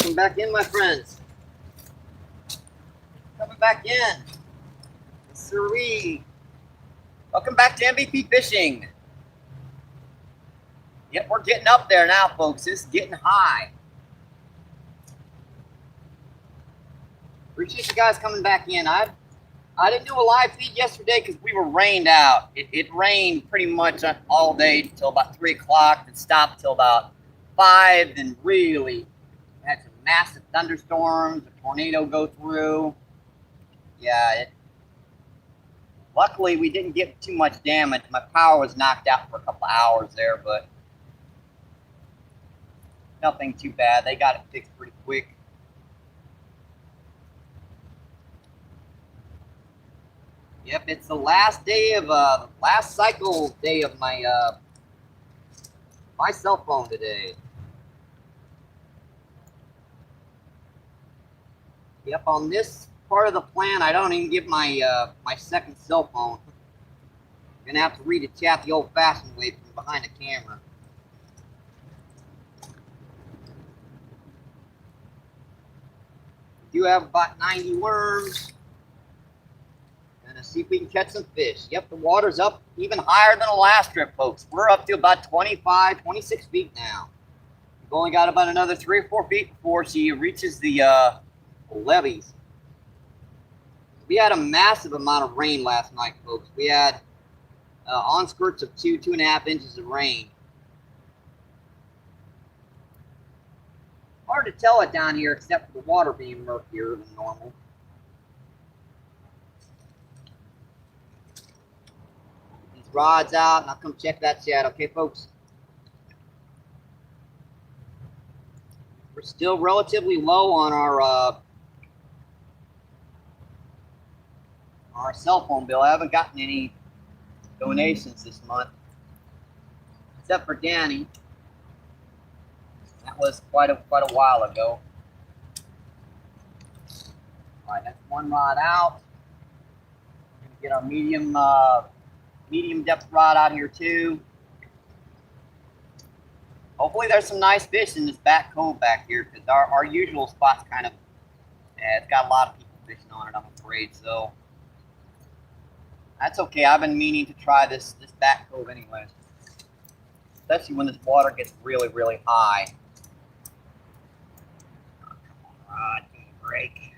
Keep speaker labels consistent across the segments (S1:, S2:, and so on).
S1: Welcome back in, my friends. Coming back in. Siree. Welcome back to MVP Fishing. Yep, we're getting up there now, folks. It's getting high. Appreciate you guys coming back in. I didn't do a live feed yesterday because we were rained out. It rained pretty much all day till about 3 o'clock and stopped till about 5. Then really had some massive thunderstorms, a tornado go through. Yeah, luckily we didn't get too much damage. My power was knocked out for a couple of hours there, but nothing too bad. They got it fixed pretty quick. Yep, it's the last day of last cycle day of my my cell phone today. Yep, on this part of the plan, I don't even give my my second cell phone. I'm gonna have to read a chat the old-fashioned way from behind the camera. We do have about 90 worms. Gonna see if we can catch some fish. Yep, the water's up even higher than the last trip, folks. We're up to about 25, 26 feet now. We've only got about another 3 or 4 feet before she reaches the levees. We had a massive amount of rain last night, folks. We had on skirts of 2.5 inches of rain. Hard to tell it down here except for the water being murkier than normal. These rods out and I'll come check that chat, okay, folks? We're still relatively low on our cell phone bill. I haven't gotten any donations this month, except for Danny. That was quite a while ago. All right, that's one rod out. We're gonna get our medium depth rod out here too. Hopefully there's some nice fish in this back cove back here, because our usual spot's kind of, it's got a lot of people fishing on it, I'm afraid. So that's okay. I've been meaning to try this back cove anyways, especially when this water gets really, really high. Oh, come on, rod, give me a break.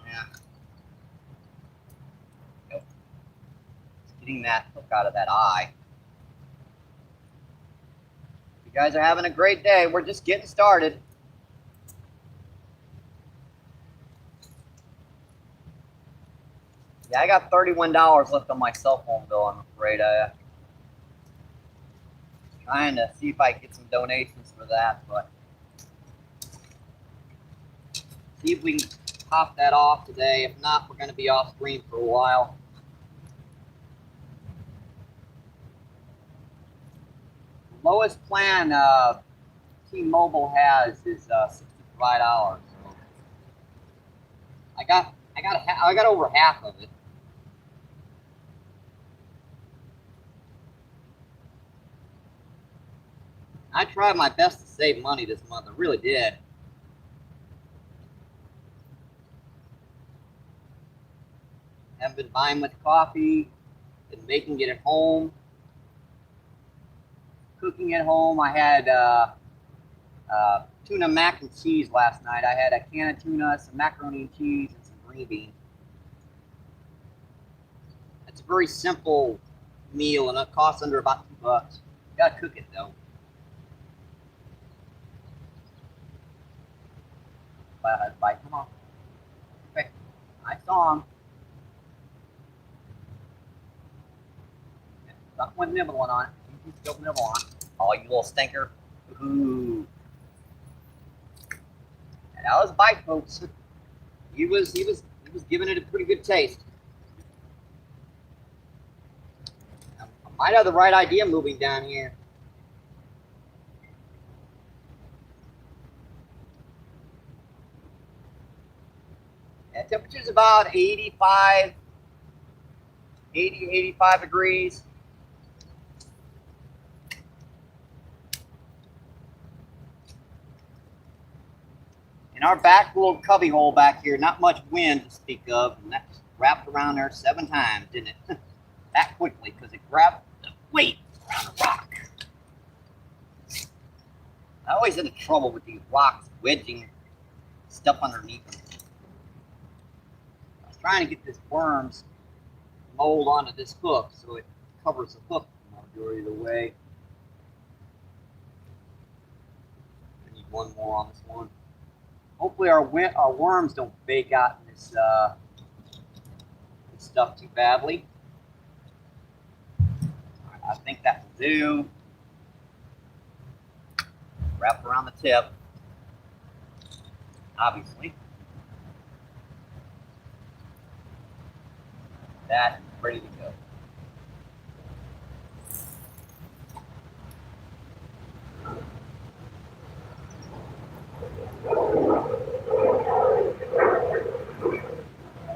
S1: Yeah. Nope. Just getting that hook out of that eye. You guys are having a great day. We're just getting started. Yeah, I got $31 left on my cell phone bill, I'm afraid. I'm trying to see if I can get some donations for that, but see if we can pop that off today. If not, we're going to be off screen for a while. The lowest plan T-Mobile has is $65. So I got over half of it. I tried my best to save money this month. I really did. Haven't been buying much coffee. Been making it at home. Cooking at home. I had tuna mac and cheese last night. I had a can of tuna, some macaroni and cheese, and some green beans. It's a very simple meal, and it costs under about $2. You gotta cook it though. Bite. Come on. Okay. Nice song. Something with nibbling on it. You can still nibble on it. Oh, you little stinker. Ooh. And that was a bite, folks. He was giving it a pretty good taste. I might have the right idea moving down here. Yeah, temperature's about 85 degrees. In our back little cubby hole back here, not much wind to speak of, and that just wrapped around there 7 times, didn't it? That quickly, because it grabbed the weight around the rock. I always have trouble with these rocks wedging stuff underneath them. I was trying to get this worm's mold onto this hook so it covers the hook the majority of the way. I need one more on this one. Hopefully our worms don't bake out in this stuff too badly. All right, I think that will do. Wrap around the tip, obviously. That is ready to go.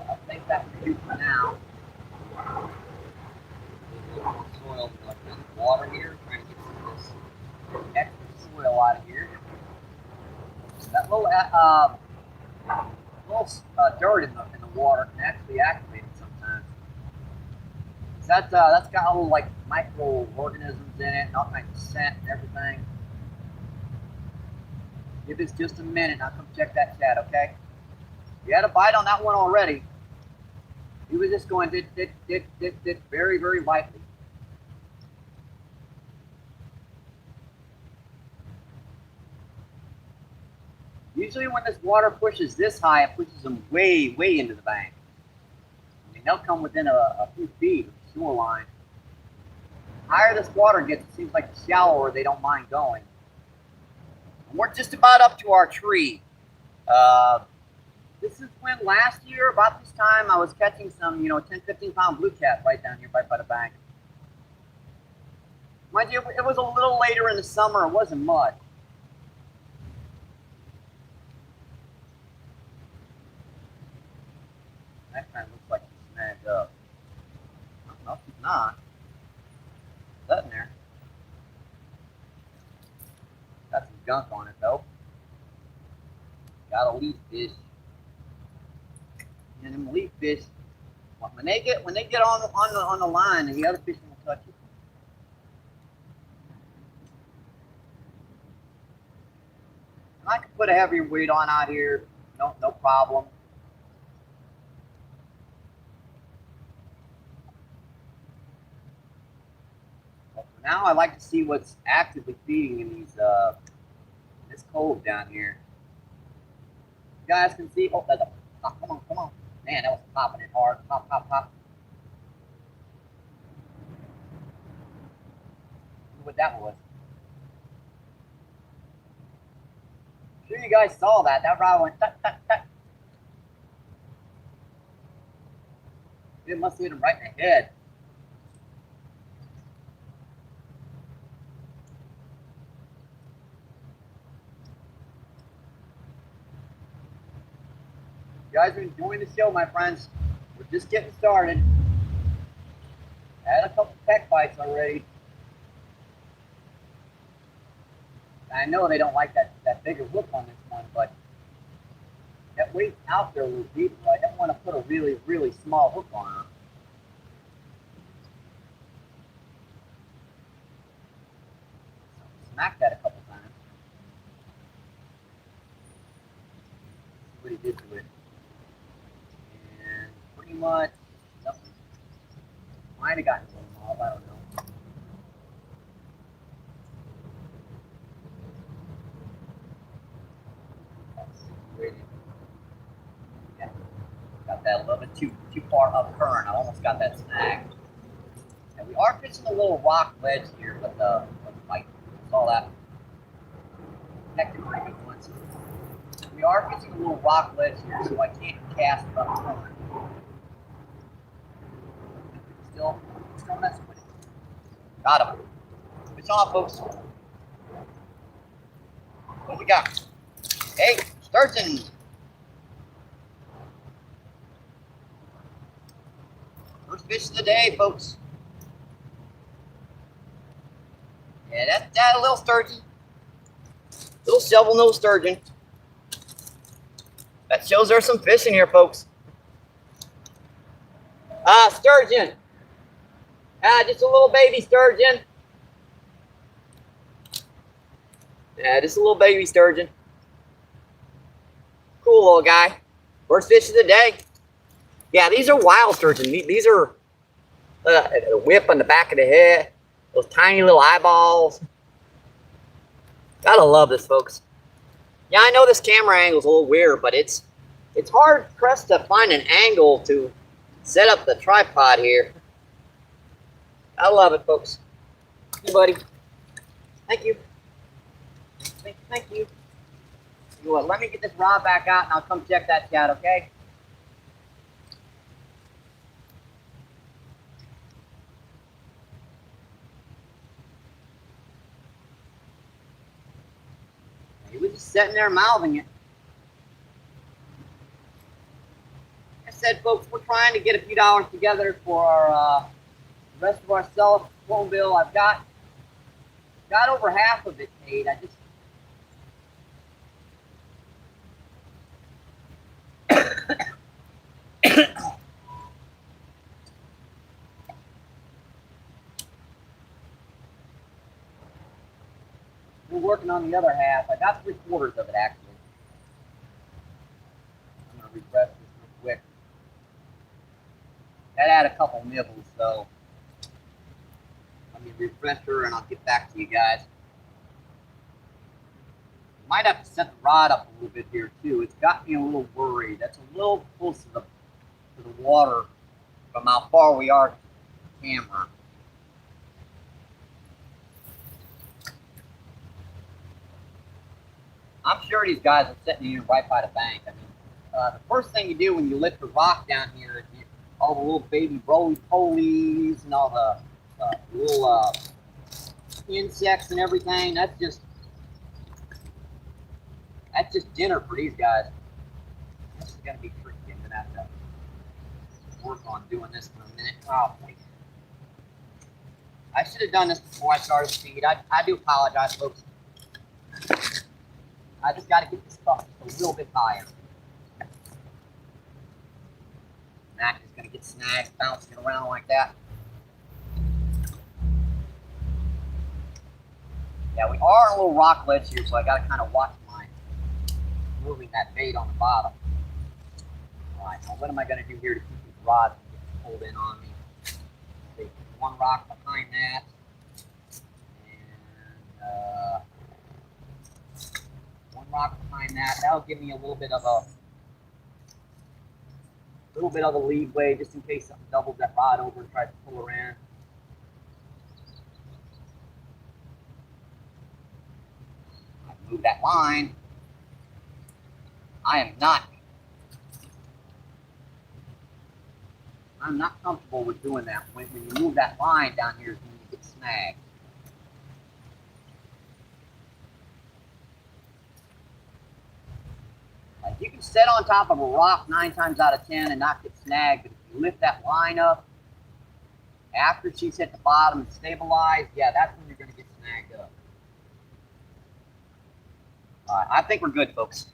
S1: I think that will do for now. A little more soil in the water here, trying to get some of this extra soil out of here. That little dirt in the water can actually activate it sometimes. That's got little like microorganisms in it and all kinds of scent and everything. Give this just a minute and I'll come check that chat, okay? You had a bite on that one already. He was just going dit very, very lightly. Usually when this water pushes this high, it pushes them way, way into the bank. I mean, they'll come within a few feet of the shoreline. The higher this water gets, it seems like the shallower they don't mind going. And we're just about up to our tree. This is when last year, about this time, I was catching some, 10, 15 pound blue cat right down here right by the bank. Mind you, it was a little later in the summer. It wasn't much. That kind of looks like he's snagged up. No, he's not. That in there. Got some gunk on it though. Got a leaf fish. And them leaf fish, when they get on the line, and the other fish will touch it. And I can put a heavier weight on out here, no problem. But for now, I like to see what's actively feeding in these this cove down here. You guys can see. Oh, that's a pop. Come on. Man, that was popping it hard. Pop. Look what that was. I'm sure you guys saw that. That rod went tuck. It must have hit him right in the head. You guys are enjoying the show, my friends. We're just getting started. Had a couple peck bites already. I know they don't like that bigger hook on this one, but that weight's out there a little deeper. I don't want to put a really, really small hook on her. So smack that a couple times. See what he did to it. And pretty much nothing. Might have gotten a little off, I don't know. Yeah, got that a little bit too far up current. I almost got that snag. And we are fishing a little rock ledge here, but like saw that hectic influence. We are fishing a little rock ledge here, so I can't cast up current. Still messing with it. Got him. Fish on, folks. What we got? Hey, sturgeon. First fish of the day, folks. Yeah, that's a little sturgeon. Little shovel-nosed sturgeon. That shows there's some fish in here, folks. Sturgeon. Just a little baby sturgeon. Yeah, just a little baby sturgeon. Cool little guy. First fish of the day. Yeah, these are wild sturgeon. These are a whip on the back of the head. Those tiny little eyeballs. Gotta love this, folks. Yeah, I know this camera angle is a little weird, but it's hard pressed to find an angle to set up the tripod here. I love it, folks. Hey, buddy. Thank you. Thank you. You what? Let me get this rod back out, and I'll come check that chat, okay? He was just sitting there mouthing it. Like I said, folks, we're trying to get a few dollars together for our the rest of our cell phone bill. I've got over half of it paid. I just we're working on the other half. I got 3/4 of it actually. I'm gonna refresh this real quick. That had a couple nibbles, so let me refresh her and I'll get back to you guys. Might have to set the rod up a little bit here too. It's got me a little worried. That's a little close to the water from how far we are to the camera. I'm sure these guys are sitting here right by the bank. I mean, the first thing you do when you lift the rock down here is all the little baby roly-polies and all the little insects and everything. That's just dinner for these guys. This is gonna be tricky. I'm gonna have to work on doing this for a minute. Oh boy. I should have done this before I started the feed. I do apologize, folks. I just got to get this stuff a little bit higher. Mac is going to get snags bouncing around like that. Yeah, we are on a little rock ledge here, so I got to kind of watch my moving that bait on the bottom. All right, now what am I going to do here to keep these rods from getting pulled in on me? Take one rock behind that, and one rock behind that. That'll give me a little bit of a leeway just in case something doubles that rod over and tries to pull her in. Move that line. I'm not comfortable with doing that. When you move that line down here is when you get snagged. Like you can sit on top of a rock 9 times out of 10 and not get snagged, but if you lift that line up after she's hit the bottom and stabilized, yeah, that's when you're going to get snagged up. All right, I think we're good, folks.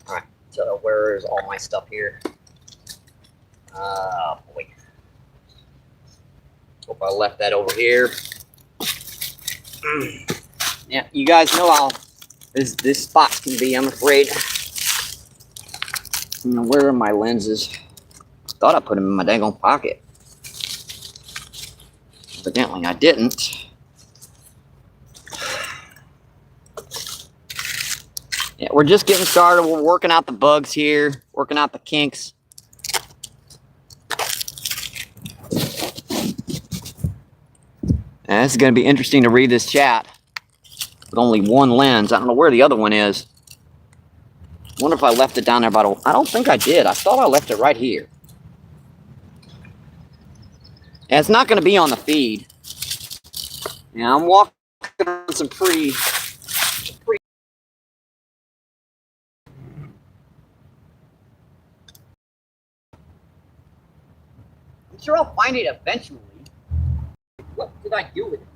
S1: All right, so where's all my stuff here? Oh boy. Hope I left that over here. Yeah, you guys know how this spot can be, I'm afraid. Where are my lenses? Thought I put them in my dang pocket. Evidently I didn't. Yeah, we're just getting started. We're working out the bugs here, working out the kinks. And this is going to be interesting to read this chat with only one lens. I don't know where the other one is. I wonder if I left it down there by the... I don't think I did. I thought I left it right here. And it's not going to be on the feed. Yeah, I'm walking on some pretty... I'm sure I'll find it eventually. What did I do with it?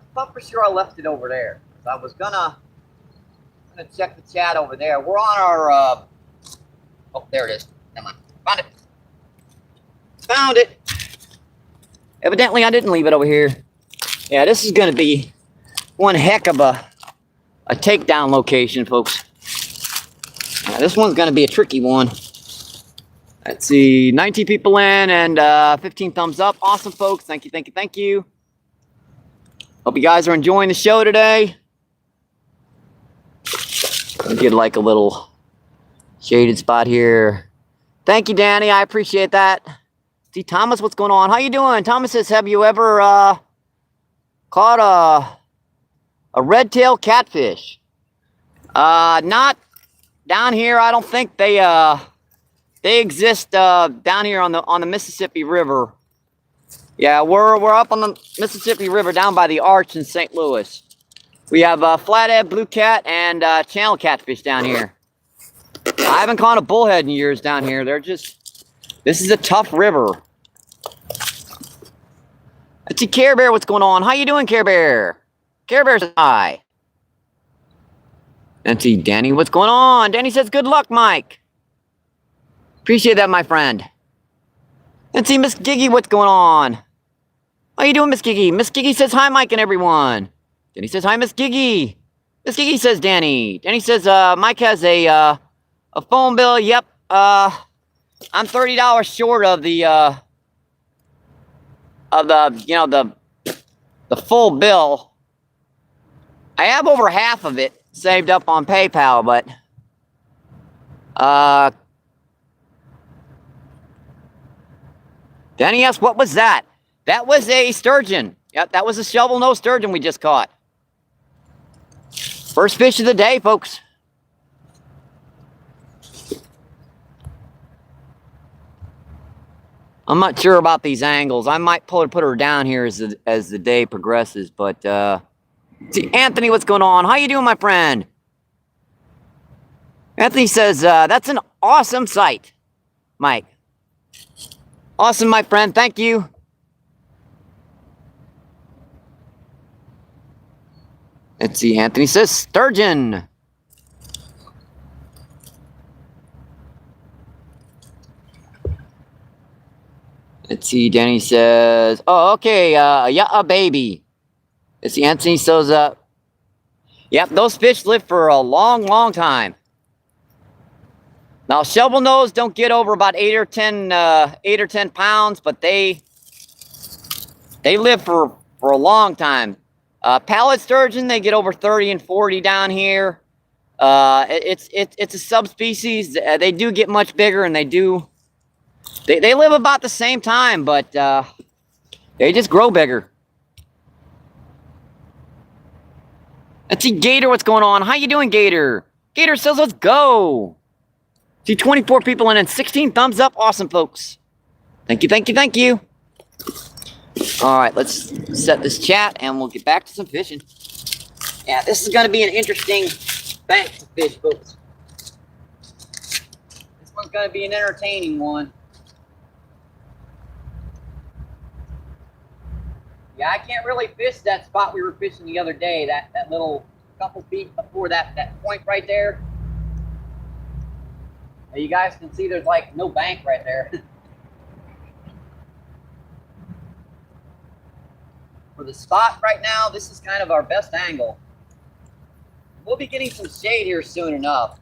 S1: I thought for sure I left it over there. So I was gonna check the chat over there. We're on our oh, there it is. Come on. Found it. Found it. Evidently I didn't leave it over here. Yeah, this is gonna be one heck of a takedown location, folks. Yeah, this one's gonna be a tricky one. Let's see, 19 people in and 15 thumbs up. Awesome, folks. Thank you, thank you, thank you. Hope you guys are enjoying the show today. I'll get like a little shaded spot here. Thank you, Danny. I appreciate that. See, Thomas, what's going on? How you doing? Thomas says, have you ever caught a red-tailed catfish? Not down here. I don't think they exist down here on the Mississippi River. Yeah, we're up on the Mississippi River down by the Arch in St. Louis. We have flathead, blue cat, and channel catfish down here. I haven't caught a bullhead in years down here. This is a tough river. Let's see, Care Bear, what's going on? How you doing, Care Bear? Care Bear's hi. Let's see, Danny, what's going on? Danny says, good luck, Mike. Appreciate that, my friend. Let's see, Miss Giggy, what's going on? How you doing, Miss Giggy? Miss Giggy says, hi, Mike and everyone. Danny says, hi, Miss Giggy. Miss Giggy says, Danny. Danny says, Mike has a phone bill. Yep. I'm $30 short of the full bill. I have over half of it saved up on PayPal, but Danny asked, what was that? That was a sturgeon. Yep, that was a shovel-nose sturgeon we just caught. First fish of the day, folks. I'm not sure about these angles. I might put her down here as the day progresses, but see, Anthony, what's going on? How you doing, my friend? Anthony says, that's an awesome sight, Mike. Awesome, my friend. Thank you. Let's see, Anthony says, sturgeon. Let's see, Danny says, oh, okay, yeah, a baby. Let's see, Anthony says, yep, those fish live for a long, long time. Now, shovel nose don't get over about 8 or 10 pounds, but they live for a long time. Pallet sturgeon, they get over 30 and 40 down here. It's a subspecies. They do get much bigger, and they live about the same time, but they just grow bigger. Let's see, Gator, what's going on? How you doing, Gator? Gator says, let's go. See, 24 people in and 16 thumbs up. Awesome, folks. Thank you, thank you, thank you. All right, let's set this chat, and we'll get back to some fishing. Yeah, this is going to be an interesting bank to fish, folks. This one's going to be an entertaining one. Yeah, I can't really fish that spot we were fishing the other day, that little couple feet before that point right there. Now you guys can see there's like no bank right there. For the spot right now, this is kind of our best angle. We'll be getting some shade here soon enough.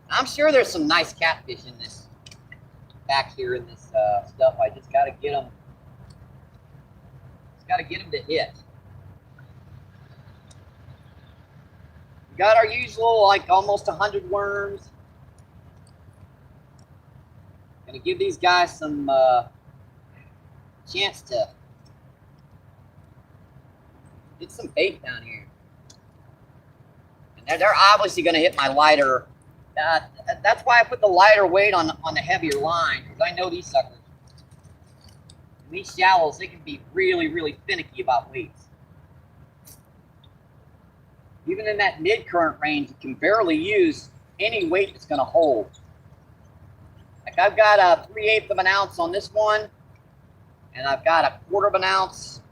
S1: I'm sure there's some nice catfish in this, back here in this stuff. I just got to get them. Just got to get them to hit. We got our usual, like almost 100 worms. Gonna give these guys some chance to get some bait down here. And they're obviously gonna hit my lighter. That's why I put the lighter weight on the heavier line, because I know these suckers. In these shallows, they can be really, really finicky about weights. Even in that mid-current range, you can barely use any weight that's going to hold. Like I've got a 3/8 of an ounce on this one, and I've got a 1/4 of an ounce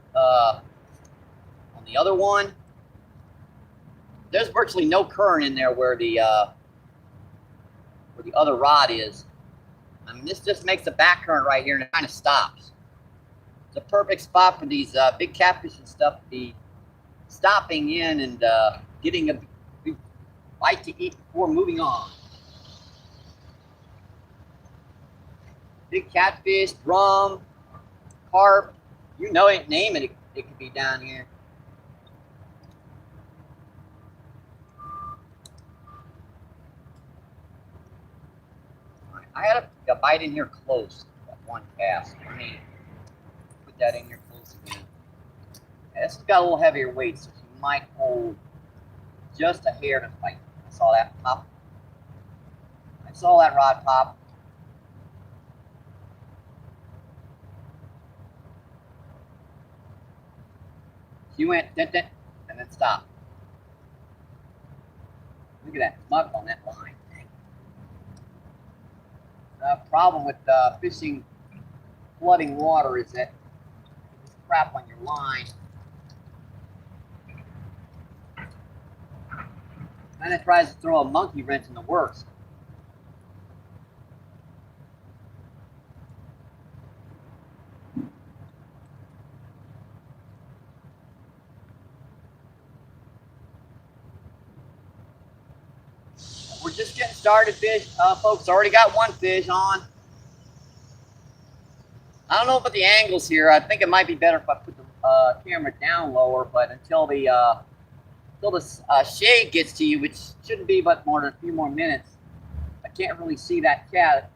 S1: the other one, there's virtually no current in there where the other rod is. I mean, this just makes a back current right here, and it kind of stops. It's a perfect spot for these big catfish and stuff to be stopping in and getting a big bite to eat before moving on. Big catfish, drum, carp, you know it, name it, it could be down here. I had a bite in here close, that one cast. Let me put that in here close again. Yeah, this has got a little heavier weight, so you might hold just a hair to fight. I saw that pop. I saw that rod pop. She went dent dent and then stopped. Look at that mug on that line. The problem with fishing flooding water is that there's crap on your line. Then it tries to throw a monkey wrench in the works. We're just getting started, fish. Folks, already got one fish on. I don't know about the angles here. I think it might be better if I put the camera down lower, but until the shade gets to you, which shouldn't be but more than a few more minutes, I can't really see that cat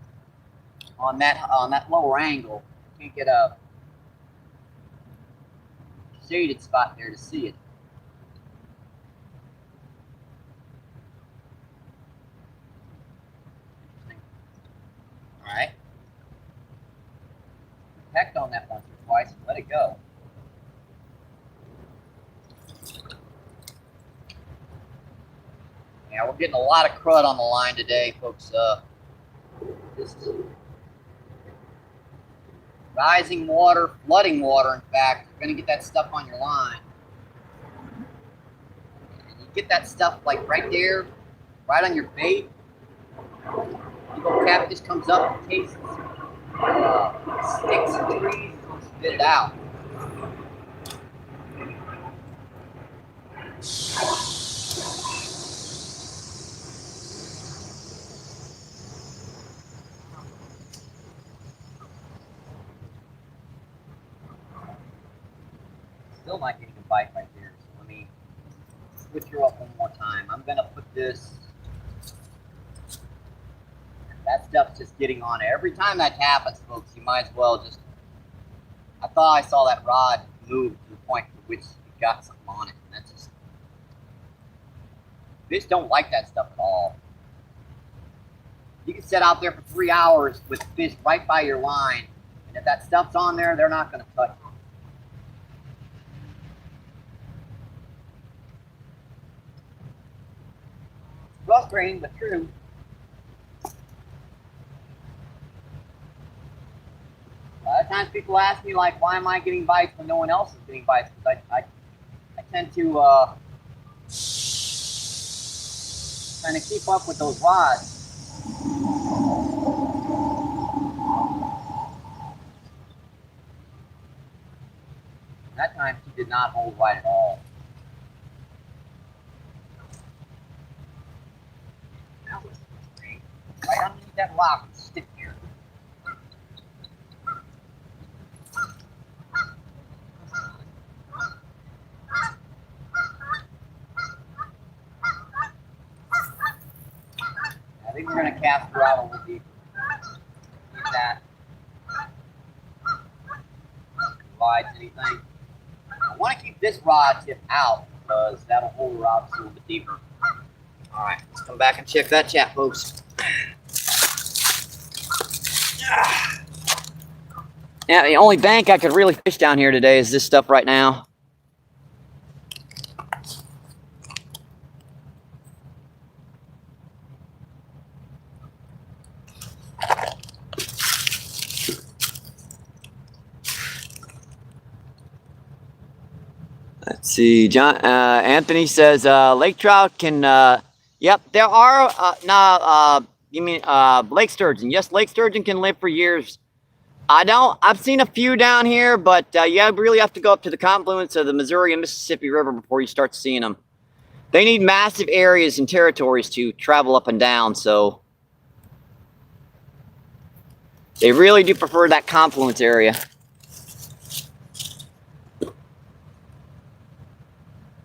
S1: on that lower angle. I can't get a shaded spot there to see it. All right. Pecked on that once or twice and let it go. Yeah, we're getting a lot of crud on the line today, folks. Just rising water, flooding water, in fact. You're going to get that stuff on your line. And you get that stuff like right there, right on your bait. You go catfish comes up and tastes sticks and trees and spit it out. Still not getting a bite right there, so let me switch her up one more time. I'm gonna put this. That stuff's just getting on it. Every time that happens, folks, you might as well just. I thought I saw that rod move to the point to which it got something on it. And that's just. Fish don't like that stuff at all. You can sit out there for 3 hours with fish right by your line, and if that stuff's on there, they're not going to touch it. Frustrating, but true. A lot of times people ask me, like, why am I getting bites when no one else is getting bites? Because I tend to kind of keep up with those rods. That time she did not hold right at all. That was great. Right underneath that rock and stick here. I think we're going to cast her out a little deeper. See that provides anything. I want to keep this rod tip out because that'll hold her out a little bit deeper. All right, let's come back and check that chat, folks. Yeah, the only bank I could really fish down here today is this stuff right now.
S2: Let's see. John Anthony says lake trout can. Yep, there are you mean lake sturgeon? Yes, lake sturgeon can live for years. I've seen a few down here, but you really have to go up to the confluence of the Missouri and Mississippi River before you start seeing them. They need massive areas and territories to travel up and down, so they really do prefer that confluence area.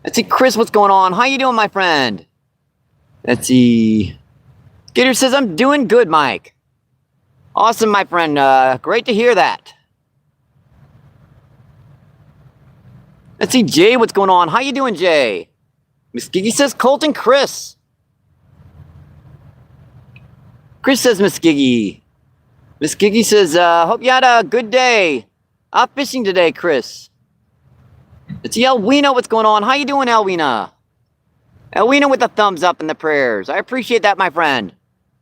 S2: Let's see, Chris, what's going on? How you doing, my friend? Let's see. Gator says, I'm doing good, Mike. Awesome, my friend. Great to hear that. Let's see, Jay, what's going on? How you doing, Jay? Miss Giggy says, Colton Chris. Chris says, Miss Giggy. Miss Giggy says, hope you had a good day. Out fishing today, Chris. Let's see, Elwina, what's going on? How you doing, Elwina? Elwina with the thumbs up and the prayers. I appreciate that, my friend.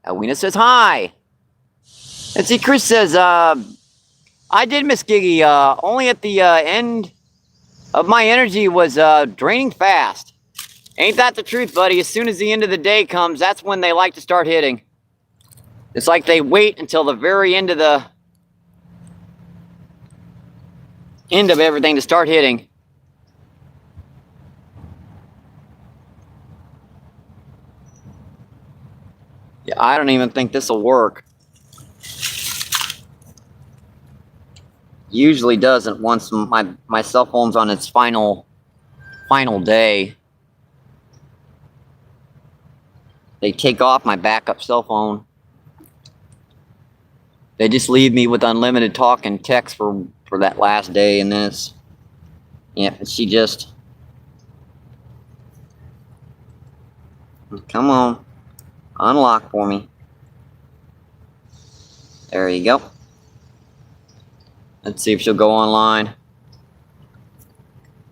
S2: Elwina says, hi. Let's see, Chris says, I did, Miss Giggy. Only at the end of my energy was draining fast. Ain't that the truth, buddy? As soon as the end of the day comes, that's when they like to start hitting. It's like they wait until the very end of everything to start hitting. Yeah, I don't even think this will work. Usually doesn't once my cell phone's on its final day. They take off my backup cell phone. They just leave me with unlimited talk and text for that last day, and then it's, yeah, she just, come on, unlock for me. There you go. Let's see if she'll go online.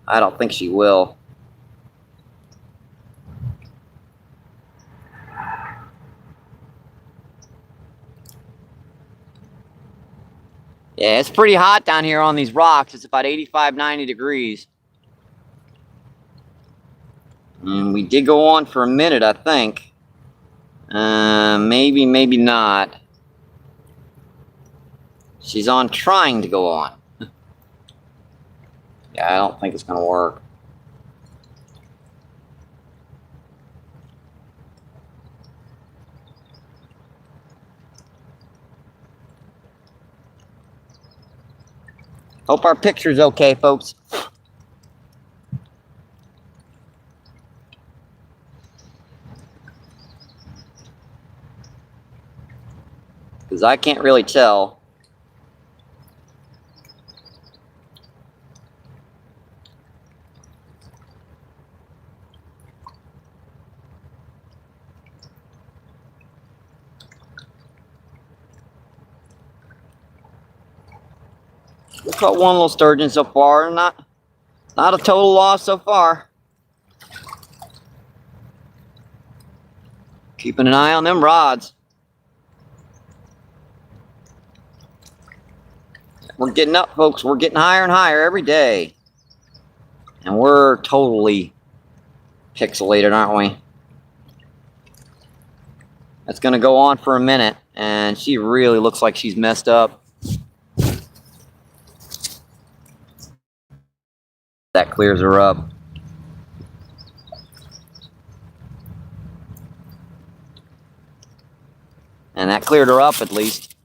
S2: I don't think she will. Yeah, it's pretty hot down here on these rocks. It's about 85, 90 degrees. And we did go on for a minute, I think. Maybe, maybe not. She's on trying to go on. Yeah, I don't think it's going to work. Hope our picture's okay, folks. Because I can't really tell. We caught one little sturgeon so far. Not a total loss so far. Keeping an eye on them rods. We're getting up, folks. We're getting higher and higher every day. And we're totally pixelated, aren't we? That's going to go on for a minute. And she really looks like she's messed up. That clears her up. And that cleared her up at least.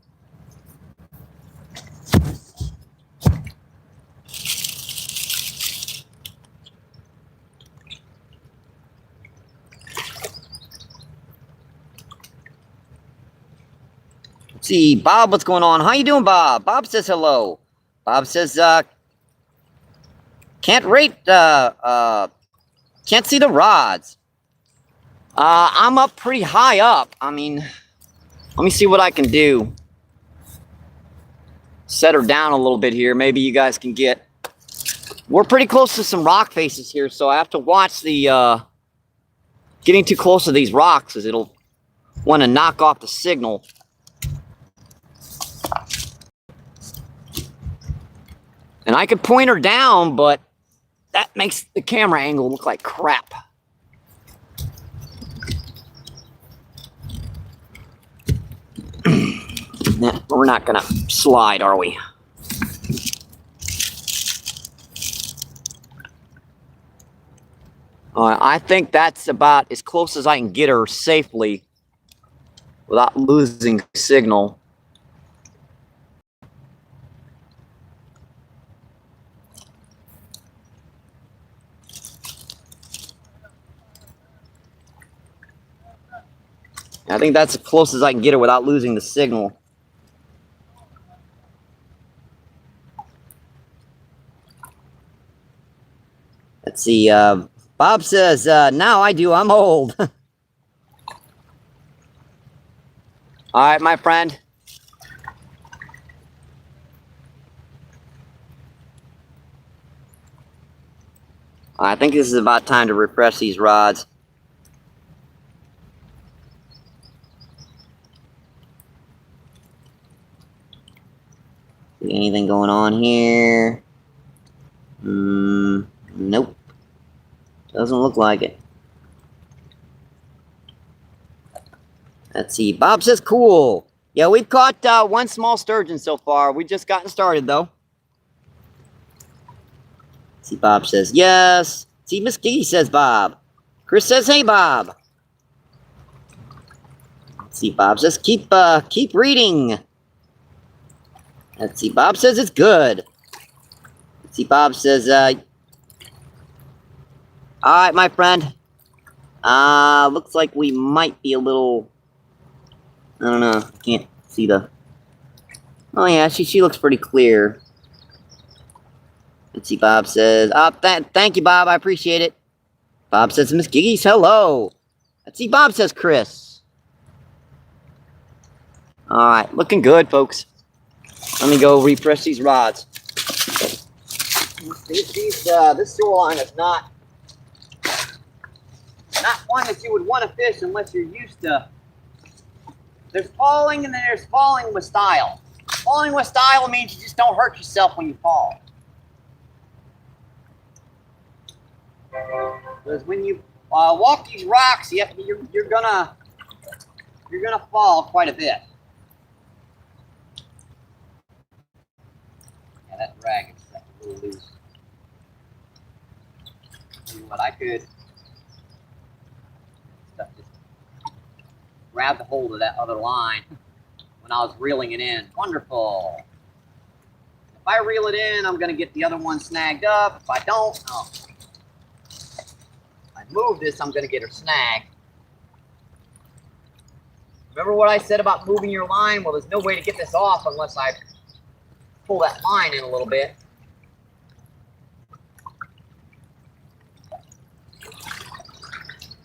S2: Let's see, Bob, what's going on? How you doing, Bob? Bob says hello. Bob says, can't see the rods. I'm up pretty high up. I mean, let me see what I can do. Set her down a little bit here. Maybe you guys can get. We're pretty close to some rock faces here, so I have to watch the getting too close to these rocks, as it'll want to knock off the signal. And I could point her down, but that makes the camera angle look like crap. Nah, we're not gonna slide, are we? I think that's about as close as I can get her safely without losing signal. I think that's as close as I can get her without losing the signal. Let's see. Bob says, now I do. I'm old. All right, my friend. I think this is about time to refresh these rods. See anything going on here? Nope. Doesn't look like it. Let's see. Bob says cool. Yeah, we've caught one small sturgeon so far. We've just gotten started, though. See, Bob says yes. See, Miss Giggy says Bob. Chris says, hey, Bob. Let's see, Bob says keep reading. Let's see, Bob says it's good. Let's see, Bob says, all right, my friend. Looks like we might be a little, I don't know, can't see the, oh yeah, she looks pretty clear. Let's see, Bob says, thank you, Bob, I appreciate it. Bob says, Miss Giggy's hello. Let's see, Bob says Chris. All right, looking good, folks. Let me go refresh these rods. This shoreline is not one that you would want to fish unless you're used to. There's falling and then there's falling with style. Falling with style means you just don't hurt yourself when you fall. Because when you walk these rocks, you're gonna fall quite a bit. Yeah, that drag is a little loose. Tell you what, I could just grab the hold of that other line when I was reeling it in. Wonderful. If I reel it in, I'm going to get the other one snagged up. If I don't, if I move this, I'm going to get her snagged. Remember what I said about moving your line? Well, there's no way to get this off unless I pull that line in a little bit.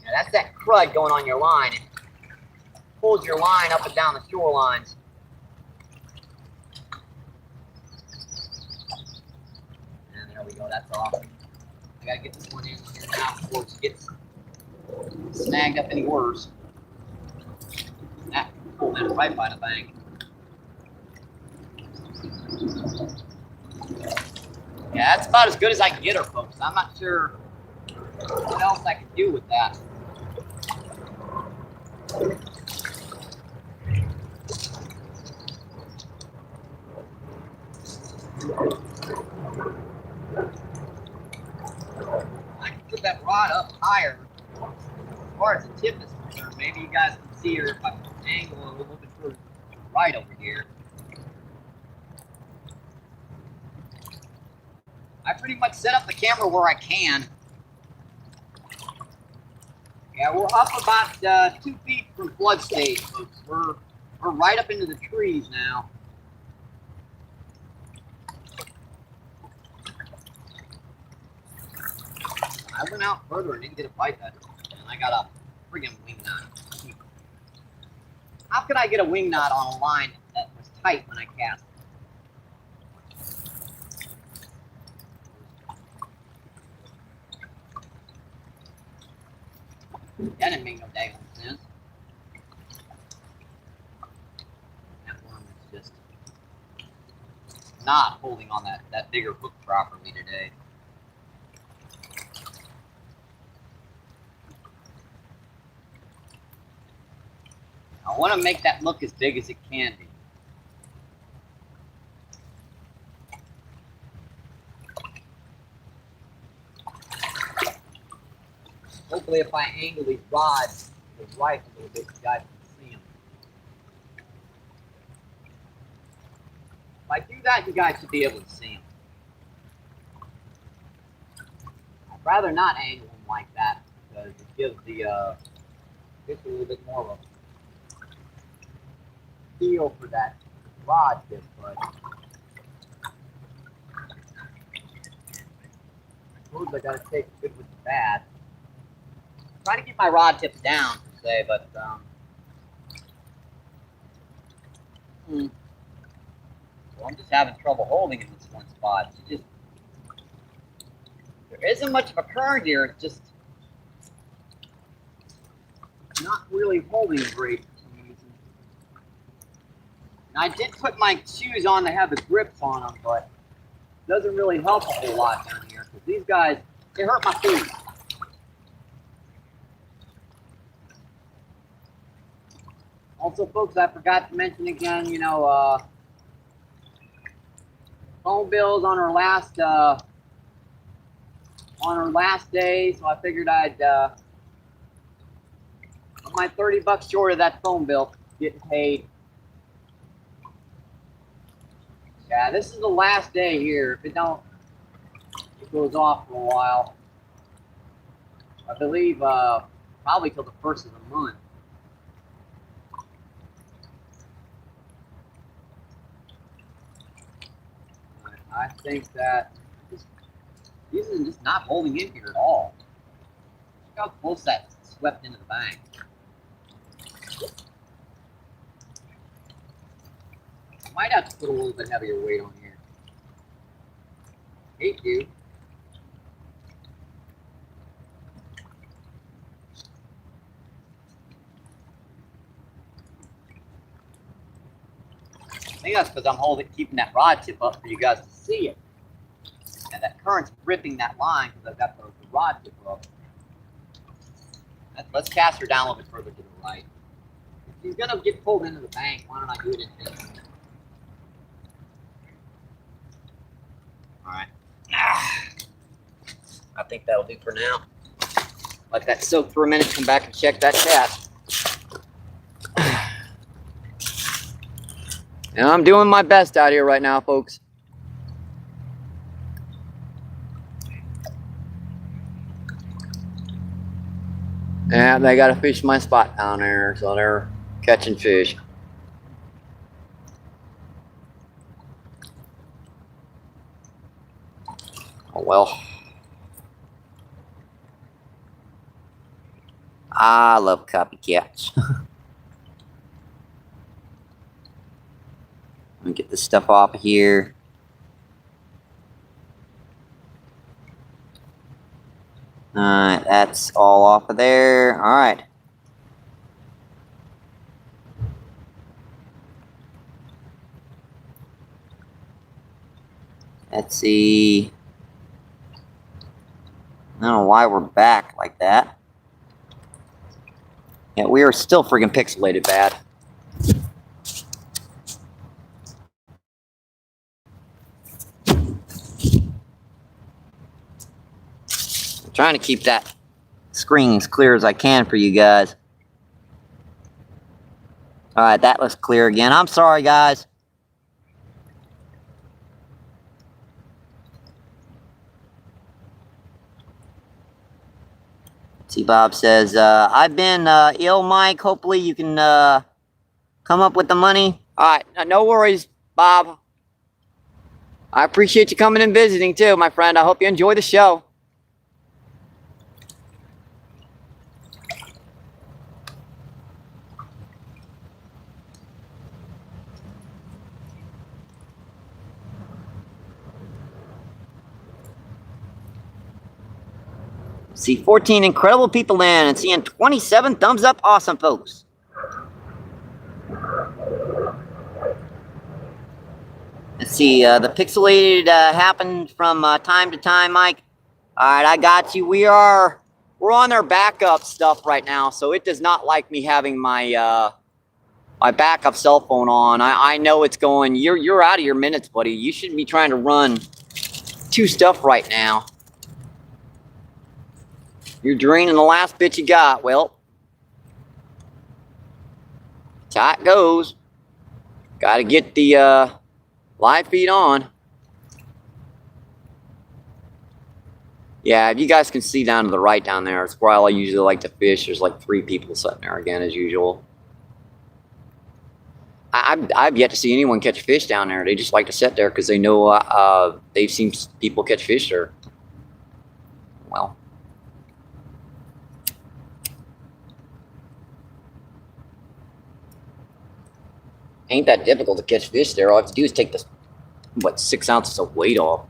S2: Now that's that crud going on your line. It pulls your line up and down the shorelines. And there we go, that's off. I gotta get this one in here now before it gets snagged up any worse. That pulled in right by the bank. Yeah, that's about as good as I can get her, folks. I'm not sure what else I can do with that. I can put that rod up higher as far as the tip is concerned. Maybe you guys can see her if I angle it a little bit to the right over here. I pretty much set up the camera where I can. Yeah, we're up about 2 feet from flood stage, folks. We're right up into the trees now. I went out further and didn't get a bite that time, and I got a friggin' wing knot. How could I get a wing knot on a line that was tight when I cast it? That didn't make no daggone sense. That worm is just not holding on that bigger hook properly today.
S1: I want to make that look as big as it can be. Hopefully if I angle these rods to the right a little bit, you guys can see them. If I do that, you guys should be able to see them. I'd rather not angle them like that because it gives the fish a little bit more of a feel for that rod tip, but I suppose I gotta take the good with the bad. Try to keep my rod tips down, per se, but well, I'm just having trouble holding in this one spot. It's just, there isn't much of a current here. It's just not really holding great for some reason. And I did put my shoes on to have the grips on them, but it doesn't really help a whole lot down here because these guys, they hurt my feet. Also, folks, I forgot to mention again, you know, phone bills on our last day, so I figured I'd put my $30 short of that phone bill getting paid. Yeah, this is the last day here. If it don't, it goes off for a while. I believe probably till the first of the month. I think that these are just not holding in here at all. Look how close that swept into the bank. I might have to put a little bit heavier weight on here. Hate to. I think that's because I'm keeping that rod tip up for you guys to see it. And that current's ripping that line because I've got the rod tip up. Let's cast her down a little bit further to the right. If she's gonna get pulled into the bank, why don't I do it in this? Alright. I think that'll do for now. Let that soak for a minute, come back and check that cast. And I'm doing my best out here right now, folks. Yeah, they got to fish my spot down there, so they're catching fish. Oh well. I love copycats. Let me get this stuff off of here. Alright, that's all off of there. Alright. Let's see. I don't know why we're back like that. Yeah, we are still freaking pixelated bad. Trying to keep that screen as clear as I can for you guys. Alright, that looks clear again. I'm sorry, guys. See, Bob says, I've been ill, Mike. Hopefully you can come up with the money. Alright, no worries, Bob. I appreciate you coming and visiting, too, my friend. I hope you enjoy the show. See 14 incredible people in and seeing 27 thumbs up. Awesome, folks. Let's see, the pixelated happened from time to time, Mike. Alright, I got you. We're on our backup stuff right now, so it does not like me having my
S2: my backup cell phone on. I know it's going, you're out of your minutes, buddy. You shouldn't be trying to run 2 stuff right now. You're draining the last bit you got. Well, that's how it goes. Got to get the live feed on. Yeah, if you guys can see down to the right down there, it's where I usually like to fish. There's like 3 people sitting there again, as usual. I've yet to see anyone catch fish down there. They just like to sit there because they know they've seen people catch fish there. Well. Ain't that difficult to catch fish there. All I have to do is take this, 6 ounces of weight off.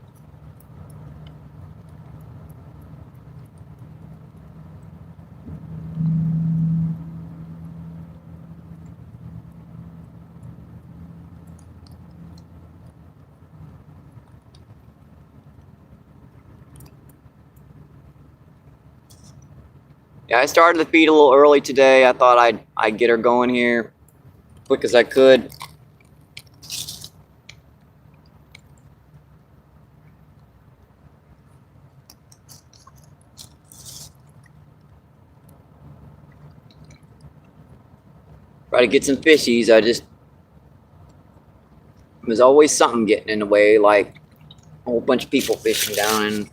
S2: Yeah, I started the feed a little early today. I thought I'd get her going here quick as I could. Try to get some fishies. There's always something getting in the way, like a whole bunch of people fishing down in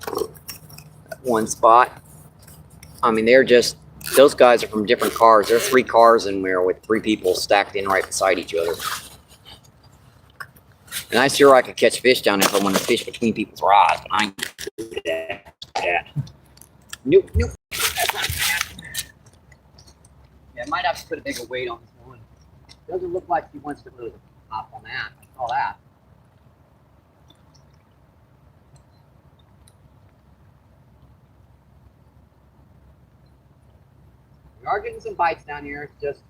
S2: one spot. I mean, those guys are from different cars. There are 3 cars in there with 3 people stacked in right beside each other. And I sure I could catch fish down there if I wanted to fish between people's rods, but I ain't do that. Nope. That's not gonna happen. Yeah, I might have to put a bigger weight on this one. Doesn't look like he wants to really hop on that. I saw that. We are getting some bites down here. It's just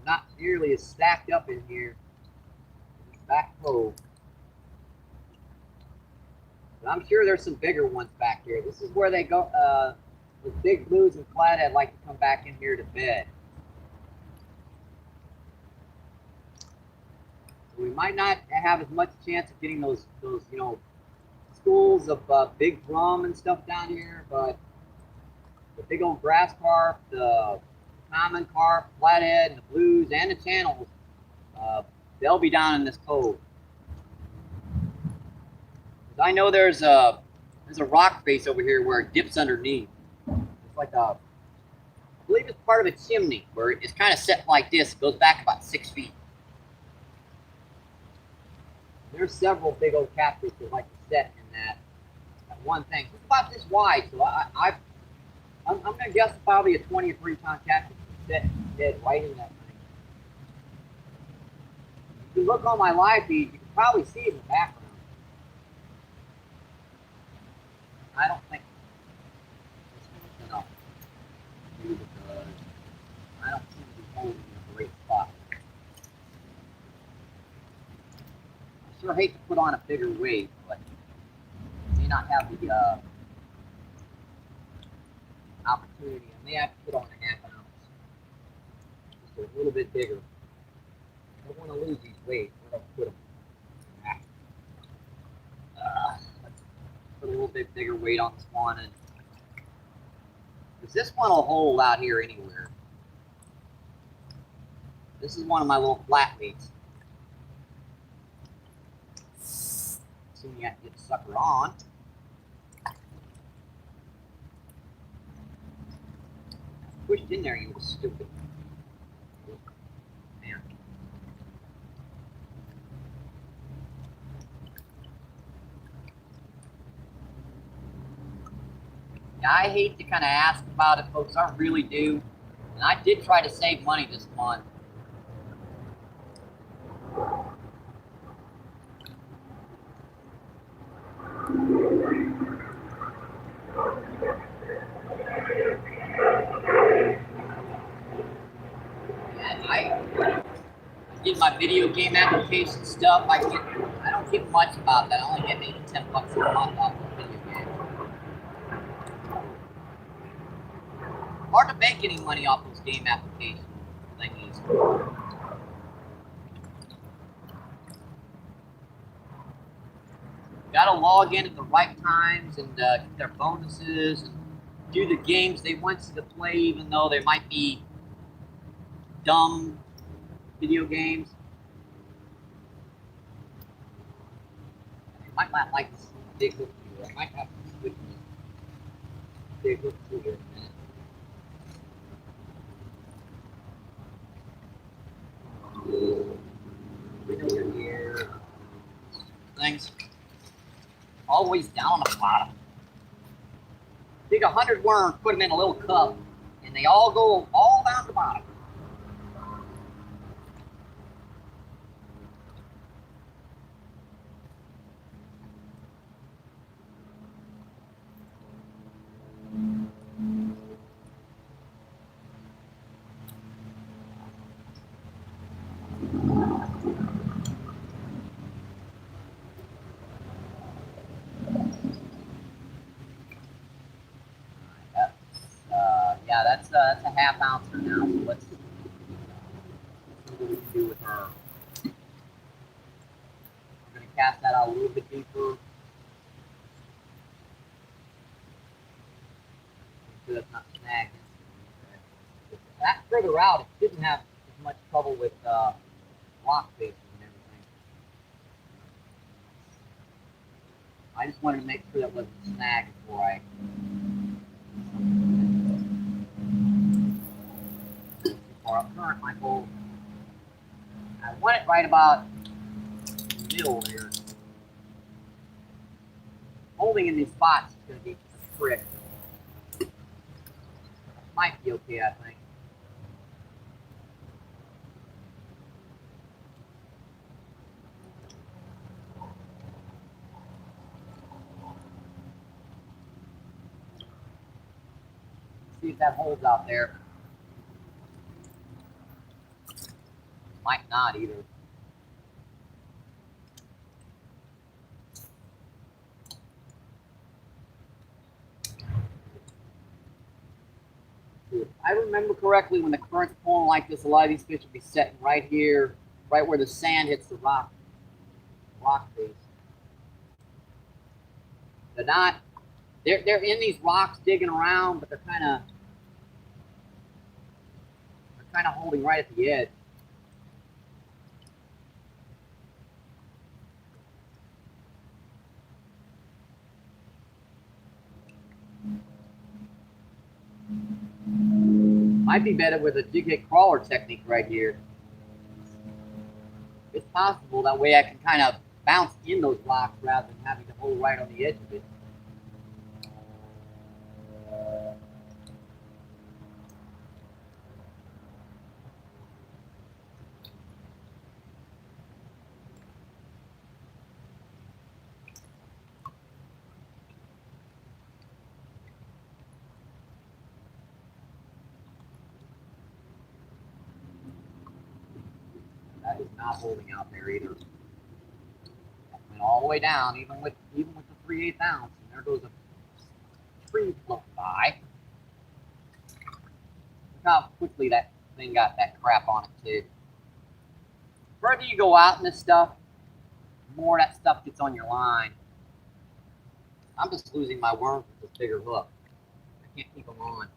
S2: not nearly as stacked up in here. Back cove. But I'm sure there's some bigger ones back here. This is where they go. The big blues and flathead like to come back in here to bed. So we might not have as much chance of getting those schools of big drum and stuff down here, but the big old grass carp, the common carp, flathead, and the blues, and the channels, they'll be down in this cove. I know there's a rock face over here where it dips underneath. It's like I believe it's part of a chimney where it's kind of set like this. It goes back about 6 feet. There's several big old catfish that like to set in that one thing. It's about this wide, so I'm going to guess probably a 20 or 30 pound catfish set dead right in that thing. If you look on my live feed, you can probably see it in the background. I don't think this one's going to do because I don't seem to be holding in a great spot. I sure hate to put on a bigger weight, but I may not have the opportunity. I may have to put on a half an ounce. Just a little bit bigger. I don't want to lose these weights. Where do I put them? Put a little bit bigger weight on this one, and because this one will hold out here anywhere. This is one of my little flat weights. Assuming you have to get the sucker on. Pushed in there, you were stupid. Man. Yeah, I hate to kind of ask about it, folks. I really do. And I did try to save money this month. I did my video game application stuff. I don't get much about that. I only get maybe $10 a month off the video game. Hard to make any money off those game application thingies.
S1: Got to log in at the right times and get their bonuses and do the games they want you to play, even though they might be dumb video games. I might not like this big hook here. I might have to switch this big hook here in a minute. We know you're here. Things always down on the bottom. Dig 100 worms, put them in a little cup, and they all go all down the bottom. Yeah, that's a half ouncer now. So let's see what we can do with her. We're gonna cast that out a little bit deeper. So that's not snagging. That further out, it didn't have as much trouble with rock faces and everything. I just wanted to make sure that wasn't a snag before I. Far up current, my hole. I want it right about the middle here. Holding in these spots is going to be a trick. Might be okay, I think. See if that holds out there. Might not either. If I remember correctly, when the current's pulling like this, a lot of these fish will be setting right here, right where the sand hits the rock face. They're not. They're in these rocks digging around, but they're kind of holding right at the edge. Might be better with a jig head crawler technique right here. It's possible, that way I can kind of bounce in those rocks rather than having to hold right on the edge of it. That is not holding out there either. That went all the way down, even with the 3/8 ounce. And there goes a tree float by. Look how quickly that thing got that crap on it too. The further you go out in this stuff, the more that stuff gets on your line. I'm just losing my worms with this bigger hook. I can't keep them on.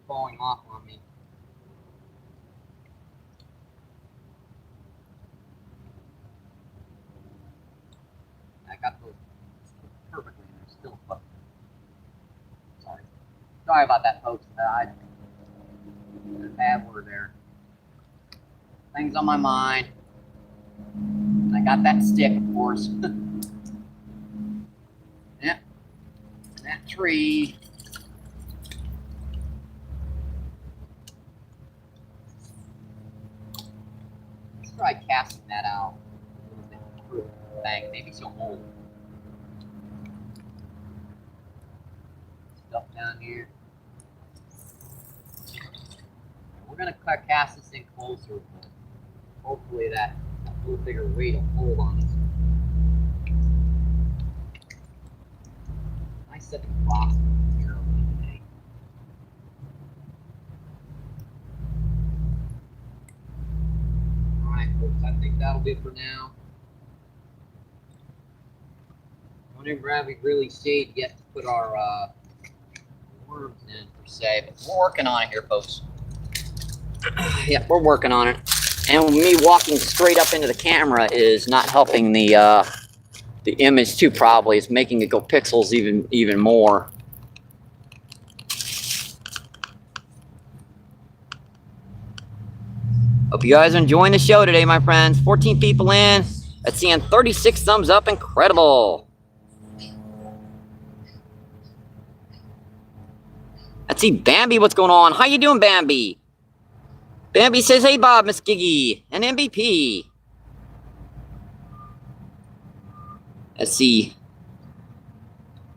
S1: Falling off on me. I got those perfectly, and they're still hooked. Sorry about that, folks. I a bad word there. Things on my mind. I got that stick, of course. Yeah, that tree. Try casting that out a little bit through the bank. Maybe she'll hold. Stuff down here. We're gonna cast this in closer, but hopefully that little bigger weight will hold on us. Nice setting cross here today. I think that'll be for now. Don't even have really shade yet to put our worms in per se, but we're working on it here, folks. Yeah, we're working on it. And me walking straight up into the camera is not helping the image too. Probably it's making it go pixels even more. Hope you guys are enjoying the show today, my friends. 14 people in. That's seeing 36 thumbs up. Incredible. Let's see Bambi. What's going on? How you doing, Bambi? Bambi says, "Hey, Bob, Miss Giggy, and MBP." Let's see.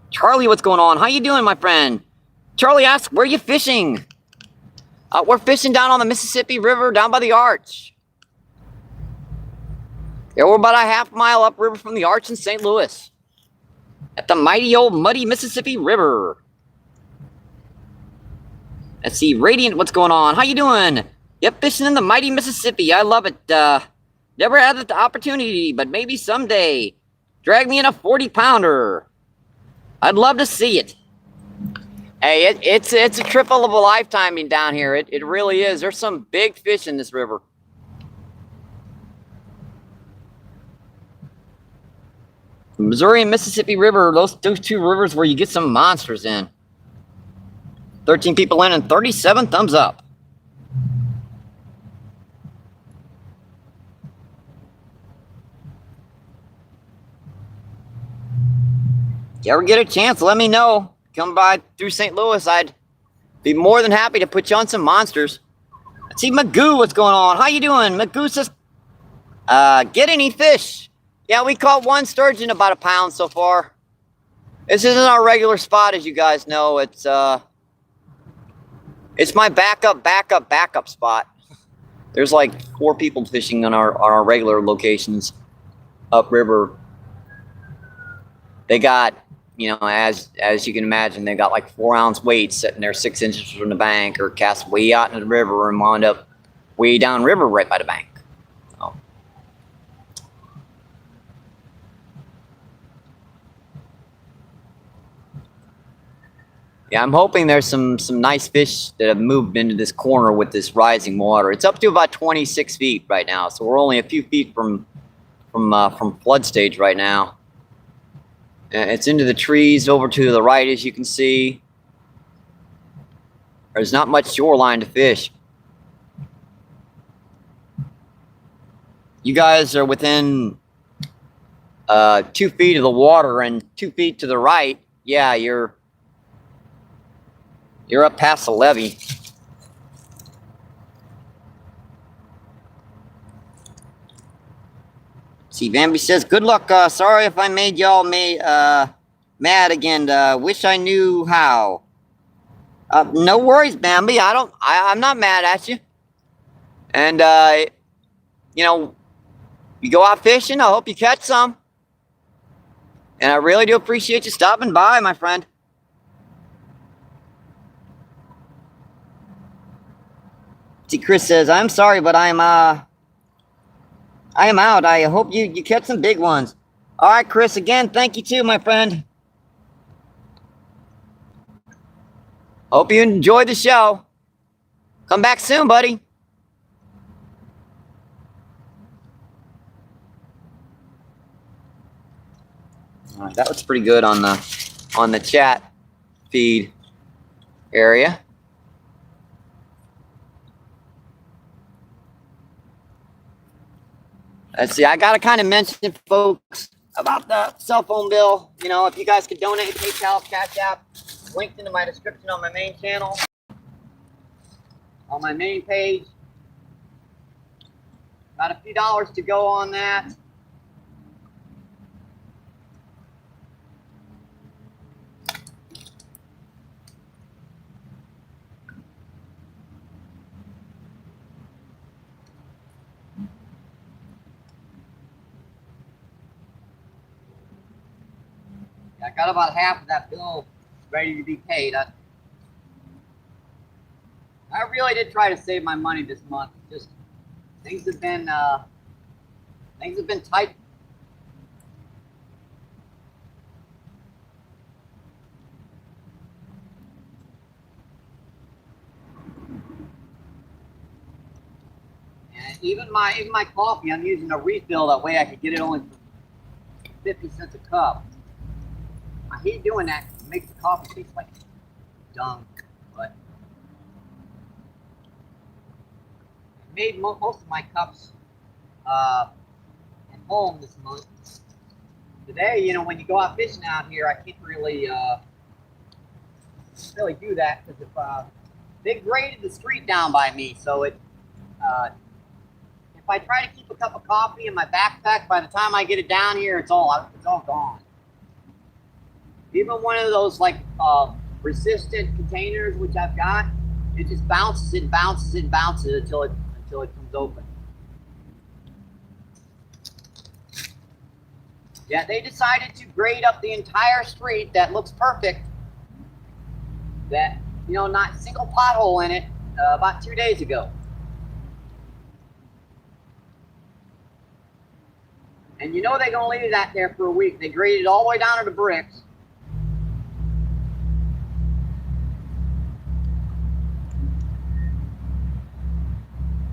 S1: Charlie, what's going on? How you doing, my friend? Charlie asks, "Where are you fishing?" We're fishing down on the Mississippi River, down by the Arch. Yeah, we're about a half-mile upriver from the Arch in St. Louis, at the mighty old muddy Mississippi River. Let's see, Radiant, what's going on? How you doing? Yep, fishing in the mighty Mississippi. I love it. Never had the opportunity, but maybe someday. Drag me in a 40-pounder. I'd love to see it. Hey, it's a trip of a lifetime down here. It really is. There's some big fish in this river. The Missouri and Mississippi River, those two rivers where you get some monsters in. 13 people in and 37 thumbs up. If you ever get a chance, let me know. Come by through St. Louis. I'd be more than happy to put you on some monsters. Let's see, Magoo, what's going on? How you doing? Magoo says, get any fish? Yeah, we caught one sturgeon, about a pound so far. This isn't our regular spot, as you guys know. It's my backup spot. There's like 4 people fishing on our regular locations upriver. They got, you know, as you can imagine, they got like 4-ounce weights sitting there 6 inches from the bank, or cast way out into the river and wound up way downriver right by the bank. So. Yeah, I'm hoping there's some nice fish that have moved into this corner with this rising water. It's up to about 26 feet right now, so we're only a few feet from flood stage right now. It's into the trees over to the right, as you can see. There's not much shoreline to fish. You guys are within 2 feet of the water and 2 feet to the right. Yeah, you're up past the levee. See, Bambi says, "Good luck. Sorry if I made y'all mad again. Wish I knew how." No worries, Bambi. I'm not mad at you. And you know, you go out fishing. I hope you catch some. And I really do appreciate you stopping by, my friend. See, Chris says, "I'm sorry, but I am out. I hope you catch some big ones." All right, Chris, again, thank you too, my friend. Hope you enjoyed the show. Come back soon, buddy. All right, that was pretty good on the chat feed area. Let's see, I got to kind of mention, folks, about the cell phone bill. You know, if you guys could donate, PayPal, Cash App, linked into my description on my main channel, on my main page. Got a few dollars to go on that. I got about half of that bill ready to be paid. I really did try to save my money this month. Just things have been Things have been tight. And even my coffee, I'm using a refill. That way I could get it only for 50 cents a cup. I hate doing that. It makes the coffee taste like dung. But I made most of my cups at home this month. Today, you know, when you go out fishing out here, I can't really do that because if they graded the street down by me, so it if I try to keep a cup of coffee in my backpack, by the time I get it down here, it's all gone. Even one of those like resistant containers, which I've got, it just bounces and bounces and bounces until it comes open. Yeah, they decided to grade up the entire street that looks perfect. That, you know, not a single pothole in it about 2 days ago. And you know they're gonna leave that there for a week. They graded it all the way down to the bricks.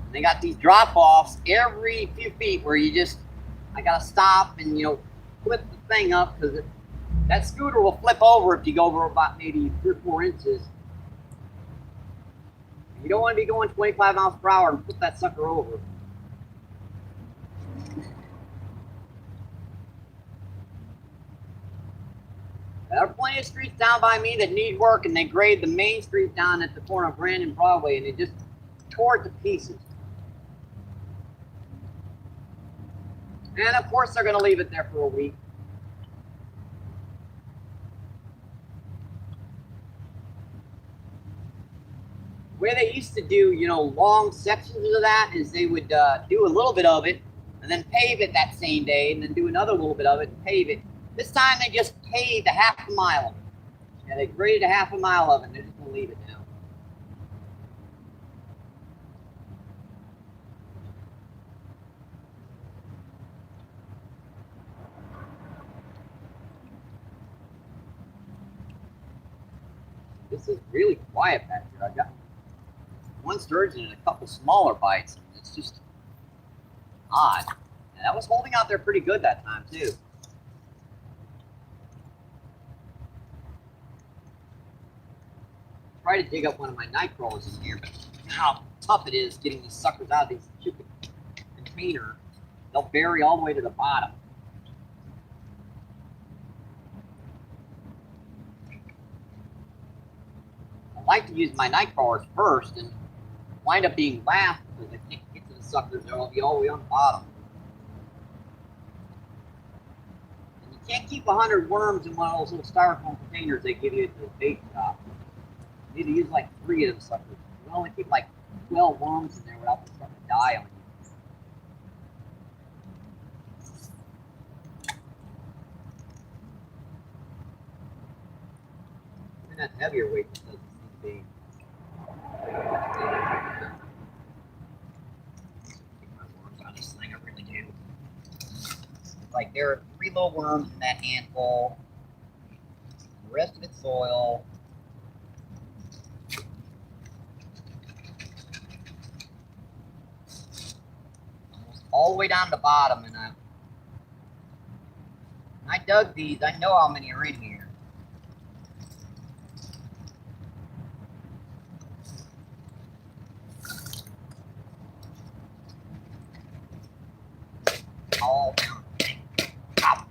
S1: And they got these drop-offs every few feet where I gotta stop and, you know, flip the thing up because that scooter will flip over if you go over about maybe 3 or 4 inches. You don't want to be going 25 miles per hour and flip that sucker over. There are plenty of streets down by me that need work, and they grade the main street down at the corner of Brandon Broadway, and they just tore it to pieces. And of course, they're going to leave it there for a week. The way they used to do, you know, long sections of that is they would do a little bit of it and then pave it that same day, and then do another little bit of it and pave it. This time they just paved a half a mile of it. Yeah, they graded a half a mile of it, and they're just going to leave it now. This is really quiet back here. I got one sturgeon and a couple smaller bites. It's just odd. And that was holding out there pretty good that time too. Try to dig up one of my night crawlers in here, but you know how tough it is getting these suckers out of these stupid container. They'll bury all the way to the bottom. I like to use my night crawlers first and wind up being last because I can't get to the suckers. They'll be all the way on the bottom. And you can't keep 100 worms in one of those little styrofoam containers they give you at the bait shop. You need to use like 3 of them suckers. You can only keep like 12 worms in there without them starting to die on you. Even that heavier weight just doesn't seem to be. This thing, I really do. Like there are 3 little worms in that handful. The rest of it's soil. Almost all the way down to the bottom, and I dug these. I know how many are in here. All down. Ow.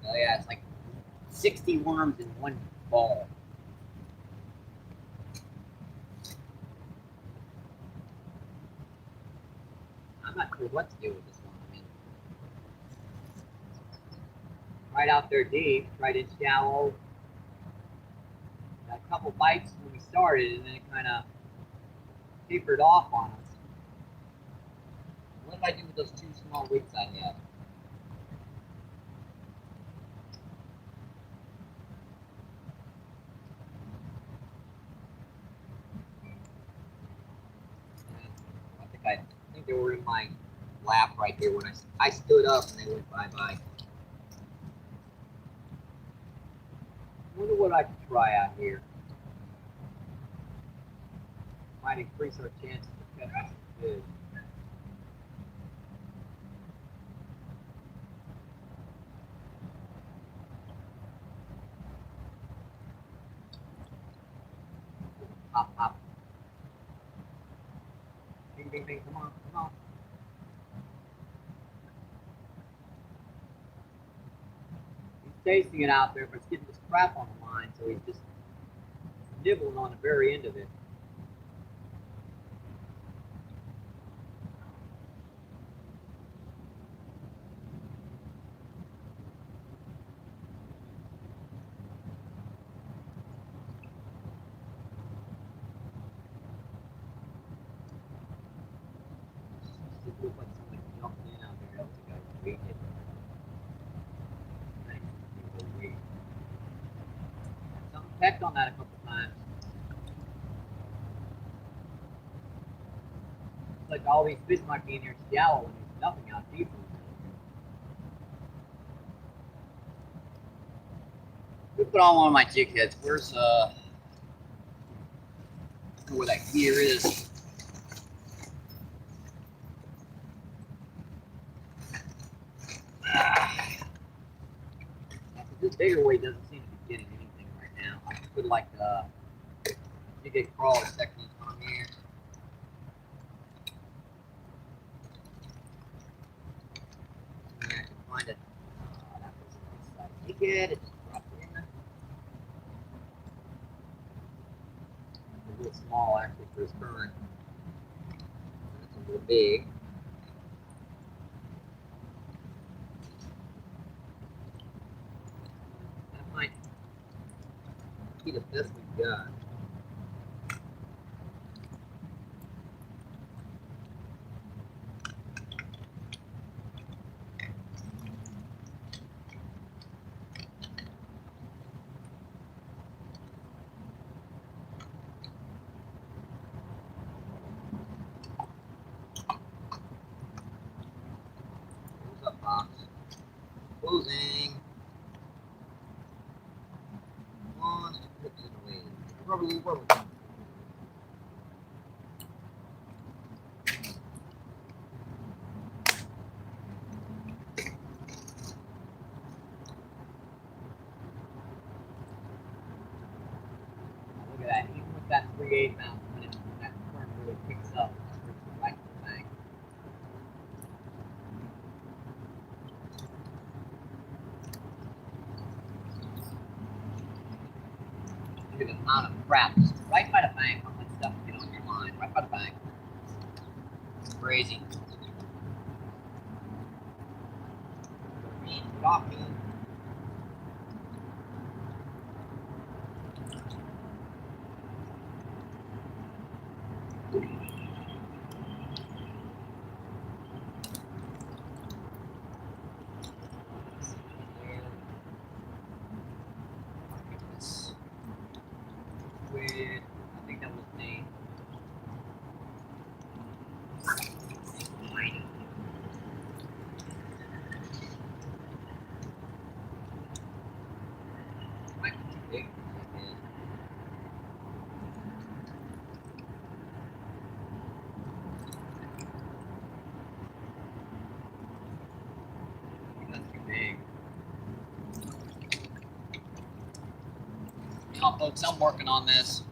S1: Oh yeah, it's like 60 worms in one ball. I'm not sure what to do with this one. I mean, right out there deep, right in shallow. Got a couple bites when we started, and then it kind of tapered off on us. What do I do with those 2 small weights I have? think they were in my lap right here when I stood up and they went bye-bye. Wonder what I could try out here. Might increase our chances of catching some fish. Hop, hop. Bing, bing, bing. Come on, come on. He's chasing it out there, but it's getting this crap on the line, so he's just nibbling on the very end of it. It looked like somebody jumped in out there. That was a guy who waited. Nice. He was waiting. Something pecked on that a couple times. It's like all these fish might be in here shallow and there's nothing out deeper. We put on one of my jig heads. Where's where that gear is? This bigger weight doesn't seem to be getting anything right now. I could put like jig head crawler technique on here. Yeah, I can find it. That was a nice size jig head. It just dropped in. A little small actually for his current. That's a little big. That might be the best we've got. Close up box. Closing. One, just flips it away. Rubber. Look at that. Even with that 3/8 ounce, when that current really picks up, it brings it right to the bank. Look at the amount of crap just right by the bank. How much stuff get on your line? Right by the bank. It's crazy. Get off me. I think that was me. Might be too big for my head. I think that's too big. You know, folks, I'm working on this.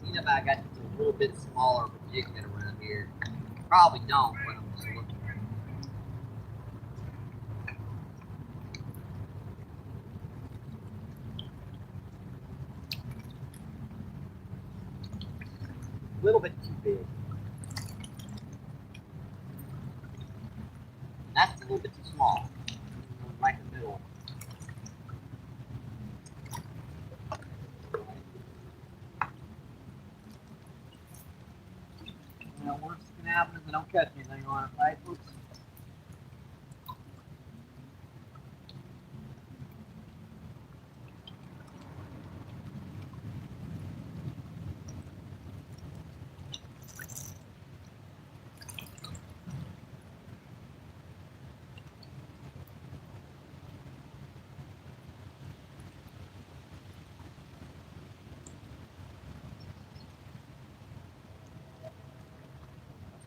S1: If I got just a little bit smaller of a jig head around here. Probably don't, but I'm just looking. A little bit too big. That's a little bit too small. Right in the middle. know, worst that can happen is they don't catch anything on it, right, folks?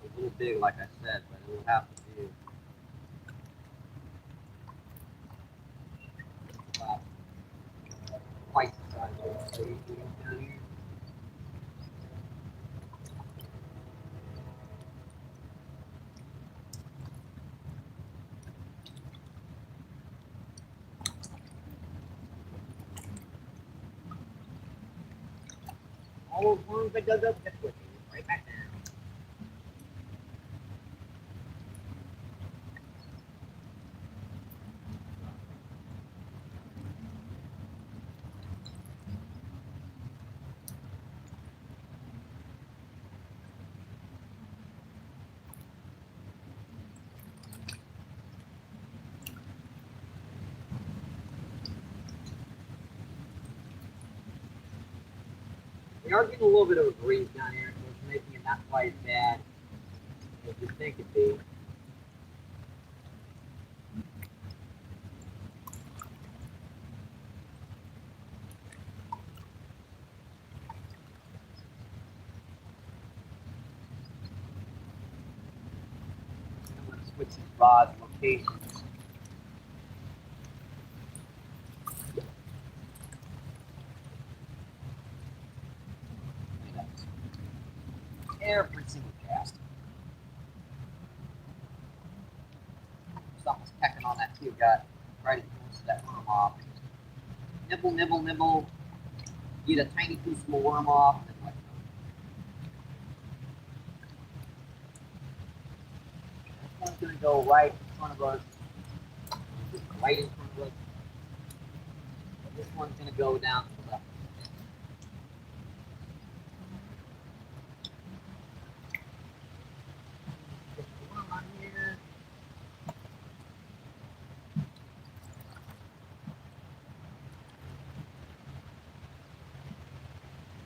S1: It's a little big, like I said, but it will have to do. About twice the size of the down here. All those worms I dug up, that's with me. Right back down. We are getting a little bit of a breeze down here, so it's making it not quite as bad as you think it'd be. I'm going to switch these rods locations. Every single cast. Something's pecking on that too, got right at most of that worm off. Nibble, nibble, nibble. Get a tiny piece of a worm off, and then let go. This one's going to go right in front of us. Just right in front of us. But this one's going to go down to the left.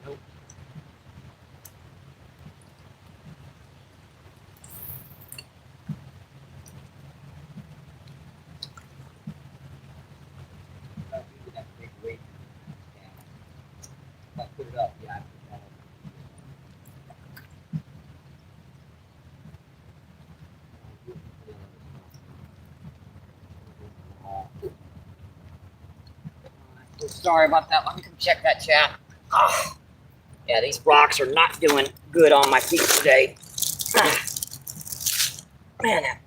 S1: Nope. That big weight. Yeah. If I put it up, yeah, I put that up. Sorry about that. Let me come check that chat. Oh, yeah, these rocks are not doing good on my feet today. Man, that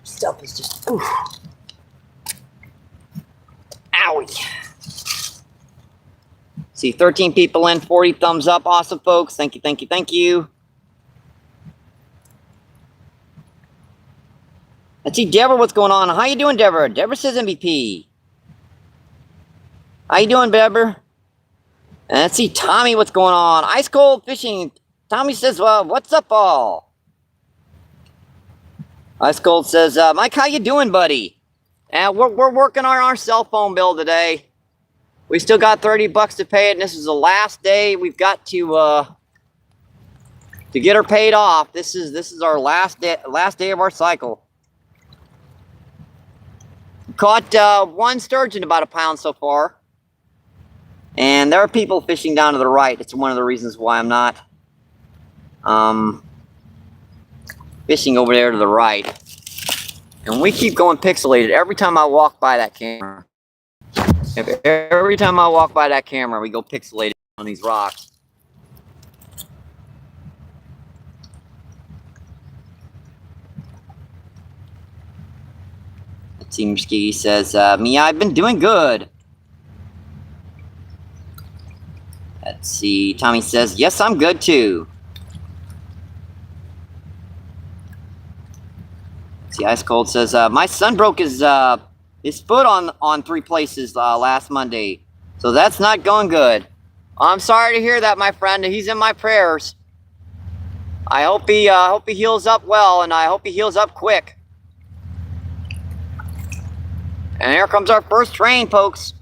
S1: stuff is just. Oof. Owie. See, 13 people in, 40 thumbs up. Awesome, folks. Thank you, thank you, thank you. Let's see, Deborah, what's going on? How you doing, Deborah? Deborah says MVP. How you doing, Deborah? And let's see, Tommy, what's going on? Ice cold fishing. Tommy says, well, what's up, all? Ice cold says, Mike, how you doing, buddy? And we're working on our cell phone bill today. We still got $30 to pay it, and this is the last day we've got to get her paid off. This is our last day of our cycle. Caught one sturgeon, about a pound so far. And there are people fishing down to the right. It's one of the reasons why I'm not fishing over there to the right. And we keep going pixelated every time I walk by that camera. Every time I walk by that camera, we go pixelated on these rocks. Team Ski says, Mia, I've been doing good. Let's see. Tommy says, yes, I'm good too. Let's see. Ice Cold says, my son broke his foot on 3 places last Monday. So that's not going good. I'm sorry to hear that, my friend. He's in my prayers.
S2: I hope he heals up well, and I hope he heals up quick. And here comes our first train, folks.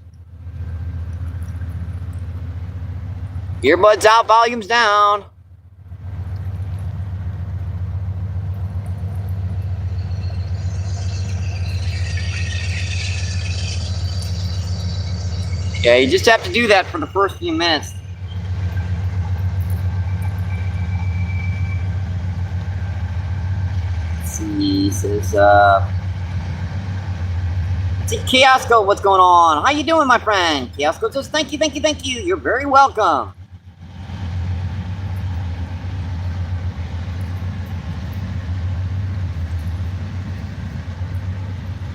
S2: Earbuds out, volumes down. Yeah, you just have to do that for the first few minutes. Let's see, he says, see, Kiosco, what's going on? How you doing, my friend? Kiosco says, thank you, thank you, thank you. You're very welcome.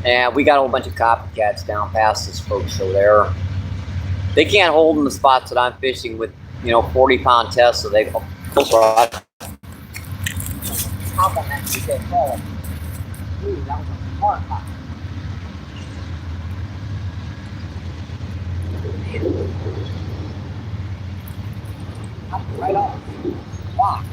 S2: Yeah, we got a whole bunch of copycats down past us, folks, so they can't hold in the spots that I'm fishing with, 40-pound tests, so they go for it. Compliment you said, oh, ooh, that was a smart one. Right on. Wow.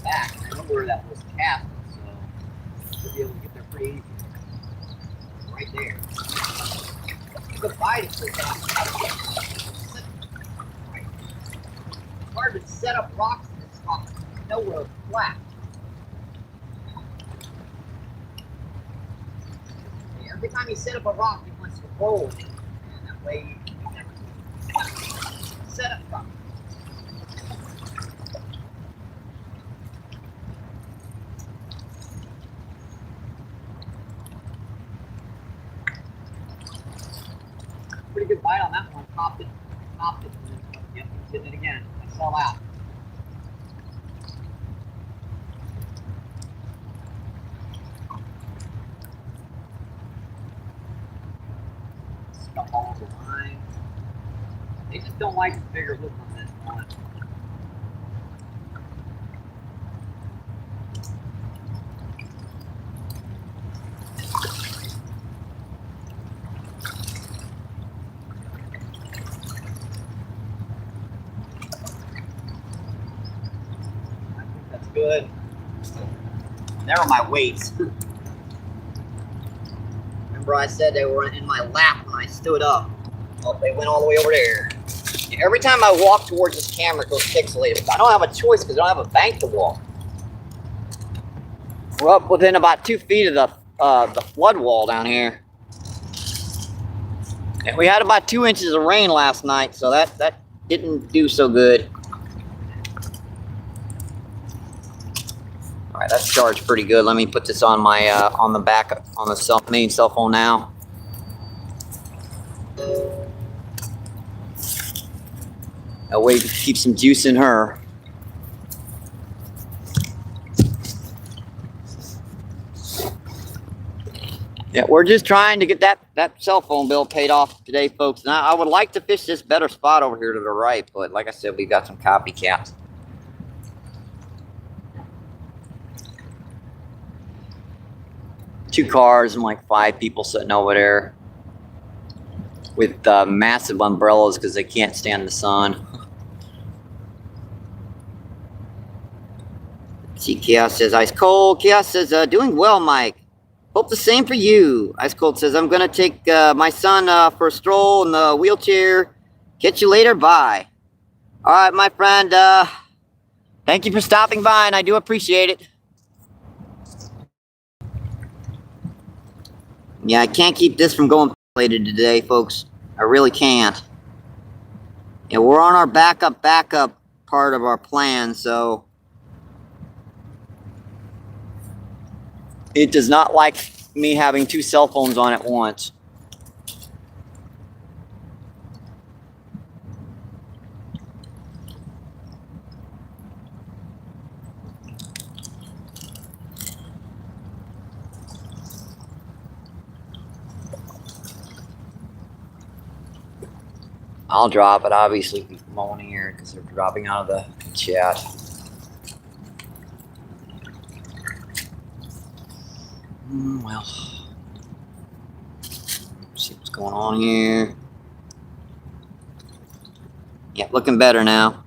S2: Back, I know where that was cast, so we'll be able to get there pretty easy. Right there. Good bite if it's hard to set up rocks in this spot. Nowhere flat. Every time you set up a rock, you want to roll it. And that way you never set up properly. Pretty good bite on that one. Popped it. Yep, he's hitting it again. I saw that. Stuff all over the line. They just don't like the bigger hook on this one. Good. There are my weights. Remember I said they were in my lap when I stood up. Oh, they went all the way over there. Every time I walk towards this camera, it goes pixelated. I don't have a choice because I don't have a bank to walk. We're up within about 2 feet of the flood wall down here. And we had about 2 inches of rain last night, so that didn't do so good. All right, that's charged pretty good. Let me put this on my on the back on the main cell phone now. That way, keep some juice in her. Yeah, we're just trying to get that cell phone bill paid off today, folks. And I would like to fish this better spot over here to the right, but like I said, we got some copycats. Two cars and like 5 people sitting over there with massive umbrellas because they can't stand the sun. See, Chaos says, ice cold. Chaos says, doing well, Mike. Hope the same for you. Ice cold says, I'm going to take my son for a stroll in the wheelchair. Catch you later. Bye. All right, my friend. Thank you for stopping by, and I do appreciate it. Yeah, I can't keep this from going pixelated today, folks. I really can't. Yeah, we're on our backup part of our plan, so it does not like me having 2 cell phones on at once. I'll drop it. Obviously, people won't hear because they're dropping out of the chat. Well, see what's going on here. Yeah, looking better now.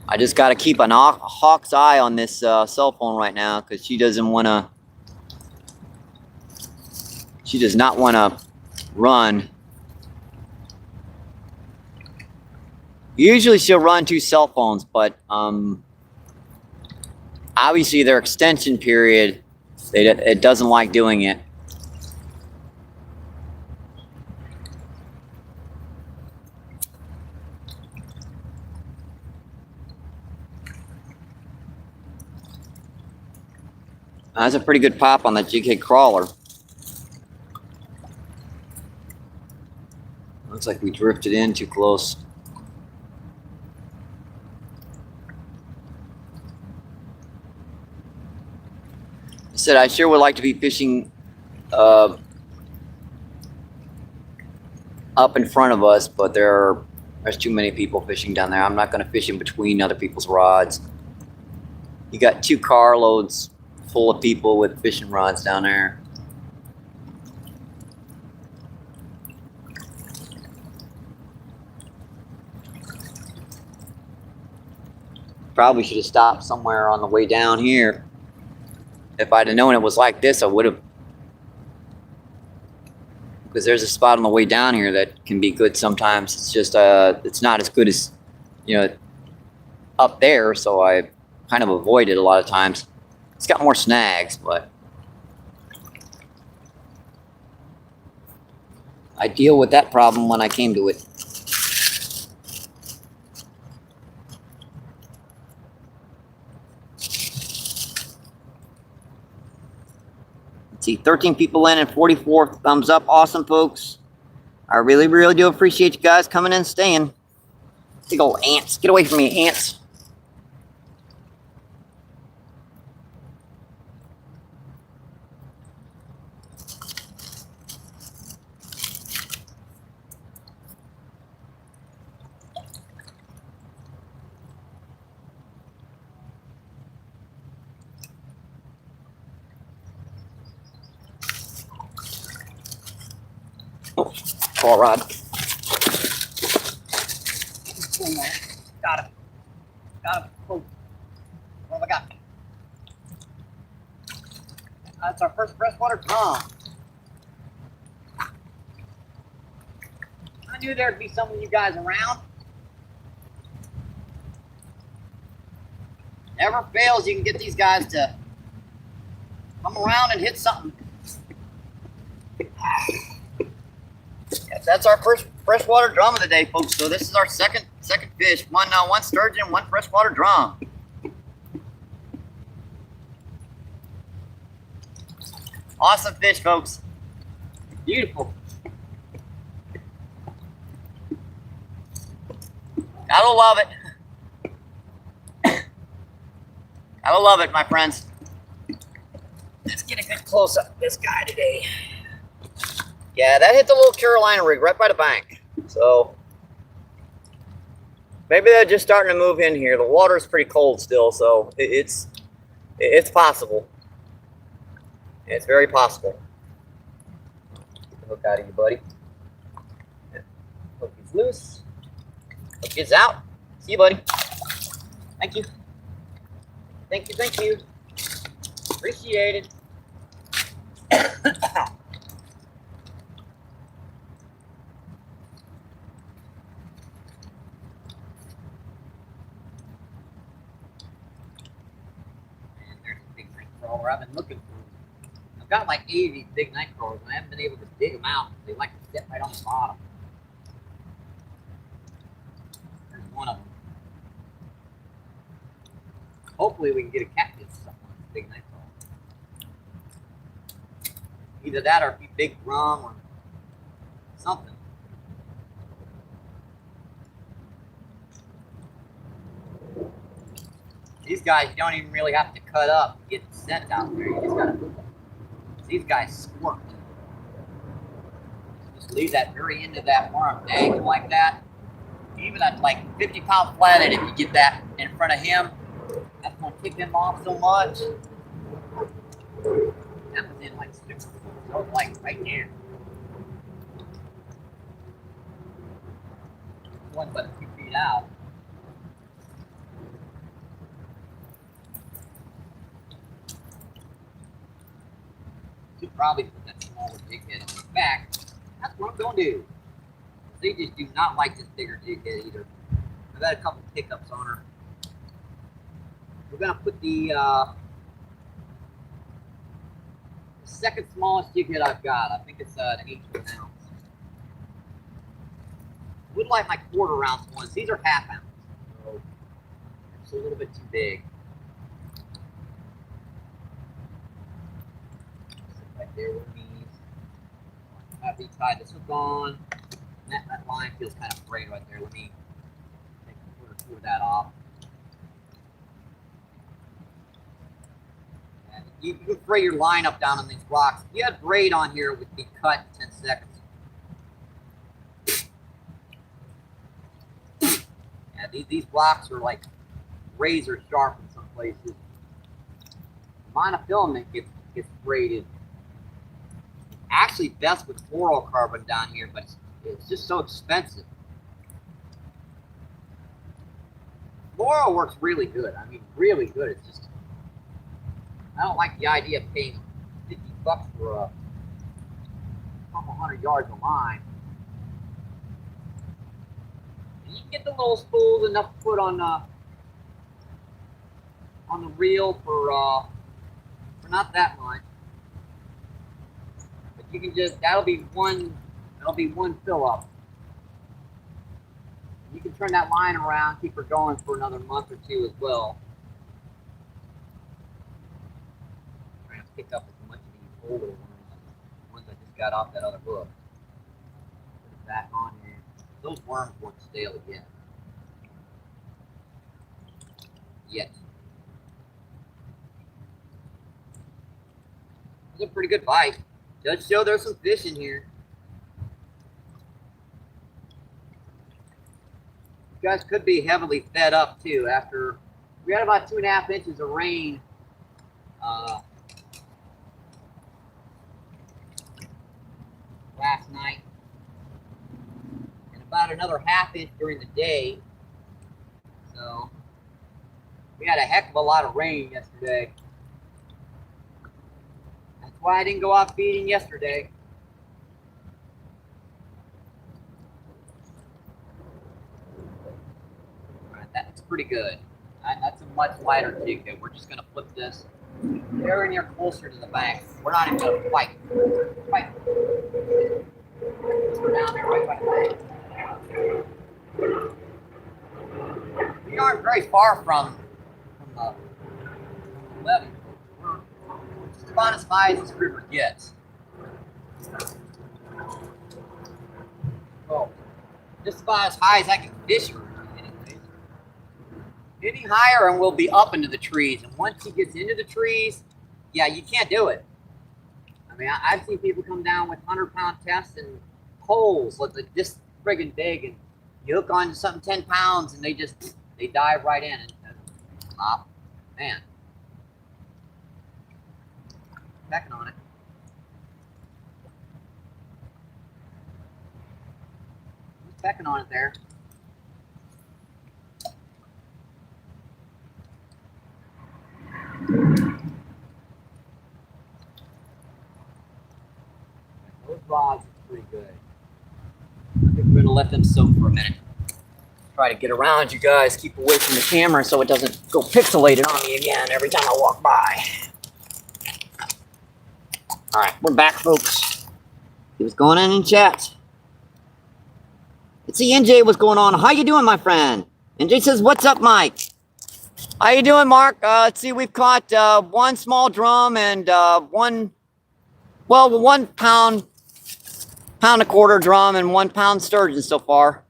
S2: I just got to keep a hawk's eye on this cell phone right now because she doesn't want to. She does not want to run. Usually she'll run 2 cell phones, but obviously their extension period, it doesn't like doing it. That's a pretty good pop on that jig crawler. Looks like we drifted in too close. I said I sure would like to be fishing up in front of us, but there's too many people fishing down there. I'm not going to fish in between other people's rods. You got 2 carloads full of people with fishing rods down there. Probably should have stopped somewhere on the way down here. If I'd have known it was like this, I would have. Because there's a spot on the way down here that can be good sometimes. It's just, it's not as good as, up there. So I kind of avoid it a lot of times. It's got more snags, but I deal with that problem when I came to it. See, 13 people in and 44 thumbs up. Awesome, folks. I really, really do appreciate you guys coming in and staying. Big old ants. Get away from me, ants. Oh, claw rod. Got him. Got him. Oh. What have I got? That's our first freshwater drum. I knew there'd be some of you guys around. Never fails, you can get these guys to come around and hit something. Yes, that's our first freshwater drum of the day, folks. So this is our second fish. One sturgeon, 1 freshwater drum. Awesome fish, folks. Beautiful. Gotta love it. Gotta love it, my friends. Let's get a good close up of this guy today. Yeah, that hit the little Carolina rig right by the bank. So maybe they're just starting to move in here. The water's pretty cold still, so it's possible. It's very possible. Get the hook out of you, buddy. Hook is loose. Hook is out. See you, buddy. Thank you. Thank you, thank you. Appreciate it. I've been looking for them. I've got like 80 big night crawlers and I haven't been able to dig them out. They like to sit right on the bottom. There's one of them. Hopefully we can get a catfish or something on this big night crawler. Either that or a big drum or something. These guys, you don't even really have to cut up to get the scent out there. You just gotta hook them. These guys squirt. Just
S1: leave that very end of that worm dangling like that. Even at like 50-pound flathead, if you get that in front of him, that's going to tick him off so much. That was in like 6 foot. That was like right there. One but a few feet out. Should probably put that smaller jig head on his back. That's what I'm going to do. They just do not like this bigger jig head either. I've had a couple pickups on her. We're going to put the second smallest jig head I've got. I think it's an 18 ounce. I would like my 1/4 ounce ones. These are 1/2 ounce. So it's a little bit too big. Sit right there with these. Have these tied this hook on. That line feels kind of frayed right there. Let me take a 1 or 2 of that off. And you can fray your line up down on these rocks. If you had braid on here, it would be cut in 10 seconds. Yeah, these rocks are like razor sharp in some places. Monofilament gets braided. Actually, best with fluorocarbon down here, but it's just so expensive. Fluoro works really good. I mean, really good. It's just, I don't like the idea of paying $50 for a couple 100 yards of line. You can get the little spools enough to put on the reel for not that much. But you can just, that'll be one fill up. You can turn that line around, keep her going for another month or 2 as well. I'm trying to pick up as much of these older ones I just got off that other hook. Put it back on here. Those worms weren't stale yet. It was a pretty good bite. Does show there's some fish in here. You guys could be heavily fed up too. After we had about 2.5 inches of rain last night, and about another 1/2 inch during the day. So we had a heck of a lot of rain yesterday. That's why I didn't go out feeding yesterday. All right, that's pretty good. That's a much lighter jig there. We're just going to flip this very near closer to the bank. We're not even going to fight. Fight. We're down there right by the bank. We aren't very far from the levee. We're just about as high as this river gets. Oh, just about as high as I can fish her. Anyways. Any higher and we'll be up into the trees. And once he gets into the trees, yeah, you can't do it. I mean, I've seen people come down with 100-pound tests and poles like this friggin' big, and you hook onto something 10 pounds and they dive right in and pop. Man. Pecking on it. He's pecking on it there. Those rods are pretty good. I think we're going to let them soak for a minute. Try to get around you guys, keep away from the camera so it doesn't go pixelated on me again every time I walk by. All right, we're back, folks. See what's going on in chat. Let's see, NJ, what's going on? How you doing, my friend? NJ says, what's up, Mike? How you doing, Mark? Let's see, we've caught 1 small drum and 1 pound, 1.25 drum and 1 pound sturgeon so far.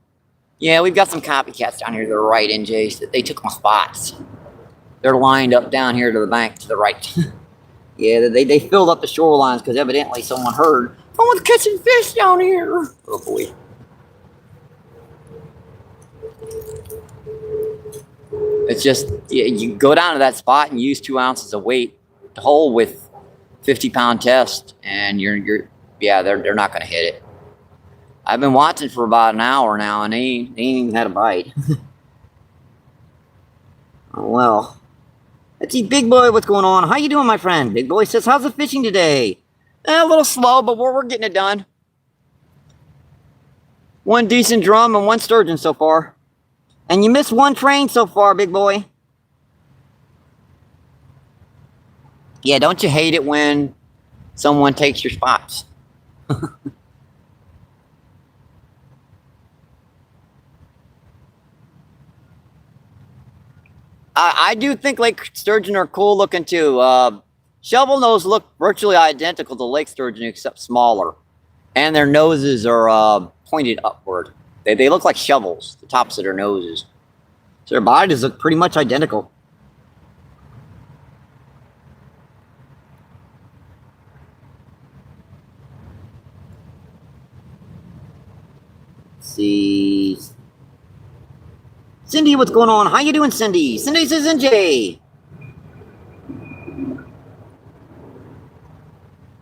S1: Yeah, we've got some copycats down here to the right, NJ. They took my spots. They're lined up down here to the bank to the right. Yeah, they filled up the shorelines because evidently someone heard
S2: I want catching fish down here. Oh boy. It's just, you go down to that spot and use 2 ounces of weight to hole with 50-pound test, and yeah, they're not gonna hit it. I've been watching for about an hour now, and they ain't even had a bite. Oh well. Let's see, Big Boy, what's going on? How you doing, my friend? Big Boy says, how's the fishing today? A little slow, but we're getting it done. 1 decent drum and 1 sturgeon so far. And you missed 1 train so far, Big Boy. Yeah, don't you hate it when someone takes your spots? I do think lake sturgeon are cool looking too. Shovel nose look virtually identical to lake sturgeon except smaller. And their noses are pointed upward. They look like shovels, the tops of their noses. So their bodies look pretty much identical. Let's see. Cindy, what's going on? How you doing, Cindy? Cindy says NJ.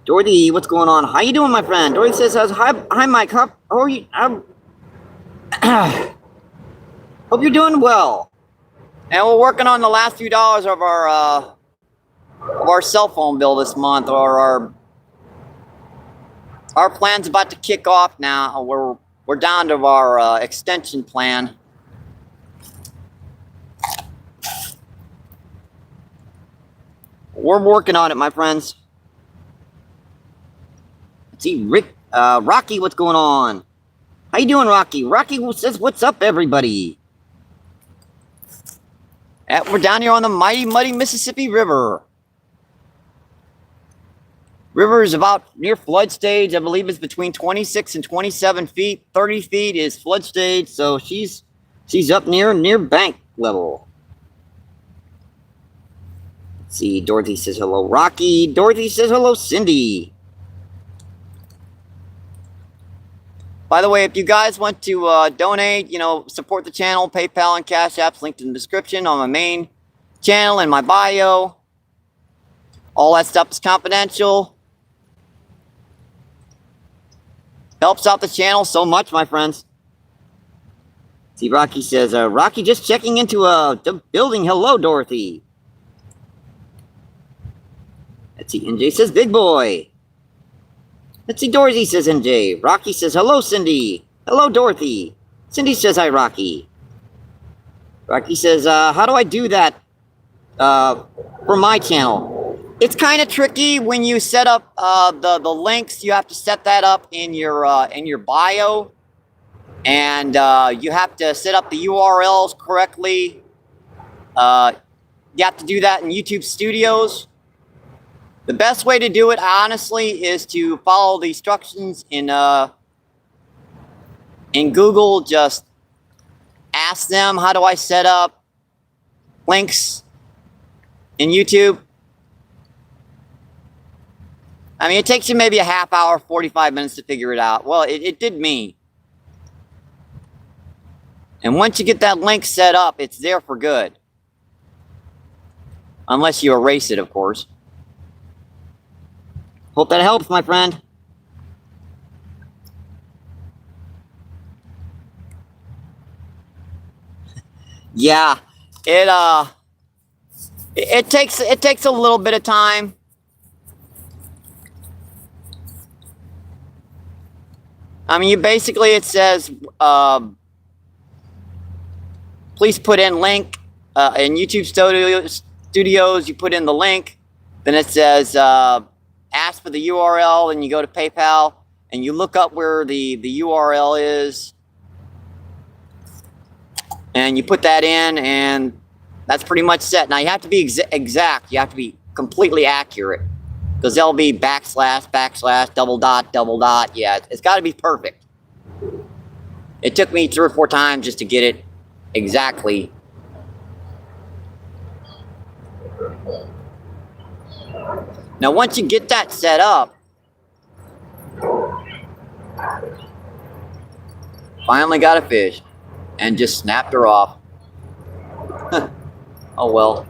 S2: Dorothy, what's going on? How you doing, my friend? Dorothy says, hi, Mike. How are you? Hope you're doing well. And we're working on the last few dollars of our cell phone bill this month, or our plan's about to kick off now. We're down to our extension plan. We're working on it, my friends. Let's see, Rocky, what's going on? How you doing, Rocky? Rocky says, what's up, everybody? We're down here on the mighty, muddy Mississippi River. River is about near flood stage. I believe it's between 26 and 27 feet. 30 feet is flood stage, so she's up near bank level. Let's see, Dorothy says hello, Rocky. Dorothy says hello, Cindy. By the way, if you guys want to donate, support the channel, PayPal and Cash App's linked in the description on my main channel and my bio. All that stuff is confidential. Helps out the channel so much, my friends. See, Rocky says, Rocky just checking into the building. Hello, Dorothy. Let's see, NJ says, big boy. Let's see, Dorothy says NJ. Rocky says, hello, Cindy. Hello, Dorothy. Cindy says, hi, Rocky. Rocky says, how do I do that for my channel? It's kind of tricky when you set up the links. You have to set that up in your bio. And you have to set up the URLs correctly. You have to do that in YouTube Studios. The best way to do it, honestly, is to follow the instructions in Google. Just ask them, how do I set up links in YouTube? I mean, it takes you maybe a half hour, 45 minutes to figure it out. Well, it did me. And once you get that link set up, it's there for good. Unless you erase it, of course. Hope that helps, my friend. Yeah, it takes a little bit of time. I mean, it says, please put in link in YouTube Studios. You put in the link, then it says, ask for the URL, and you go to PayPal, and you look up where the URL is, and you put that in, and that's pretty much set. Now, you have to be exact. You have to be completely accurate, because there'll be backslash, double dot. Yeah, it's got to be perfect. It took me 3 or 4 times just to get it exactly. Now, once you get that set up, Finally got a fish. And just snapped her off. Oh well.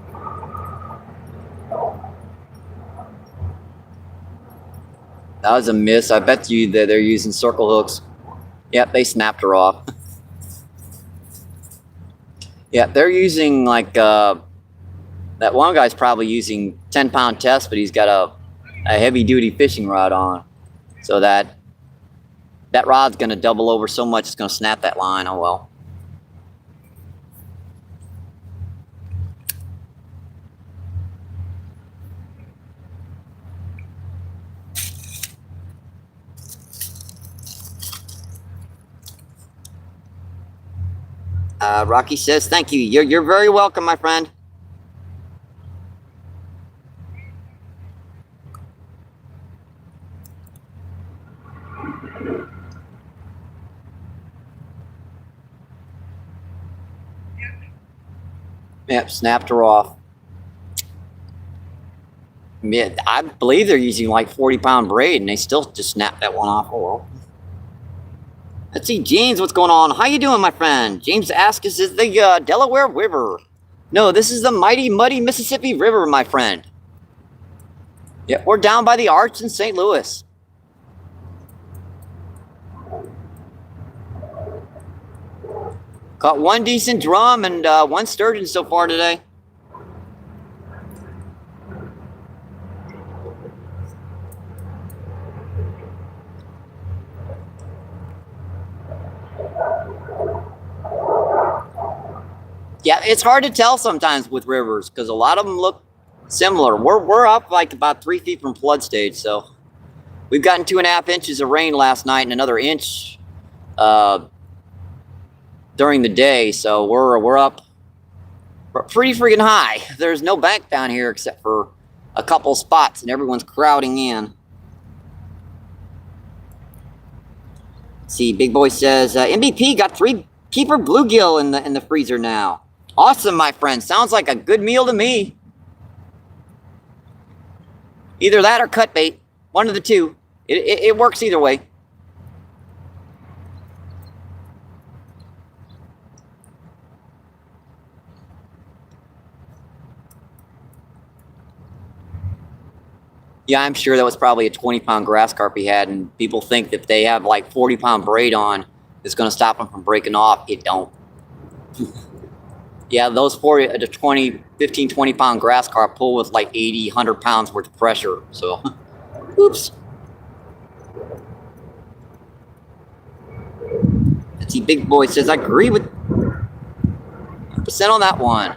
S2: That was a miss. I bet you that they're using circle hooks. Yep, they snapped her off. Yeah, they're using like that one guy's probably using 10-pound test, but he's got a heavy-duty fishing rod on, so that rod's gonna double over so much it's gonna snap that line. Oh well. Rocky says, "Thank you. You're very welcome, my friend." Yep, snapped her off. Yeah, I believe they're using like 40-pound braid, and they still just snapped that one off. Oh well. Let's see, James, what's going on? How you doing, my friend? James asks, is this the Delaware River? No, this is the mighty, muddy Mississippi River, my friend. Yeah, we're down by the Arch in St. Louis. Caught one decent drum and one sturgeon so far today. Yeah, it's hard to tell sometimes with rivers because a lot of them look similar. We're up like about 3 feet from flood stage, so we've gotten 2.5 inches of rain last night and another inch during the day. So we're up pretty freaking high. There's no bank down here except for a couple spots, and everyone's crowding in. Let's see, Big Boy says MBP got 3 keeper bluegill in the freezer now. Awesome, my friend. Sounds like a good meal to me. Either that or cut bait. One of the two. It works either way. Yeah, I'm sure that was probably a 20-pound grass carp he had, and people think that if they have like 40-pound braid on, it's going to stop them from breaking off. It don't. Yeah, those 15, 20-pound grass carp pull with like 80, 100 pounds worth of pressure. So, oops. Let's see, Big Boy says, I agree with 100% on that one.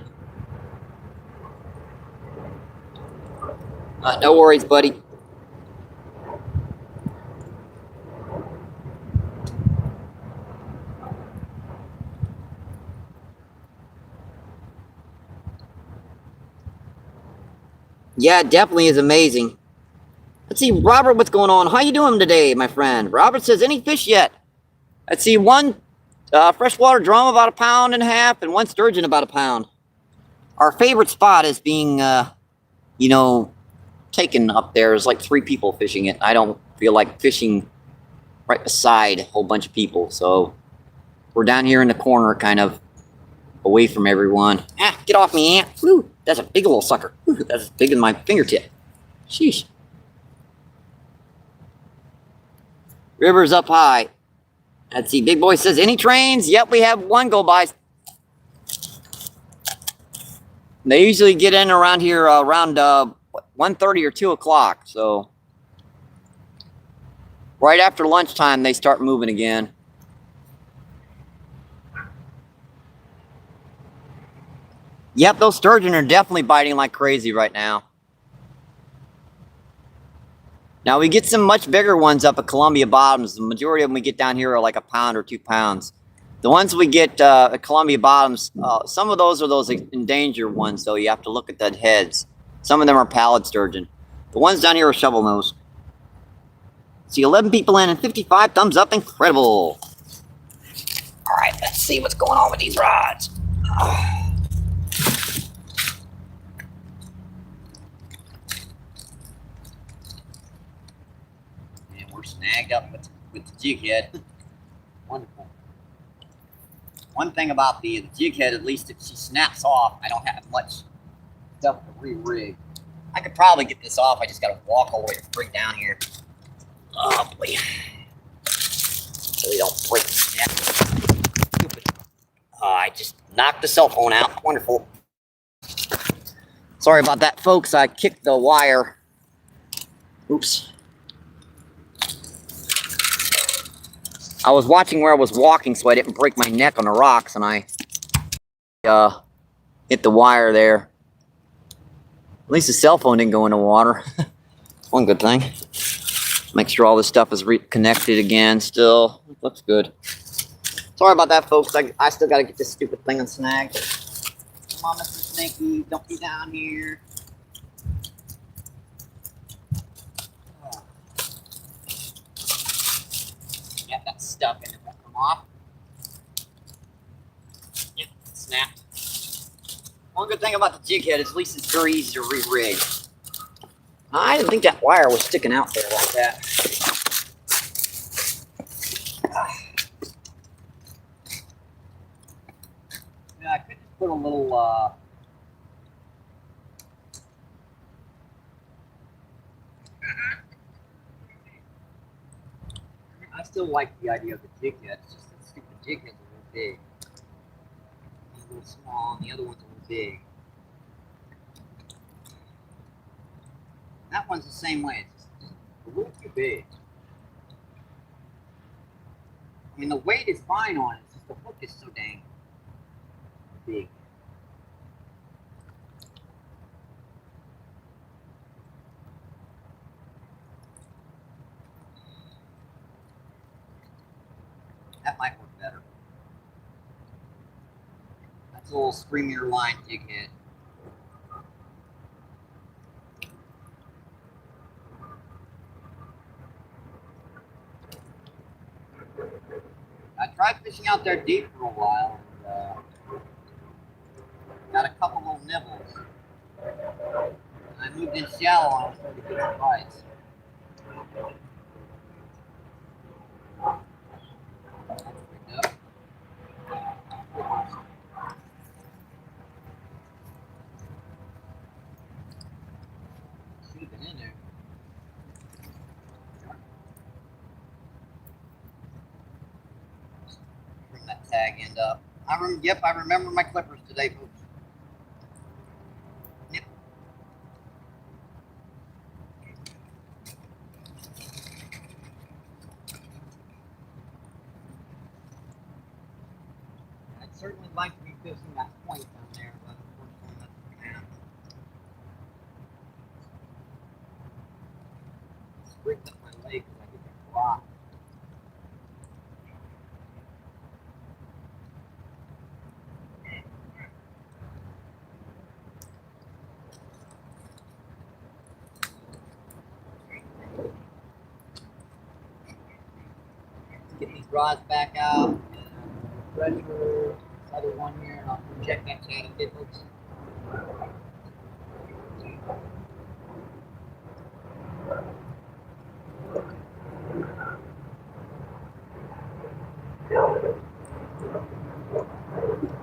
S2: No worries, buddy. Yeah, it definitely is amazing. Let's see, Robert, what's going on? How you doing today, my friend? Robert says, any fish yet? Let's see, one freshwater drum about 1.5 pounds and one sturgeon about 1 pound. Our favorite spot is being, taken up there. There's like 3 people fishing it. I don't feel like fishing right beside a whole bunch of people. So we're down here in the corner, kind of away from everyone. Ah, get off me, ant. Woo, that's a big little sucker. Woo, that's as big as my fingertip. Sheesh. River's up high. Let's see, Big Boy says, any trains? Yep, we have one go by. They usually get in around here around 1:30 or 2 o'clock. So right after lunchtime, they start moving again. Yep, those sturgeon are definitely biting like crazy right now. Now, we get some much bigger ones up at Columbia Bottoms. The majority of them we get down here are like 1 pound or 2 pounds. The ones we get at Columbia Bottoms, some of those are those endangered ones, so you have to look at the heads. Some of them are pallid sturgeon. The ones down here are shovel nose. See, 11 people in and 55 thumbs up. Incredible. All right, let's see what's going on with these rods. And we're snagged up with the jig head. Wonderful.
S1: One thing about the jig head, at least if she snaps off, I don't have much stuff to re-rig. I could probably get this off. I just got to walk all the way straight down here. Oh boy. So they don't break my neck. Stupid. I just knocked the cell phone out. Wonderful. Sorry about that, folks. I kicked the wire. Oops. I was watching where I was walking so I didn't break my neck on the rocks, and I hit the wire there. At least the cell phone didn't go in the water. One good thing. Make sure all this stuff is reconnected again still. Looks good. Sorry about that, folks. I still got to get this stupid thing on snag. Come on, Mr. Snaky. Don't be down here. Yeah, that's stuck and it won't come off. Yep, snap. One good thing about the jig head is at least it's very easy to re-rig. I didn't think that wire was sticking out there like that. Yeah, I could just put a little I still like the idea of the jig head. It's just the stupid jig head's a little big. One's a little small and the other one's a little big. That one's the same way. It's just a little too big. I mean, the weight is fine on it. It's just the hook is so dang big. That might work better. That's a little screamier line jig head. I tried fishing out there deep for a while and got a couple little nibbles. And I moved in shallow and I started to get some bites. That's picked up. Should have been in there. Bring that tag end up. Yep, I remember my clippers today, folks. Yep. I'd certainly like to be fishing that point down there, but unfortunately that's not gonna happen. It's freaked up my leg because I get that rock. Get these rods back out. Pressure this other one here, and I'll check that channel folks.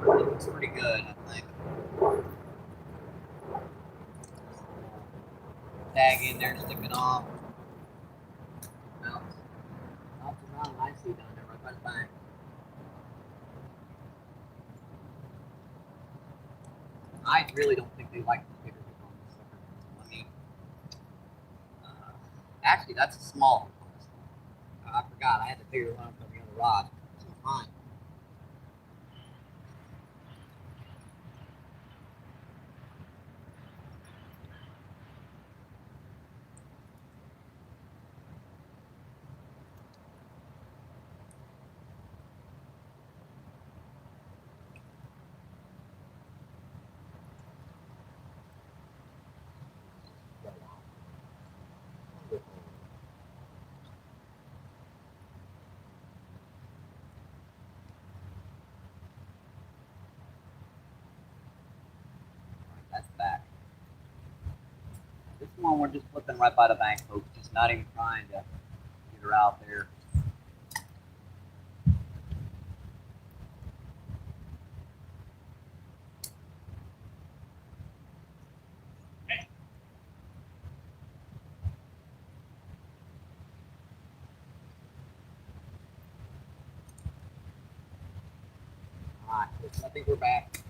S1: It looks pretty good, I think. Tag in there, stick it off. Mounts around nicely down there right by the bank. I really don't think they like the bigger hook on this sucker. I mean, actually, that's a small hook on this one. I forgot. I had the bigger one from the other rod. So fine. That's back. This one we're just flipping right by the bank, folks. Just not even trying to get her out there. Alright, I think we're back.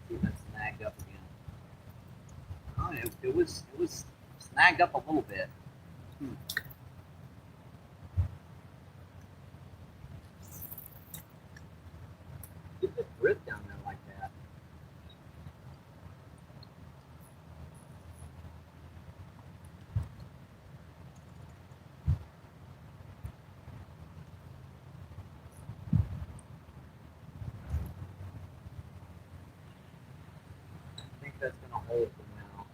S1: See if that's snagged up again. Oh, it was snagged up a little bit. Get this drift down there like that. I think that's gonna hold for now.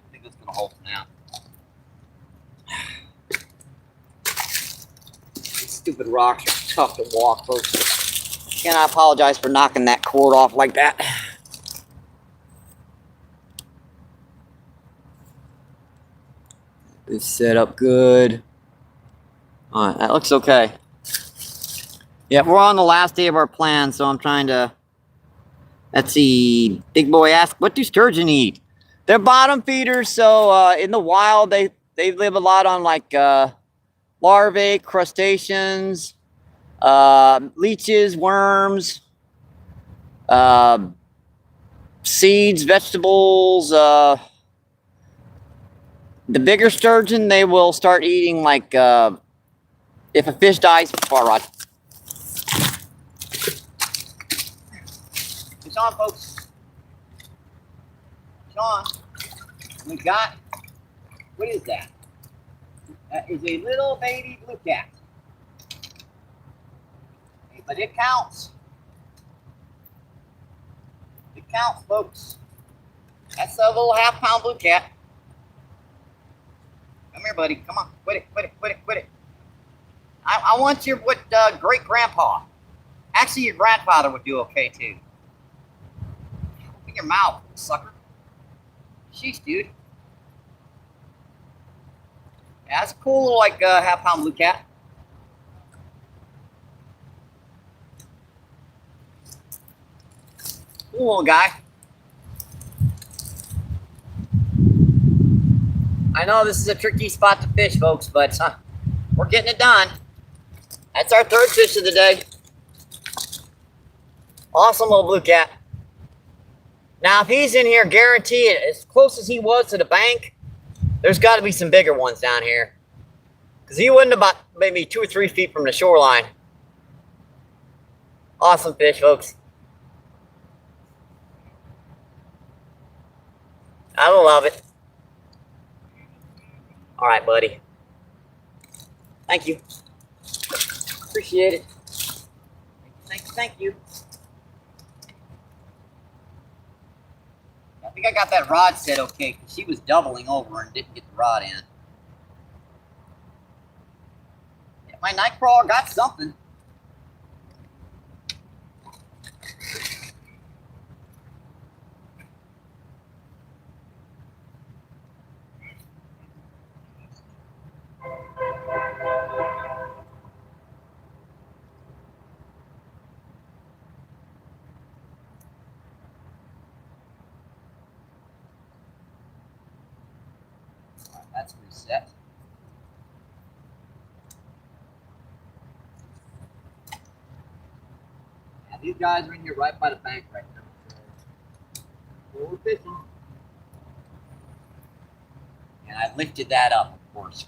S1: I think that's gonna hold for now. These stupid rocks are tough to walk, folks. And I apologize for knocking that cord off like that. It's set up good. All right, that looks okay. Yeah, we're on the last day of our plan, so I'm trying to... Let's see. Big boy asked, what do sturgeon eat? They're bottom feeders, so in the wild, they live a lot on like larvae, crustaceans, leeches, worms, seeds, vegetables. The bigger sturgeon, they will start eating like if a fish dies. Far rod. Sean, folks. Sean, we got, what is that? That is a little baby blue cat. Okay, but it counts. It counts, folks. That's a little half-pound blue cat. Come here, buddy. Come on. Quit it, quit it, quit it, quit it. I want your great-grandpa. Actually, your grandfather would do okay, too. Open your mouth, sucker. Sheesh, dude. Yeah, that's a cool little, like, half-pound blue cat. Cool little guy. I know this is a tricky spot to fish, folks, but we're getting it done. That's our third fish of the day. Awesome little blue cat. Now, if he's in here, guarantee it, as close as he was to the bank, there's got to be some bigger ones down here. Because he wasn't about maybe 2 or 3 feet from the shoreline. Awesome fish, folks. I love it. All right, buddy. Thank you. Appreciate it. Thank you, thank you. I think I got that rod set okay, because she was doubling over and didn't get the rod in. Yeah, my night crawler got something. That's reset. Yeah, these guys are in here right by the bank right now. So we're fishing. And I lifted that up, of course.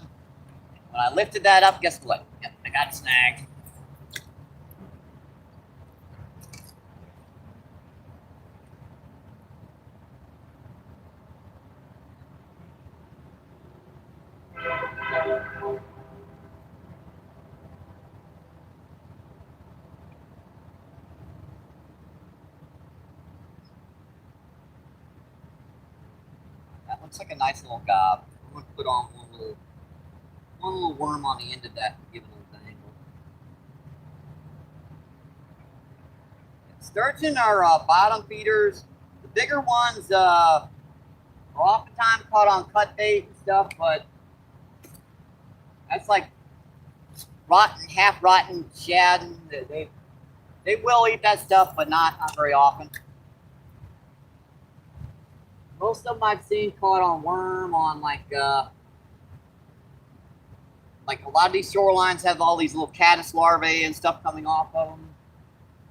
S1: When I lifted that up, guess what? Yep, I got snagged. That looks like a nice little gob. I'm going to put on one little worm on the end of that and give it a little angle. Sturgeon are bottom feeders. The bigger ones are oftentimes caught on cut bait and stuff, but that's like rotten, half rotten shad. And they will eat that stuff, but not very often. Most of them I've seen caught on worm, on like like a lot of these shorelines have all these little caddis larvae and stuff coming off of them.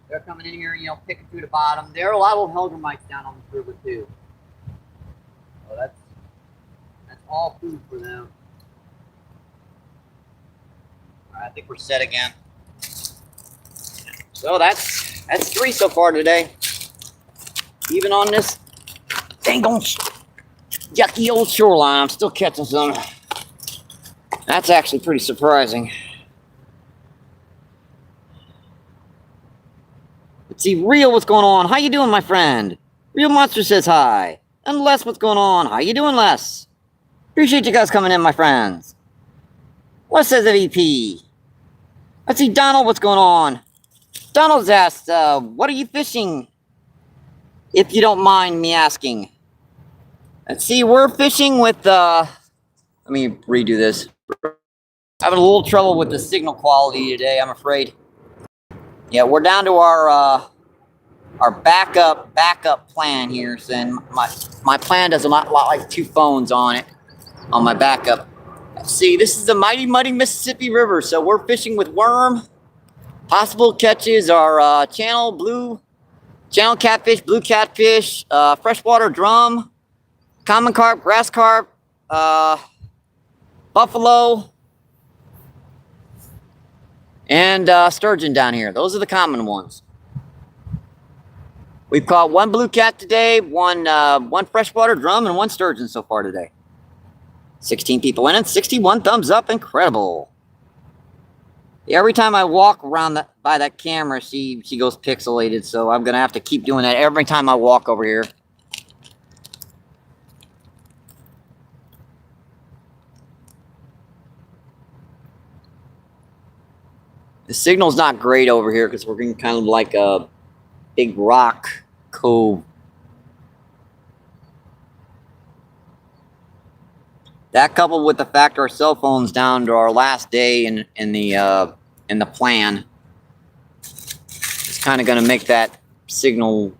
S1: They're coming in here, you know, picking through the bottom. There are a lot of little hellgrammites down on this river too. So that's all food for them. All right, I think we're set again. So that's 3 so far today. Even on this dang on yucky old shoreline, I'm still catching some. That's actually pretty surprising. Let's see, Real, what's going on? How you doing, my friend? Real Monster says hi. And Les, what's going on? How you doing, Les? Appreciate you guys coming in, my friends. Les says MVP. Let's see, Donald, what's going on? Donald's asked, what are you fishing? If you don't mind me asking. Let's see, we're fishing with, let me redo this. Having a little trouble with the signal quality today, I'm afraid. Yeah, we're down to our backup plan here. So my plan does a lot like 2 phones on it, on my backup. Let's see, this is the mighty Mississippi River, so we're fishing with worm. Possible catches are channel catfish, blue catfish, freshwater drum, common carp, grass carp, buffalo, and sturgeon down here. Those are the common ones. We've caught 1 blue cat today, one freshwater drum, and 1 sturgeon so far today. 16 people in it, 61 thumbs up, incredible. Every time I walk around by that camera, she goes pixelated, so I'm gonna have to keep doing that every time I walk over here. The signal's not great over here because we're in kind of like a big rock cove. That coupled with the fact our cell phone's down to our last day in the plan, it's kind of going to make that signal.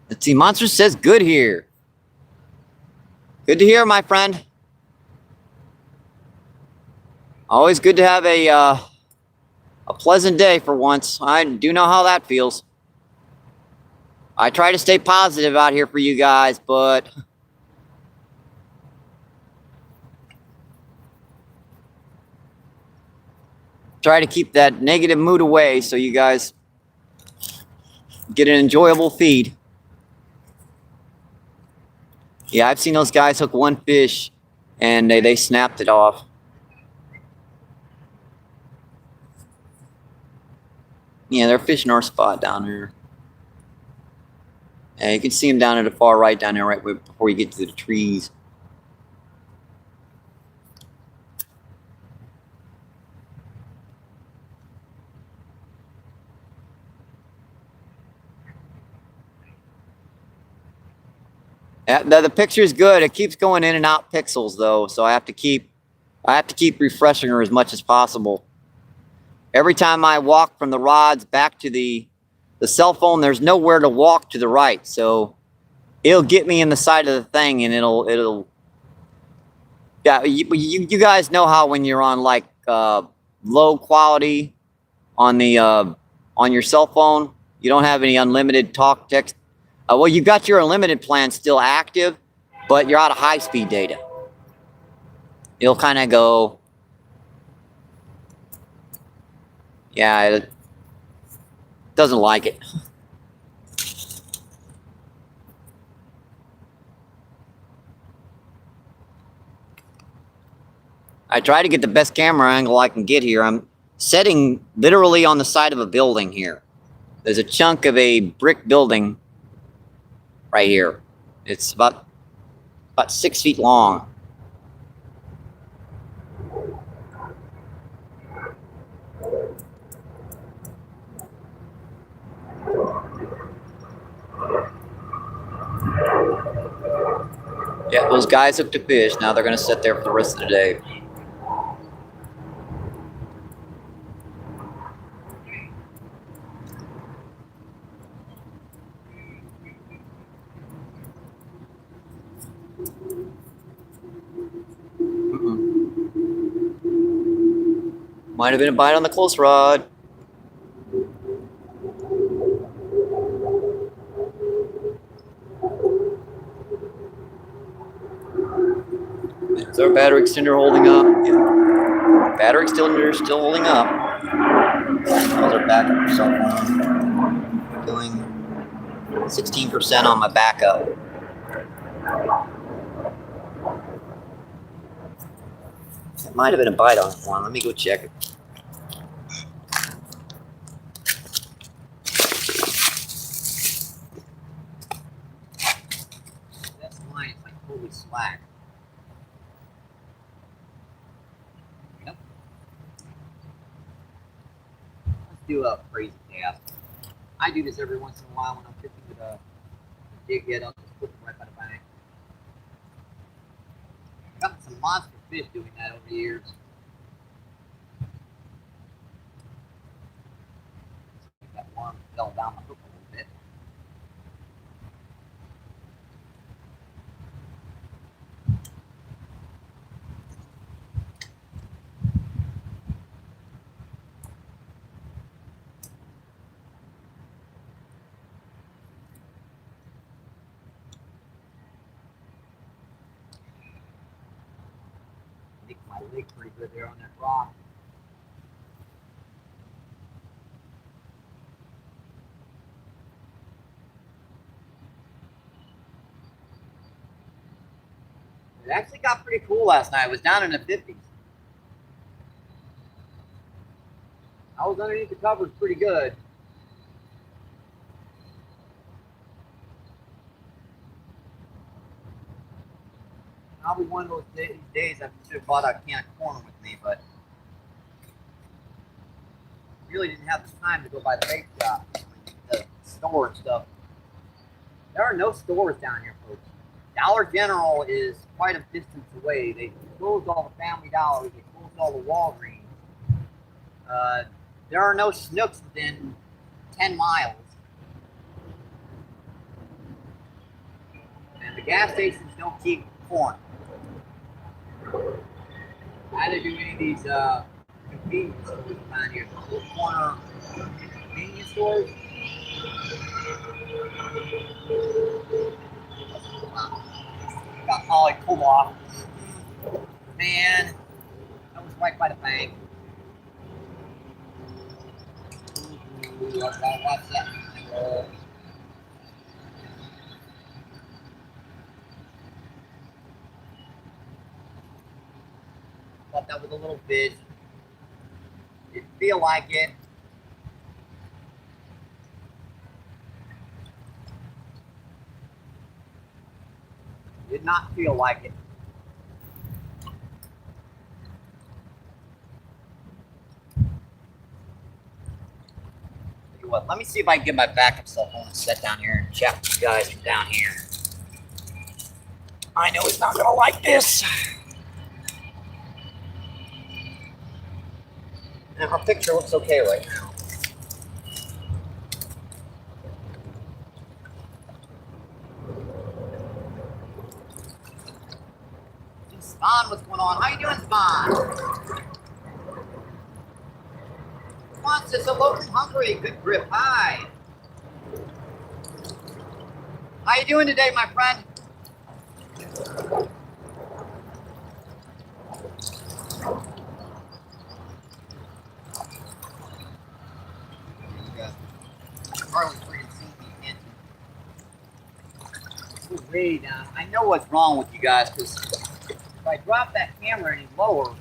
S1: Let's see, Monster says good here. Good to hear, my friend. Always good to have a pleasant day for once. I do know how that feels. I try to stay positive out here for you guys, but try to keep that negative mood away so you guys get an enjoyable feed. Yeah, I've seen those guys hook 1 fish and they snapped it off. Yeah, they're fishing our spot down here. Yeah, you can see them down at the far right down there, right before you get to the trees. Yeah, the picture is good. It keeps going in and out pixels though, so I have to keep refreshing her as much as possible. Every time I walk from the rods back to the cell phone, there's nowhere to walk to the right. So it'll get me in the side of the thing and it'll yeah, you guys know how when you're on like low quality on the on your cell phone, you don't have any unlimited talk text. Well, you've got your unlimited plan still active, but you're out of high-speed data. It'll kind of go. Yeah, it doesn't like it. I try to get the best camera angle I can get here. I'm setting literally on the side of a building here. There's a chunk of a brick building right here. It's about 6 feet long. Yeah, those guys hooked a fish. Now they're going to sit there for the rest of the day.
S2: Might have been a bite on the close rod. Is our battery extender holding up? Yeah. Battery extender still holding up. How's our backup cell phone? Doing 16% on my backup. It might have been a bite on one. Let me go check it. That's line is like totally slack. Yep. Let's do a crazy cast. I do this every once in a while when I'm fishing with a jig head. I'll just put them right by the bank. I've gotten some monster fish doing that over the years. That worm fell down my hook a little bit. Nicked my leg pretty good there on that rock. It actually got pretty cool last night. It was down in the 50s. I was underneath the covers pretty good. Probably one of those days I should have bought a can of corn with me, but really didn't have the time to go by the bait shop, the store and stuff. There are no stores down here, folks. Dollar General is quite a distance away. They closed all the Family Dollars. They closed all the Walgreens. There are no Snooks within 10 miles. And the gas stations don't keep corn. Neither do any of these convenience stores around here. Little corner convenience stores. Got Holly pulled off. Man, that was right by the bank. Watch that. Thought that was a little fish. Didn't feel like it. Did not feel like it. Tell you what, let me see if I can get my backup cell phone and set down here and chat with you guys from down here. I know he's not gonna like this. And our picture looks okay right now. Spawn, what's going on? How you doing, Spawn? Spawn says hello from Hungary. Good grip. Hi. How you doing today, my friend? Harley freaking seeing me into way down. I know what's wrong with you guys because if I drop that camera any lower,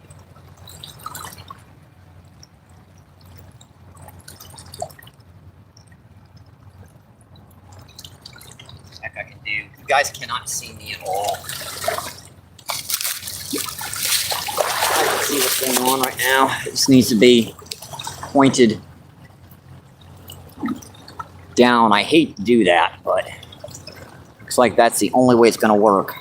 S2: heck I can do. You guys cannot see me at all. I can see what's going on right now. It just needs to be pointed down. I hate to do that, but looks like that's the only way it's going to work.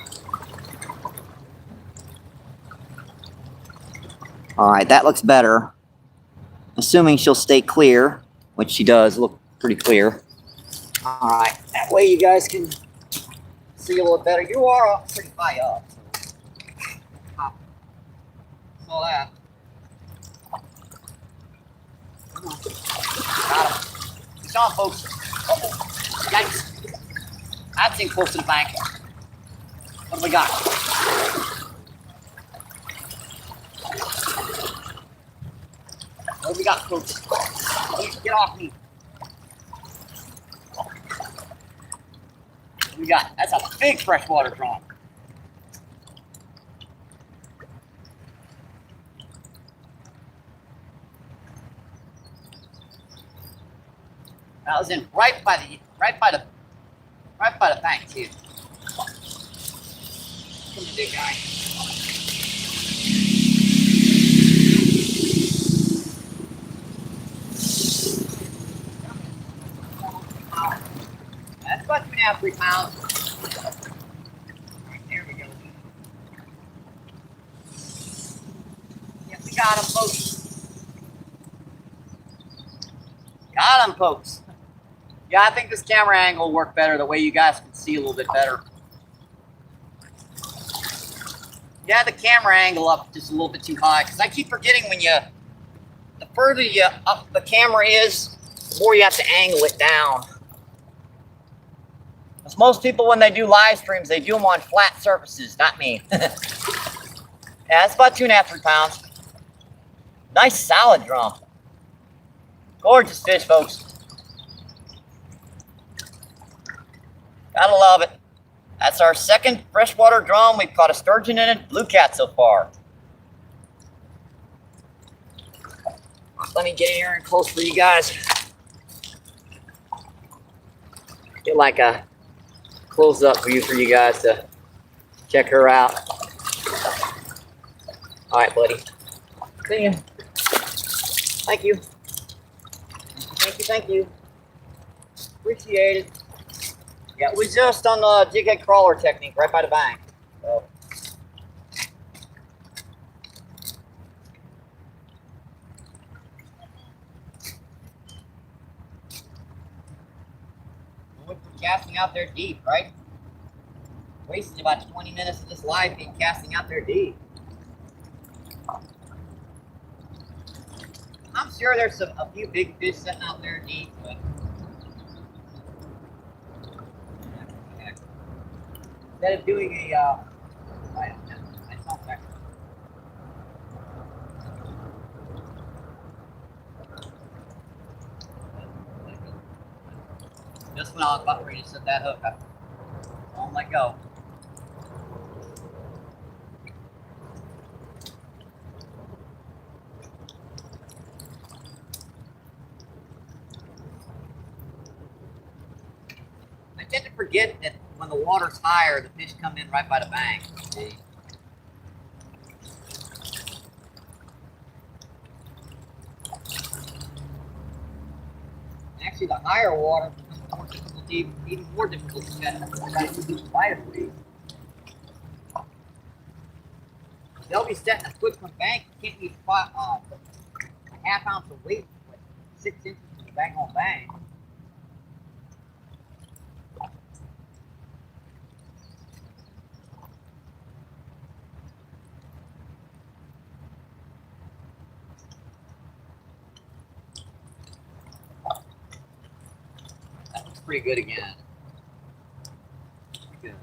S2: All right, that looks better. Assuming she'll stay clear, which she does look pretty clear. All right, that way you guys can see a little better. You are up pretty high up. So. Saw that.
S1: Come on. Got him. He's on, folks. Uh-oh. Yikes. That's in close to the bank. What do we got? What do we got, folks? Please get off me. What do we got? That's a big freshwater drum. That was in right by the bank too. Come on, big guy. That's about 2.5, 3 pounds. Right, there we go. Yep, we got him, folks. Got him, folks. Yeah, I think this camera angle will work better. The way you guys can see a little bit better. Yeah, the camera angle up just a little bit too high because I keep forgetting the further you up the camera is, the more you have to angle it down. Because most people, when they do live streams, they do them on flat surfaces, not me. Yeah, it's about 2.5, 3 pounds. Nice solid drum. Gorgeous fish, folks. Gotta love it. That's our second freshwater drum. We've caught a sturgeon in it, blue cat so far. Let me get in here and close for you guys. Get like a close-up view for you guys to check her out. All right, buddy. See you. Thank you. Thank you, thank you. Appreciate it. Yeah, we're just on the jig head crawler technique right by the bank. So. We're casting out there deep, right? Wasted about 20 minutes of this live feed casting out there deep. I'm sure there's a few big fish sitting out there deep, but instead of doing a just when I was about ready to set that hook up, I won't let go. I tend to forget that when the water's higher, the fish come in right by the bank. See? Actually, the higher water becomes more difficult, even more difficult to catch. They'll be setting a foot from bank. You can't use a half ounce of weight, like 6 inches from the bank on bank. That looks pretty good again. Good.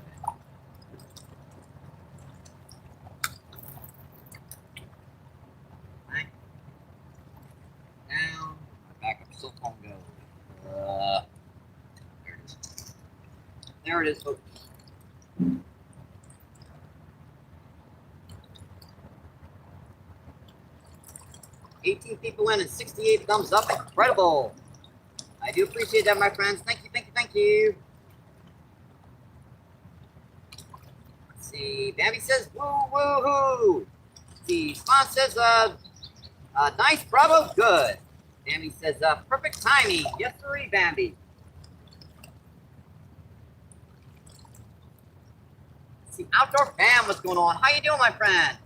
S1: Right. Down. Back up silk phone go. There it is. There it is, folks. $18 people in and 68 thumbs up. Incredible. I do appreciate that, my friends. Thank you, thank you, thank you. Let's see. Bambi says, woo, woo, hoo. Let's see. Spawn says, nice, bravo, good. Bambi says, perfect timing. Yes, sirree, Bambi. Let's see. Outdoor Fam, what's going on? How you doing, my friend?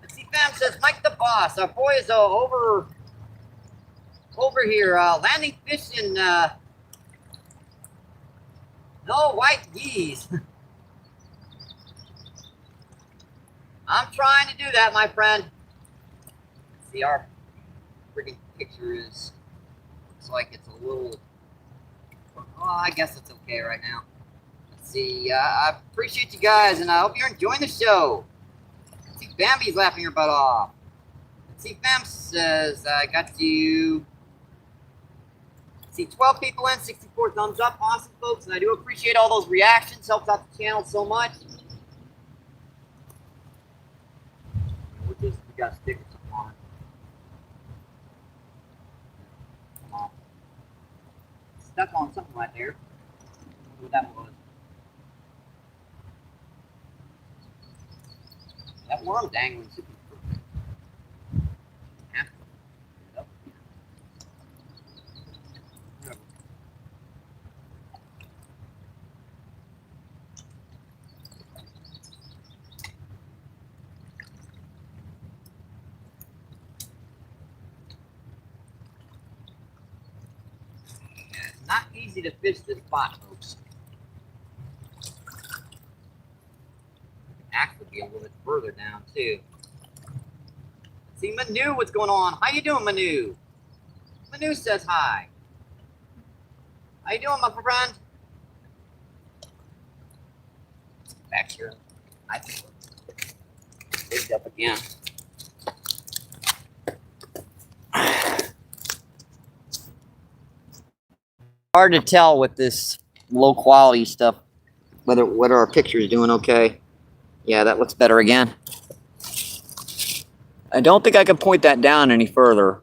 S1: Let's see. Fam says, Mike the boss. Our boy is over here, landing fish in no white geese. I'm trying to do that, my friend. Let's see, our freaking picture is Looks like it's a little, well, I guess it's okay right now. Let's see, I appreciate you guys, and I hope you're enjoying the show. Let's see, Bambi's laughing her butt off. Let's see, Bam says, I got you. See, 12 people in, 64 thumbs up. Awesome, folks, and I do appreciate all those reactions. Helps out the channel so much. We got stickers on it. Come on. Stuck on something right there. I wonder what that was. That worm dangling super perfect. It's not easy to fish this spot, folks. Actually be a little bit further down too. See, Manu, what's going on? How you doing, Manu? Manu says hi. How you doing, my friend? Back here. I think we're rigged up again. Hard to tell with this low quality stuff whether our picture is doing okay. Yeah, that looks better again. I don't think I can point that down any further.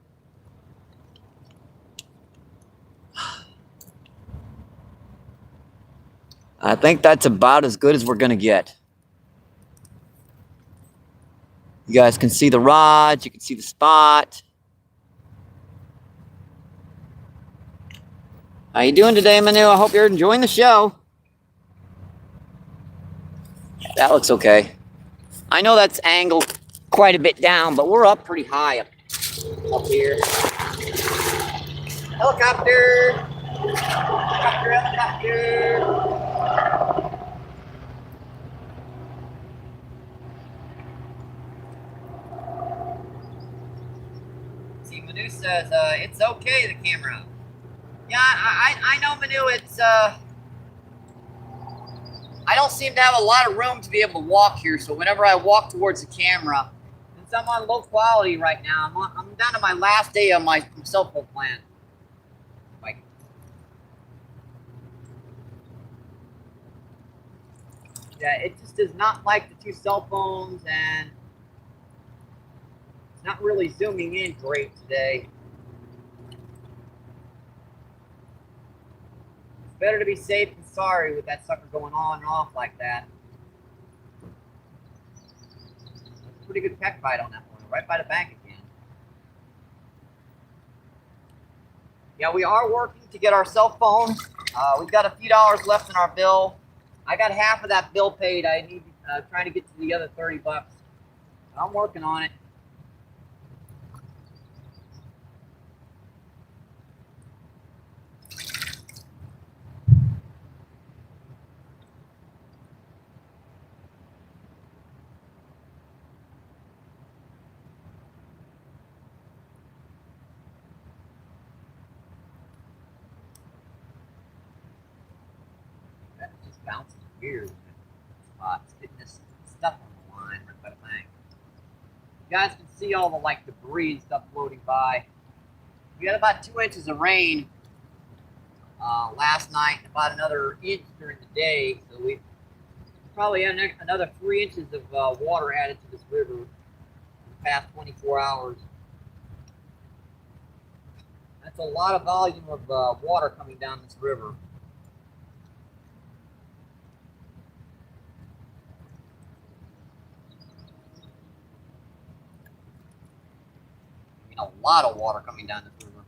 S1: I think that's about as good as we're gonna get. You guys can see the rods, you can see the spot. How you doing today, Manu? I hope you're enjoying the show. That looks okay. I know that's angled quite a bit down, but we're up pretty high up here. Helicopter! Helicopter, helicopter! See, Manu says, it's okay, the camera. Yeah, I know, Manu, it's, I don't seem to have a lot of room to be able to walk here, so whenever I walk towards the camera, since I'm on low quality right now, I'm down to my last day of my cell phone plan. Like, yeah, it just does not like the two cell phones, and it's not really zooming in great today. It's better to be safe than sorry with that sucker going on and off like that. Pretty good peck bite on that one, right by the bank again. Yeah, we are working to get our cell phone. We've got a few dollars left in our bill. I got half of that bill paid. I need trying to get to the other 30 bucks. I'm working on it. Bouncing weird spots, getting this stuff on the line right by the bank. You guys can see all the like debris and stuff floating by. We had about 2 inches of rain last night, and about another inch during the day. So we probably had another 3 inches of water added to this river in the past 24 hours. That's a lot of volume of water coming down this river. A lot of water coming down this river.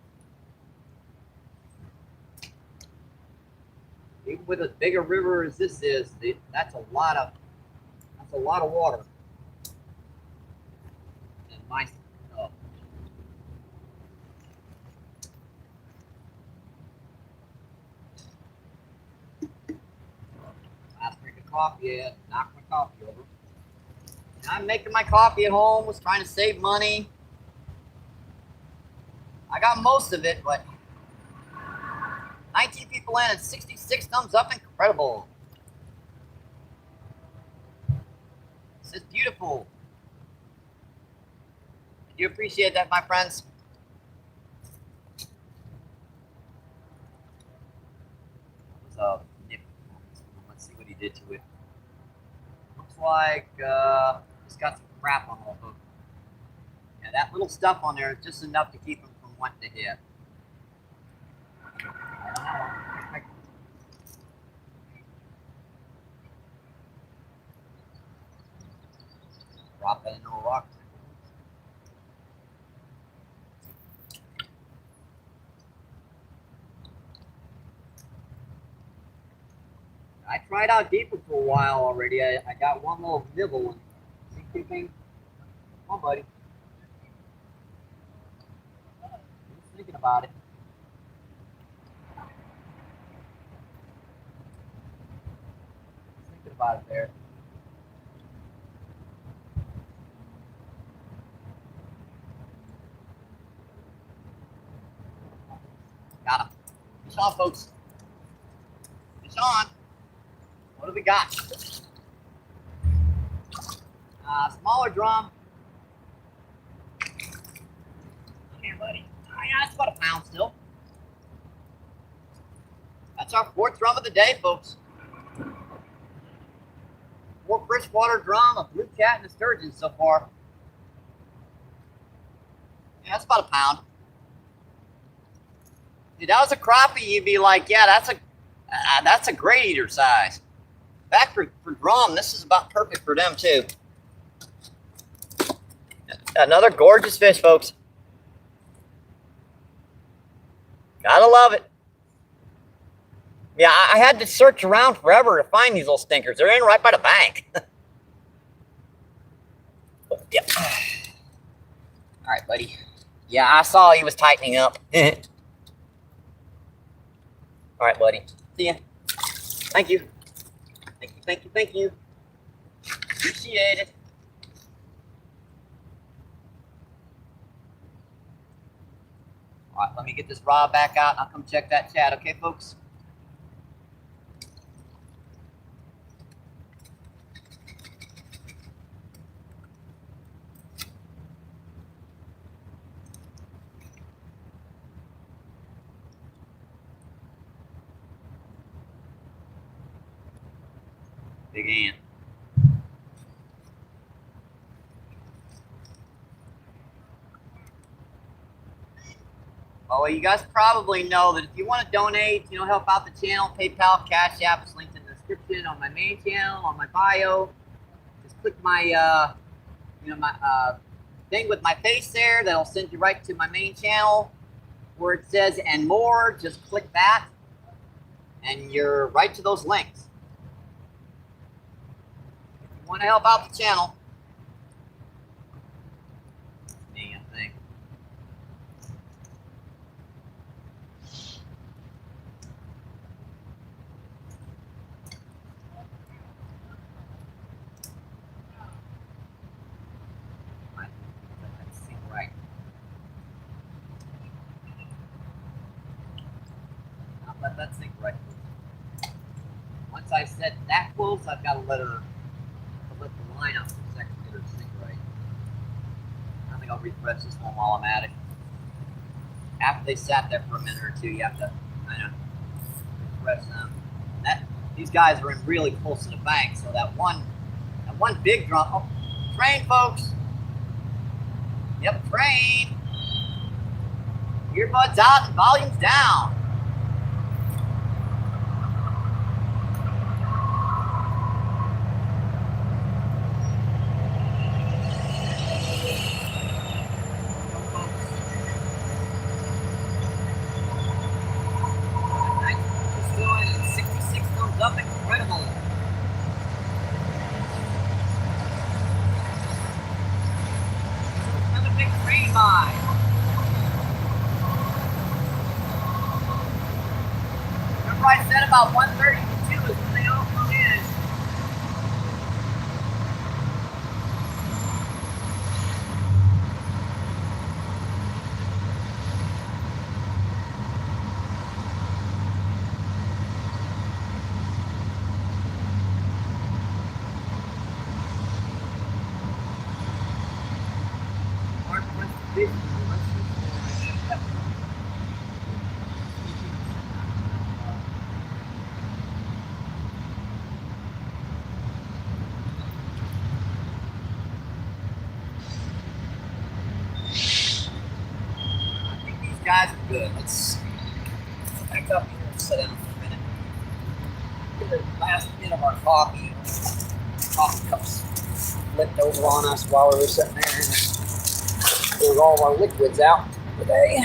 S1: Even with as big a river as this is, that's a lot of water. And my last drink of coffee, knocked my coffee over. And I'm making my coffee at home. Was trying to save money. I got most of it, but 19 people in and 66 thumbs up. Incredible. This is beautiful. I do appreciate that, my friends. That was a nip. Let's see what he did to it. Looks like it's got some crap on the hook. Yeah, that little stuff on there is just enough to keep him from wanting to hit. Drop that into a rock. I tried out deeper for a while already. I got one little nibble and see keeping. Come on, buddy. Just thinking about it. Just thinking about it there. Got him. Fish on, folks. Fish on. What do we got? Smaller drum. Come here, buddy. Oh, yeah, that's about a pound still. That's our 4th drum of the day, folks. 4 freshwater drum, a blue cat, and a sturgeon so far. Yeah, that's about a pound. If that was a crappie, you'd be like, yeah, that's a great eater size. In fact, for drum, this is about perfect for them too. Another gorgeous fish, folks. Gotta love it. Yeah, I had to search around forever to find these little stinkers. They're in right by the bank. Yep. All right, buddy. Yeah, I saw he was tightening up. All right, buddy. See ya. Thank you. Thank you, thank you, thank you. Appreciate it. All right, let me get this rod back out. I'll come check that chat, okay, folks? Big ant. Oh, well, you guys probably know that if you want to donate, help out the channel, PayPal, Cash App is linked in the description on my main channel, on my bio. Just click my, my thing with my face there. That'll send you right to my main channel where it says "and more." Just click that, and you're right to those links. If you want to help out the channel, damn thing. Right. I'll let that sink right. Once I set that close, I've got to let the line up for a second to get her to sink right. I think I'll refresh this one while I'm at it. After they sat there for a minute or two, you have to kind of refresh them. These guys are in really close to the bank, so that one big drum. Oh, train, folks. Yep, train. Earbuds out and volume's down. I said about 1:32 is when they all come in. let's back up here and sit down for a minute. Get the last bit of our coffee. Coffee cups flipped over on us while we were sitting there. There's all of our liquids out today.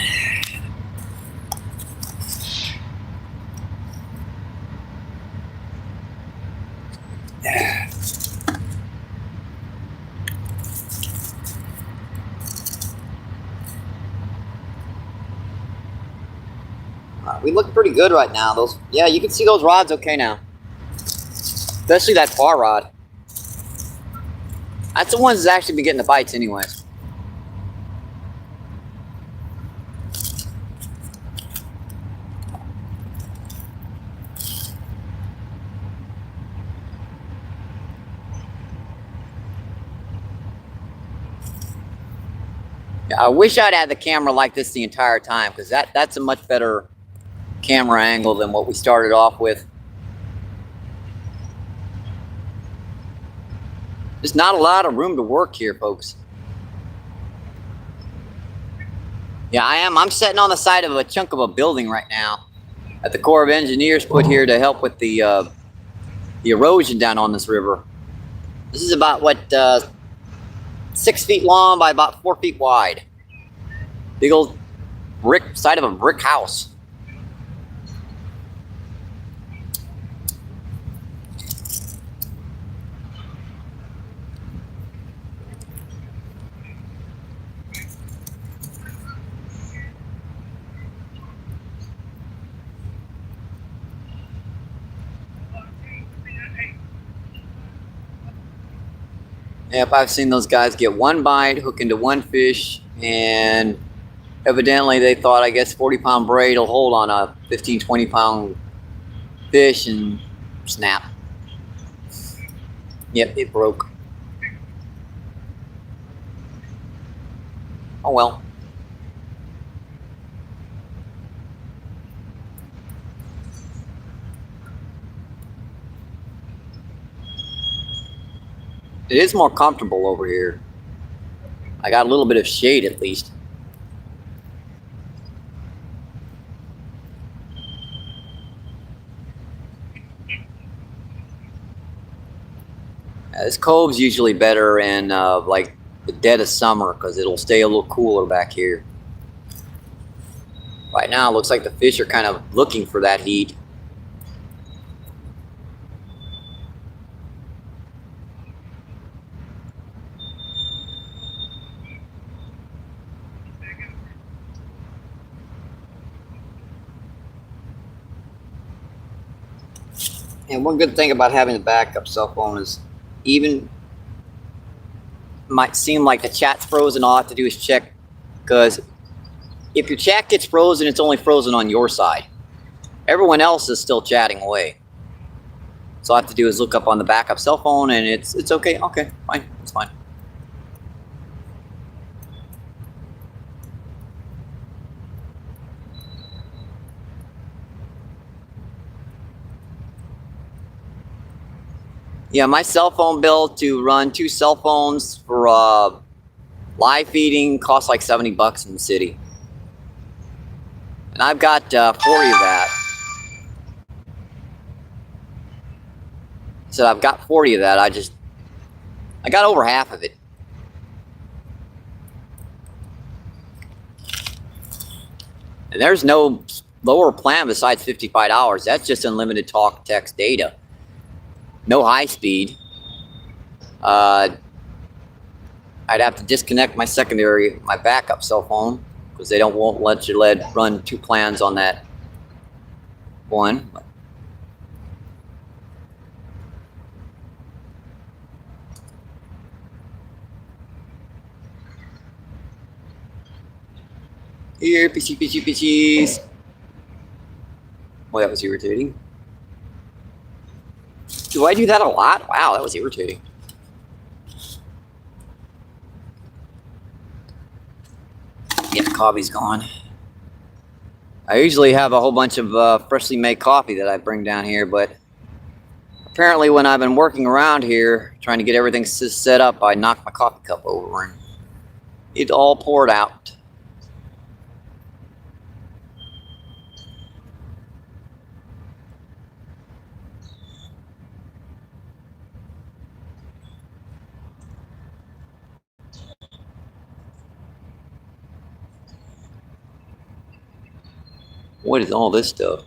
S1: We look pretty good right now. Those, yeah, you can see those rods okay now. Especially that far rod. That's the ones that's actually been getting the bites anyways. Yeah, I wish I'd had the camera like this the entire time, because that's a much better camera angle than what we started off with. There's not a lot of room to work here, folks. Yeah, I'm sitting on the side of a chunk of a building right now that the Corps of Engineers put here to help with the erosion down on this river. This is about, what, 6 feet long by about 4 feet wide. Big old side of a brick house. Yep, I've seen those guys get one bite, hook into one fish, and evidently they thought, I guess, 40-pound braid will hold on a 15, 20-pound fish, and snap. Yep, it broke. Oh well. It is more comfortable over here. I got a little bit of shade at least. This cove's usually better in like the dead of summer, because it'll stay a little cooler back here. Right now it looks like the fish are kind of looking for that heat. And one good thing about having a backup cell phone is, even might seem like the chat's frozen, all I have to do is check, because if your chat gets frozen, it's only frozen on your side. Everyone else is still chatting away. So all I have to do is look up on the backup cell phone and it's okay. Okay, fine, it's fine. Yeah, my cell phone bill to run 2 cell phones for live feeding costs like $70 in the city. And I've got 40 of that. So I've got 40 of that. I got over half of it. And there's no lower plan besides $55. That's just unlimited talk, text, data. No high speed. I'd have to disconnect my my backup cell phone, because they won't let you run 2 plans on that one. Here, fishies. Well, that was irritating. Do I do that a lot? Wow, that was irritating. Yeah, the coffee's gone. I usually have a whole bunch of freshly made coffee that I bring down here, but apparently when I've been working around here trying to get everything set up, I knocked my coffee cup over and it all poured out.
S2: What is all this stuff?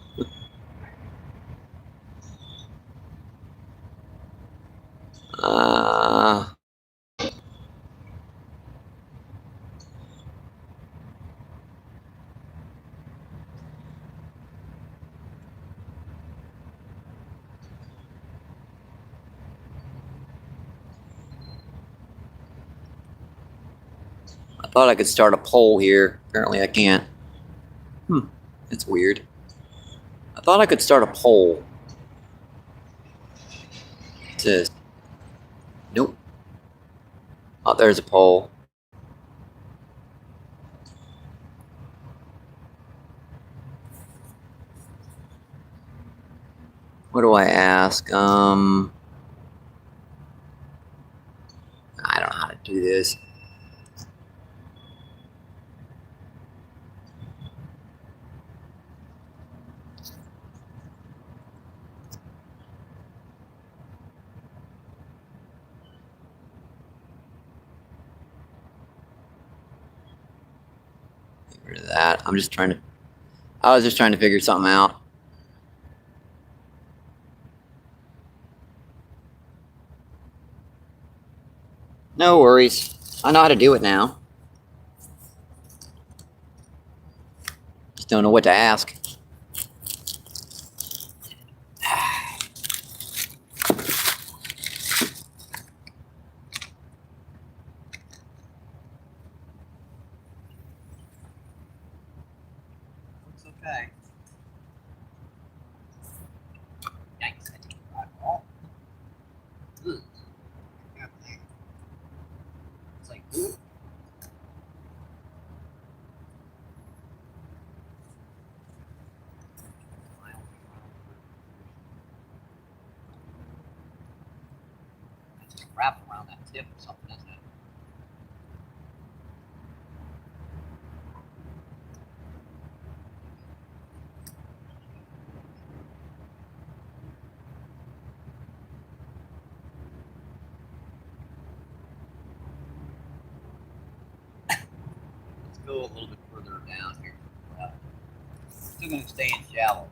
S2: Uh, I thought I could start a poll here. Apparently I can't. That's weird. I thought I could start a poll. It says, nope. Oh, there's a poll. What do I ask? I don't know how to do this. Get rid of that. I was just trying to figure something out. No worries. I know how to do it now. Just don't know what to ask.
S1: Looks okay. Yikes, I didn't drive all. Ugh. It's like, ooh. Just wrap around that tip or something, isn't it? Let's go a little bit further down here. Still going to stay in shallow.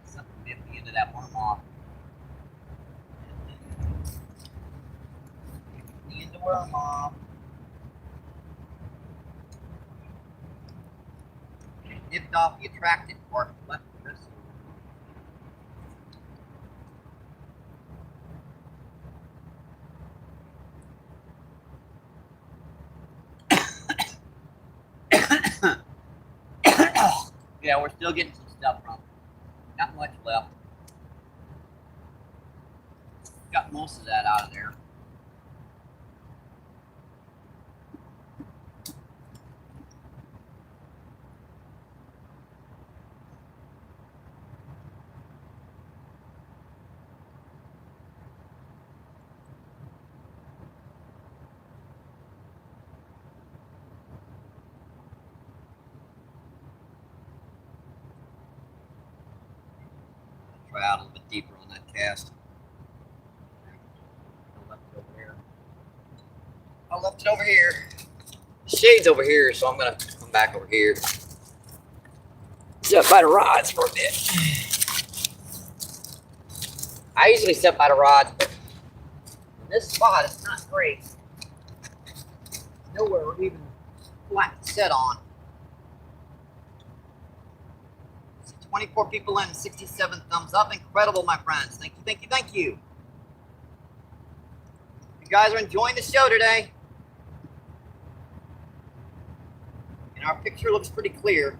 S1: Something at the end of that worm off. The end of worm off. Nipped off the attractant part, left the rest. Yeah, we're still getting some stuff from. Not much left. Got most of that out of there. Try out a little bit deeper on that cast. I left it over here. I left it over here. The shade's over here, so I'm gonna come back over here. Set by the rods for a bit. I usually set by the rods, but in this spot it's not great. Nowhere even flat to set on. 24 people in, 67 thumbs up. Incredible, my friends. Thank you, thank you, thank you. You guys are enjoying the show today. And our picture looks pretty clear.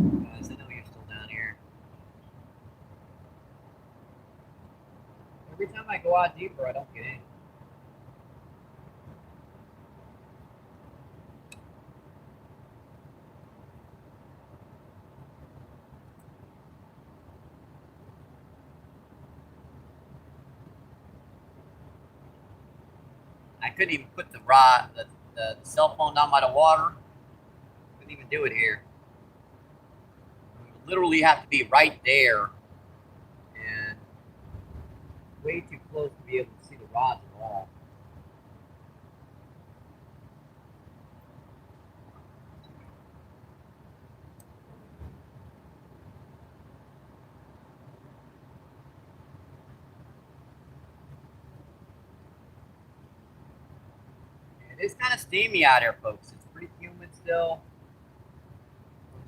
S1: Guys, I know you're still down here. Every time I go out deeper, I don't get in. I couldn't even put the cell phone down by the water. Couldn't even do it here. You literally have to be right there and way too close to be able to see the rods at all. It is kind of steamy out here, folks. It's pretty humid still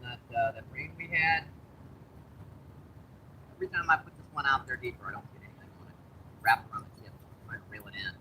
S1: from that rain we had. Every time I put this one out there deeper, I don't get anything on it. Wrap around the tip, try to reel it in.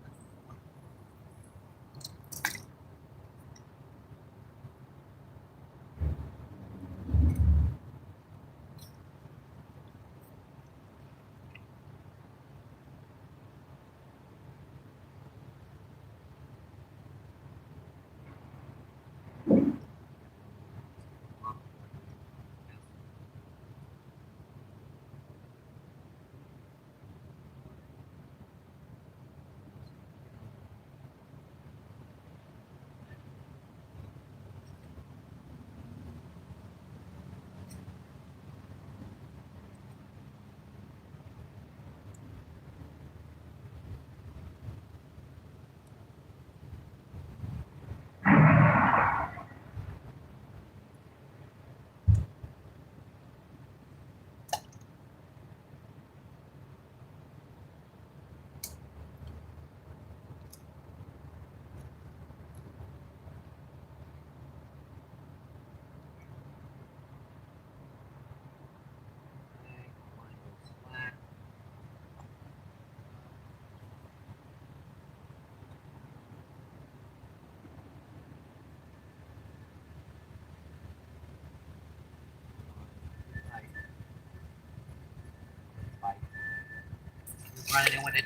S1: Running in with it,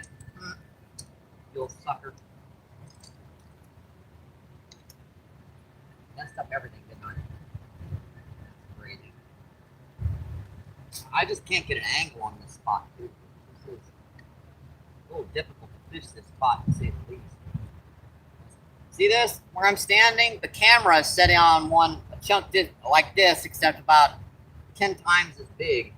S1: you little sucker. Messed up everything, didn't I? That's crazy. I just can't get an angle on this spot, dude. This is a little difficult to fish this spot, to say the least. See this? Where I'm standing, the camera is set on a chunk like this, except about 10 times as big.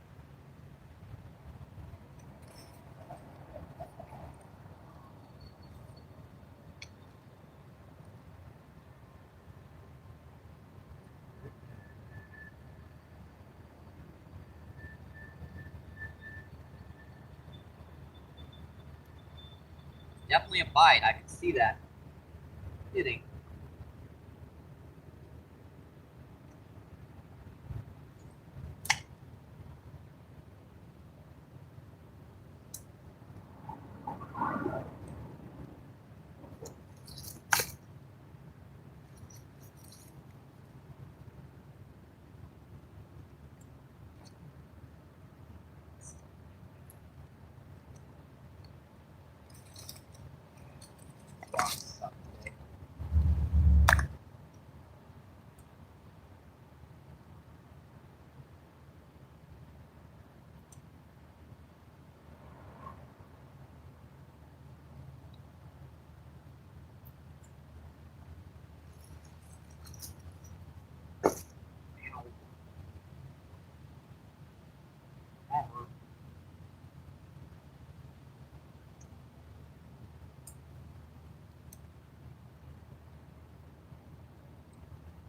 S1: Definitely a bite. I can see that hitting.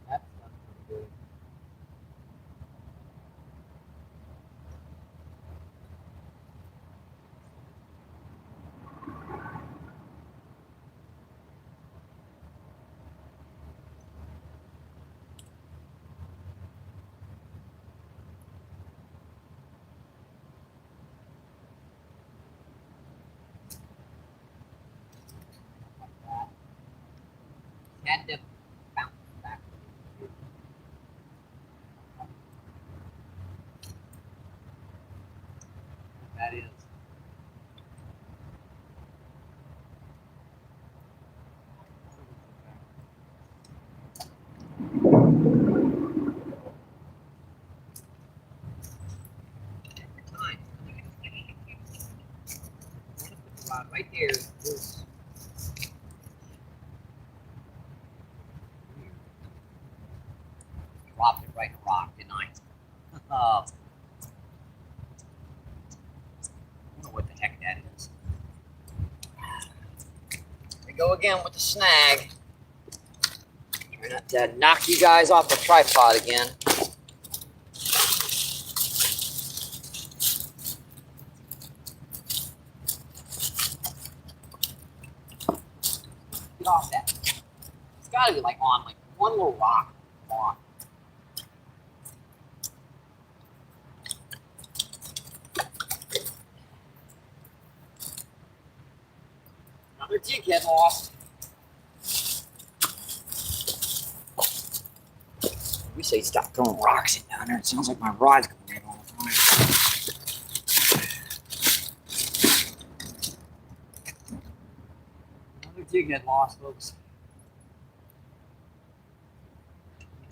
S1: That's not pretty good. Had to bounce back. that is. Right there is dropped it right in a rock, didn't I? I don't know what the heck that is. Here we go again with the snag. Trying not to knock you guys off the tripod again. Get off that. It's got to be like on like one little rock. Come on. Another jig head lost. We say stop throwing rocks in down there. It sounds like my rod's going in all the time. Another jig head lost, folks.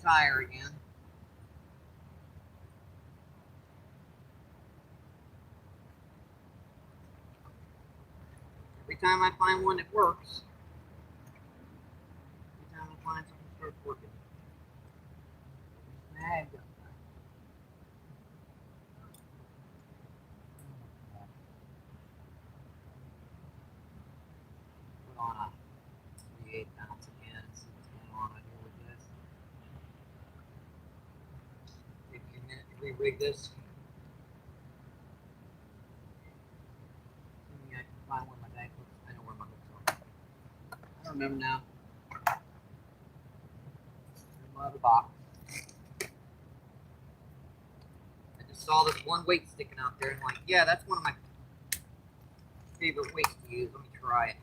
S1: Tire again. Every time I find one that works, every time I find something that starts working, snag them. Put on a 3/8 ounce again and see what's going on here with this. Take me a minute to re-rig this. Assuming I can find where my bag hooks. I know where my hooks are. I don't remember now. In my other box. I just saw this one weight sticking out there and I'm like, yeah, that's one of my favorite weights to use. Let me try it.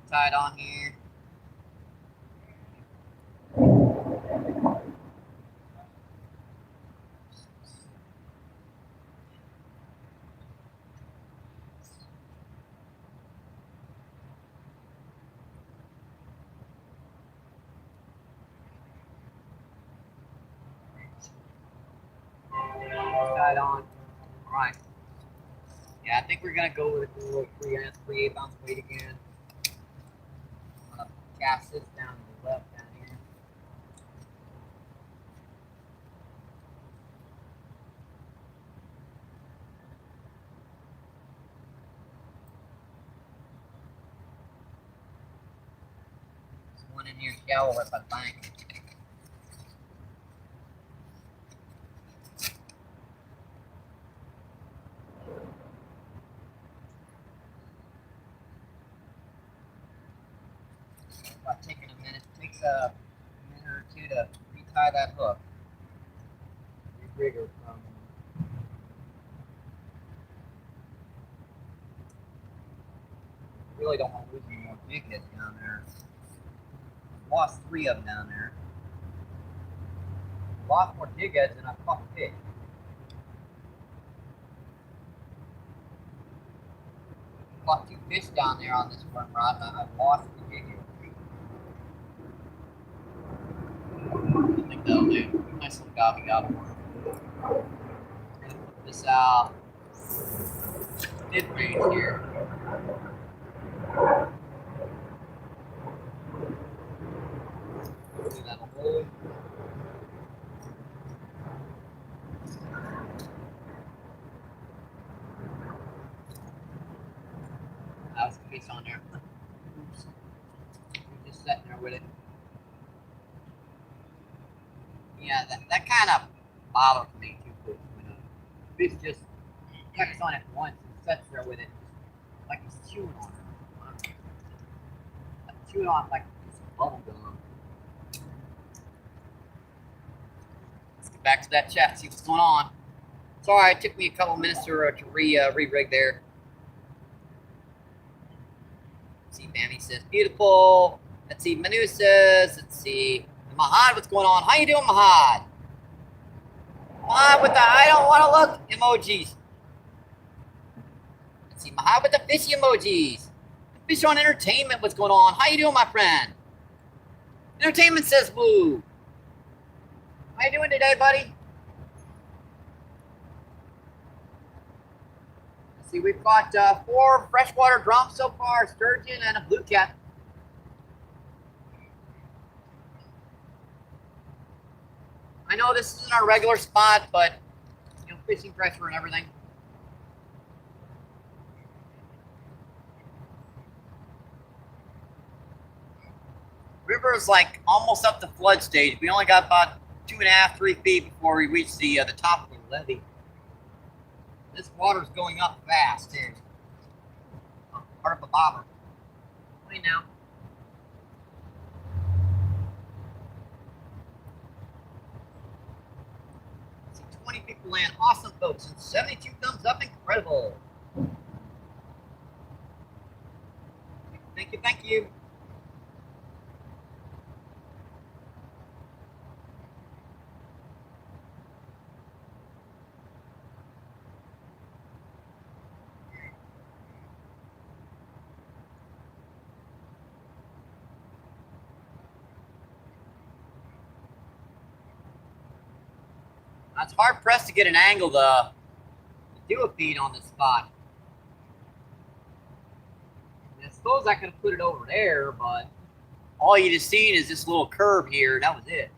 S1: Tied on here. Tied on. All right. Yeah, I think we're gonna go with a little 3/8 ounce weight again. I'm gonna cast this down to the left down here. one in here shallow right by the bank. About taking a minute. It takes a minute or two to retie that hook. Re-rig her from. Really don't want to lose any more big heads down there. Lost 3 of them down there. Lost more big heads than I caught fish. Caught 2 fish down there on this one rod, and I've lost the big heads. I think that'll do. Nice little gobby gobble. I'm gonna put this out mid-range here. Do that hold. That was a piece on there. Oops. We're just sitting there with it. Yeah, that kind of bothers me too, when a fish just checks on it once and sits there with it, like he's chewing on it. Like chewing on it like a piece of bubble gum. Let's get back to that chat, see what's going on. Sorry, it took me a couple minutes to re-rig there. Let's see, Bammy says beautiful. Let's see, Manu says, let's see. Mahad, what's going on? How you doing, Mahad? Mahad with the I don't want to look emojis. Let's see, Mahad with the fishy emojis. Fish on Entertainment, what's going on? How you doing, my friend? Entertainment says woo. How you doing today, buddy? Let's see, we've got 4 freshwater drums so far, sturgeon and a blue cat. I know this isn't our regular spot, but you know, fishing pressure and everything. River is like almost up to flood stage. We only got about 2.5, 3 feet before we reach the top of the levee. This water's going up fast too. Oh, part of a bobber. Hey now. 20 people land. Awesome, folks. And 72 thumbs up. Incredible. Thank you. Thank you. It's hard pressed to get an angle to do a feed on this spot. And I suppose I could have put it over there, but all you just seen is this little curve here. That was it.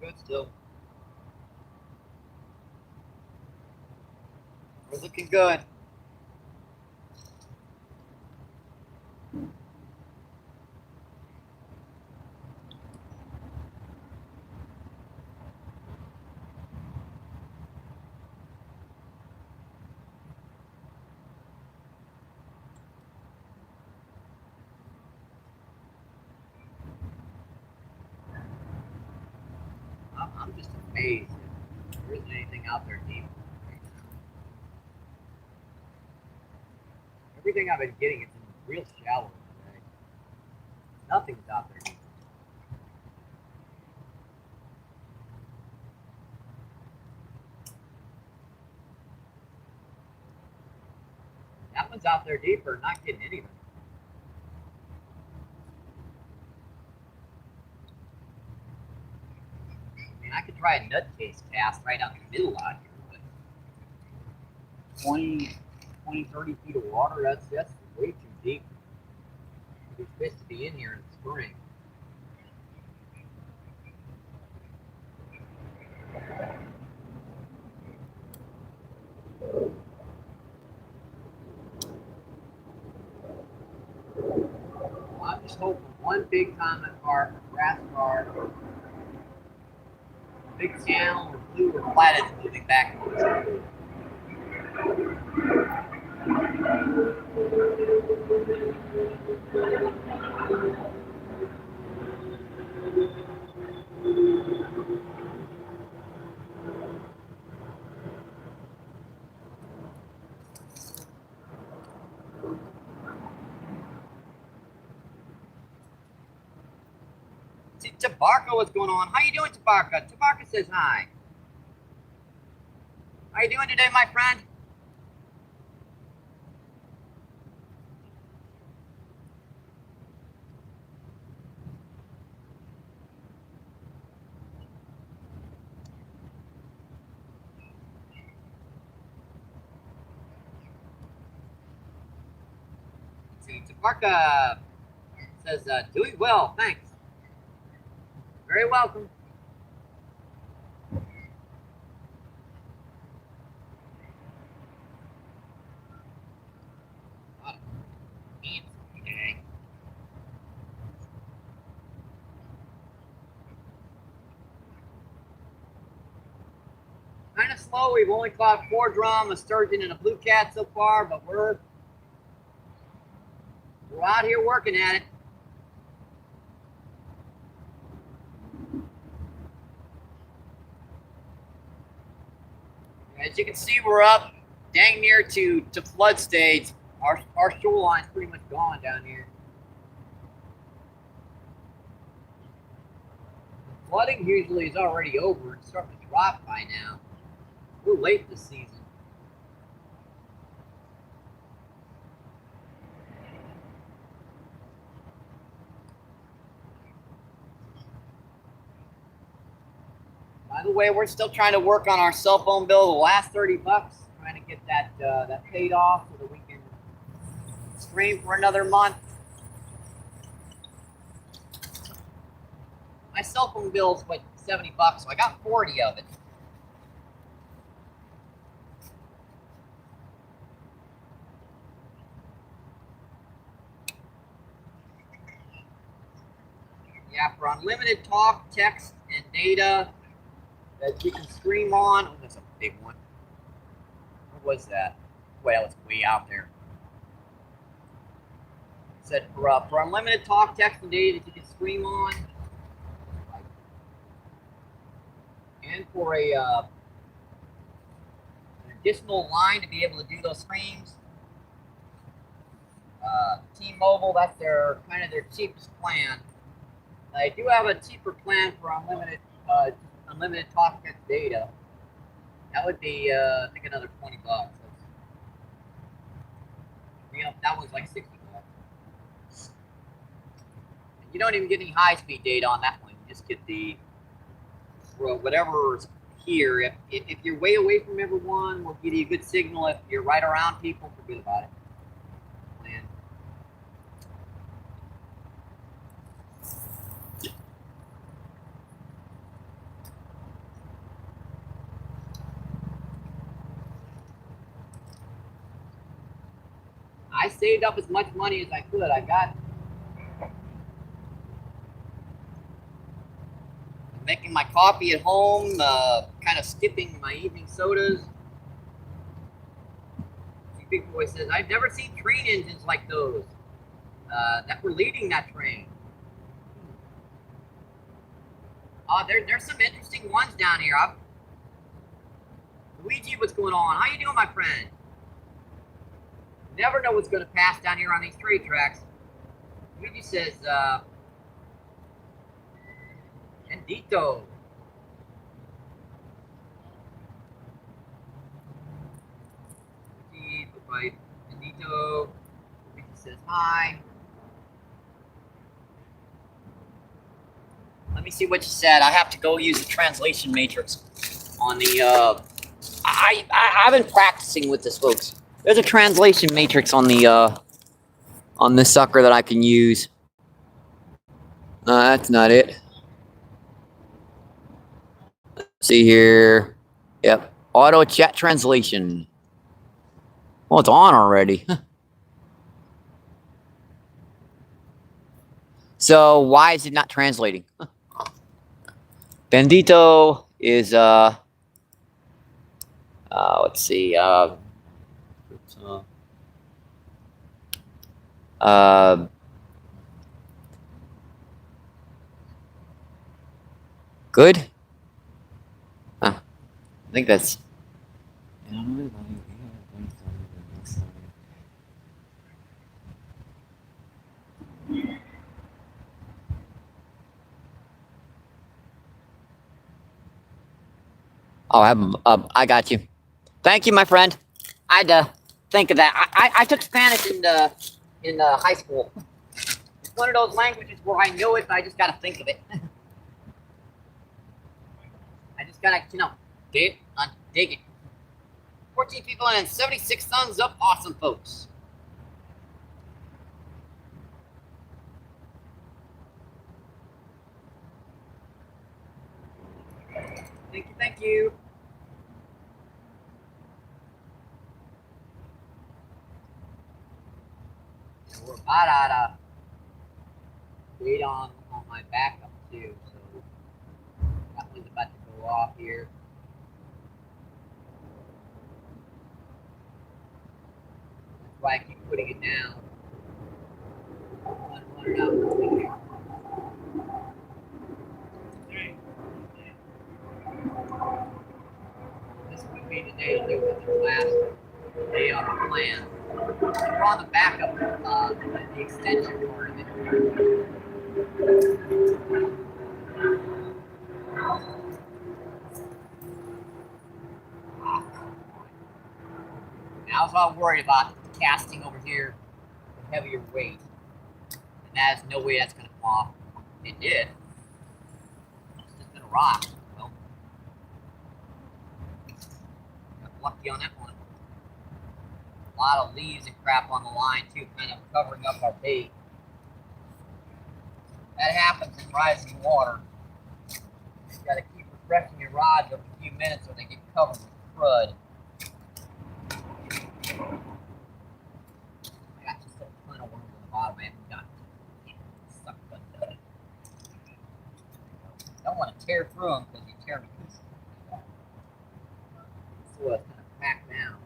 S1: Looking good still. We're looking good. I'm just amazed that there isn't anything out there deep. Everything I've been getting is in real shallow today. Nothing's out there deep. That one's out there deeper, not getting anything. I mean, I could try a nutcase cast right out in the middle out here, but 20, 30 feet of water, that's way too deep for these fish to be in here in the spring. I'm just hoping one big common carp, grass carp, big channel, or blue or flathead moving back. See, Tabarka, what's going on? How you doing, Tabarka? Tabarka says hi. How you doing today, my friend? See, Tabarka says, doing well, thanks. Very welcome. Kind of slow. We've only caught 4 drum, a sturgeon, and a blue cat so far, but we're out here working at it. As you can see, we're up dang near to flood stage. Our shoreline's pretty much gone down here. The flooding usually is already over. It's starting to drop by now. We're late this season. By the way, we're still trying to work on our cell phone bill, the last $30, trying to get that paid off so that we can stream for another month. My cell phone bill is like $70, so I got 40 of it. Yeah, for unlimited talk, text, and data that you can stream on. Oh, that's a big one. What was that? Well, it's way out there. It said for unlimited talk, text, and data that you can stream on, and for an additional line to be able to do those streams. T-Mobile, that's kind of their cheapest plan. I do have a cheaper plan for unlimited talk and data. That would be, I think, another $20. You know, that one's like $60. And you don't even get any high-speed data on that one. You just get the whatever's here. If you're way away from everyone, we'll give you a good signal. If you're right around people, forget about it. Plan. I saved up as much money as I could. I got making my coffee at home, kind of skipping my evening sodas. Big Boy says, I've never seen train engines like those that were leading that train. There's some interesting ones down here. Luigi, what's going on? How you doing, my friend? Never know what's going to pass down here on these trade tracks. Luigi says, Bendito. Bendito. Luigi says hi. Let me see what you said. I have to go use the translation matrix on the, I've been practicing with this, folks. There's a translation matrix on the, on this sucker that I can use. No, that's not it. Let's
S2: see here. Yep. Auto chat translation. Oh, it's on already. So why is it not translating? Bendito is let's see, good. I think that's. Oh, I got you. Thank you, my friend. I had to think of that. I took Spanish in high school. It's one of those languages where I know it, but I just gotta think of it. I just gotta, dig it. 14 people and 76 thumbs up. Awesome, folks. Thank you. And we're about out of weight on my backup too, so that one's about to go off here. That's why I keep putting it down. This would be the day to do it, the last day on the plan. We're on the backup, the extension part of it. Now I was worried about casting over here with heavier weight. And there's no way that's going to come off. It did. It's just going to rock. Well, got lucky on that one. A lot of leaves and crap on the line too, kind of covering up our bait. That happens in rising water. You got to keep refreshing your rods every few minutes or they get covered with crud. I got just a ton of worms on the bottom. I haven't got sucked but don't want to tear through them because you tear me pieces. So it's kind of packed down.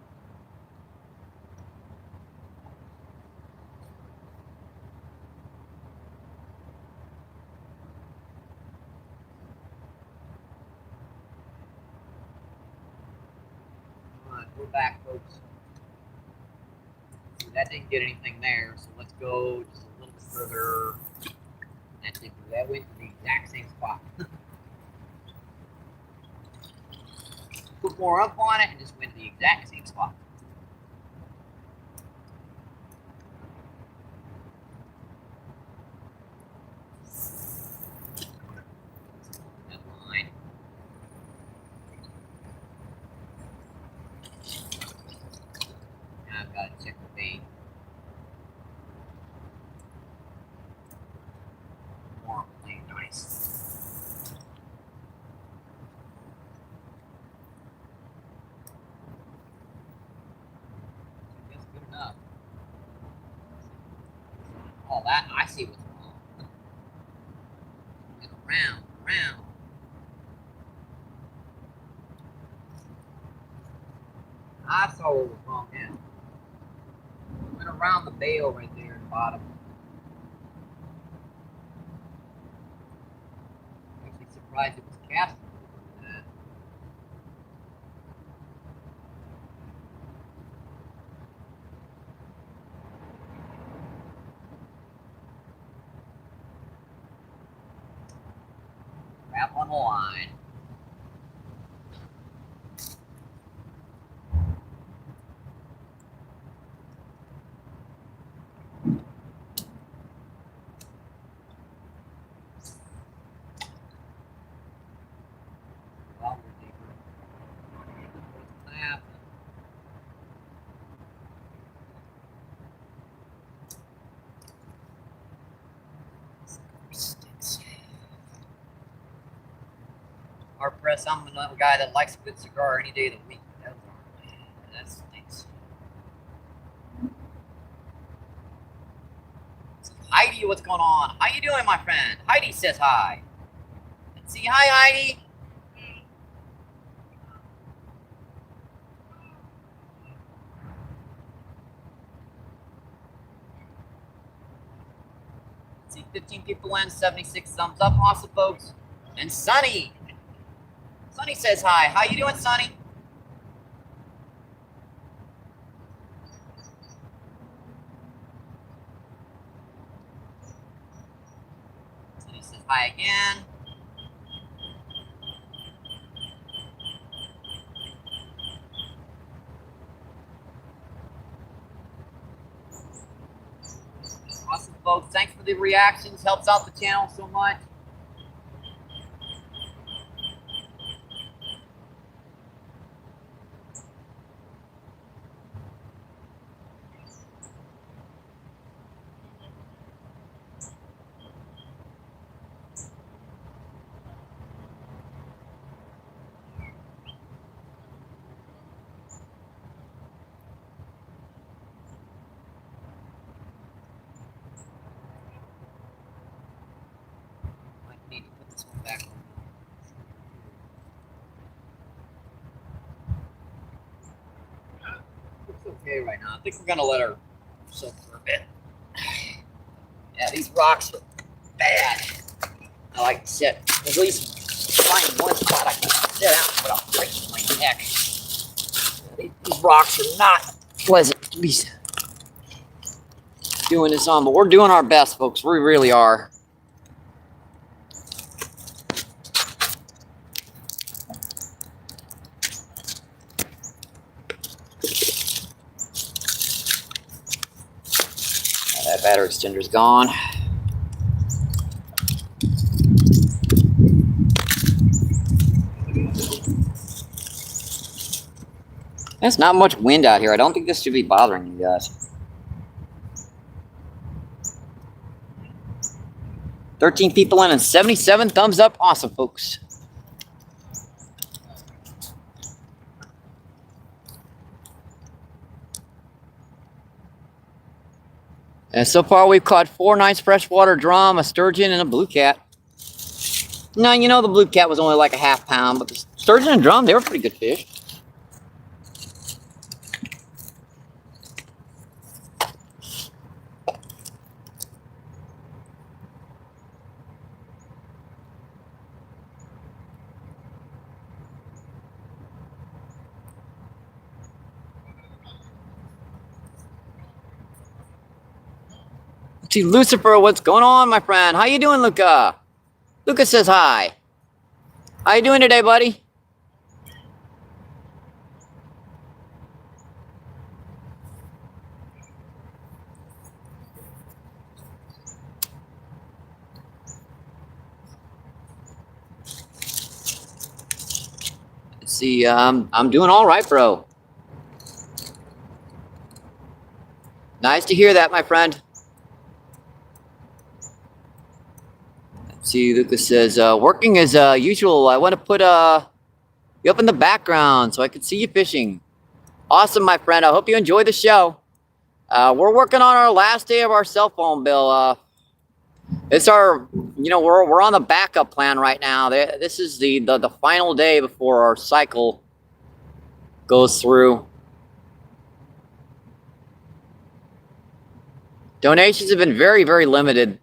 S2: Alright, we're back, folks. So that didn't get anything there, so let's go just a little bit further. That went to the exact same spot. Put more up on it and just went to the exact same spot. That line. Now I've got to check the bait. More playing nice. That's good enough. Oh, that I see what's wrong. And around. I saw what was wrong now. Went around the bail right there at the bottom. Actually surprised it was casting. Wrap on the line. Well, we're deeper. What's gonna happen?
S1: Chris, I'm another guy that likes a good cigar any day of the week. That stinks. Heidi, what's going on? How you doing, my friend? Heidi says hi. Let's see, hi, Heidi. Let's see, 15 people in, 76 thumbs up. Awesome, folks. And Sunny. Sunny says hi. How you doing, Sunny? Sunny says hi again. Awesome, folks. Thanks for the reactions. Helps out the channel so much. Need to put this one back on. Looks okay right now. I think we're gonna let her soak for a bit. Yeah, these rocks are bad. I like to sit, at least find one spot I can sit out without breaking my neck. These rocks are not pleasant to be doing this on, but we're doing our best, folks. We really are. That battery extender's gone. There's not much wind out here. I don't think this should be bothering you guys. 13 people in and 77 thumbs up. Awesome, folks. And so far, we've caught 4 nice freshwater drum, a sturgeon, and a blue cat. Now, you know the blue cat was only like a half pound, but the sturgeon and drum, they were pretty good fish. Let's see, Lucifer, what's going on, my friend? How you doing, Luca? Luca says hi. How you doing today, buddy? Let's see, I'm doing all right, bro. Nice to hear that, my friend. Let's see, Lucas says, working as usual. I want to put you up in the background so I can see you fishing. Awesome, my friend. I hope you enjoy the show. We're working on our last day of our cell phone bill. It's our, you know, we're on the backup plan right now. This is the final day before our cycle goes through. Donations have been very, very limited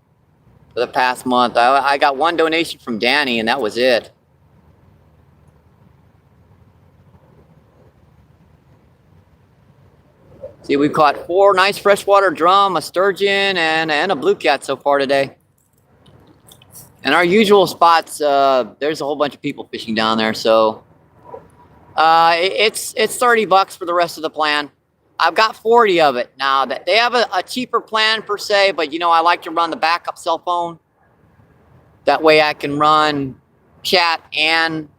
S1: for the past month. I got one donation from Danny, and that was it. See, we've caught 4 nice freshwater drum, a sturgeon, and a blue cat so far today. And our usual spots, there's a whole bunch of people fishing down there, so it's $30 for the rest of the plan. I've got 40 of it now. They have a cheaper plan per se, but you know, I like to run the backup cell phone. That way I can run chat and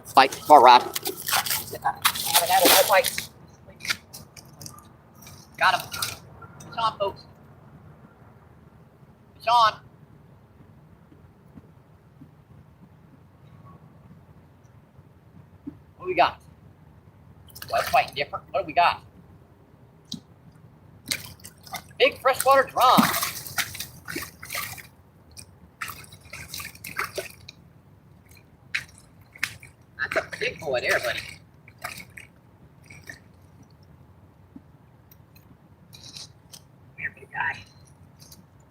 S1: fight far rod. Got him. Fish on, folks. Fish on. we got? Well, that's fighting different. What do we got? Big freshwater drum. That's a big boy there, buddy. Here, big guy.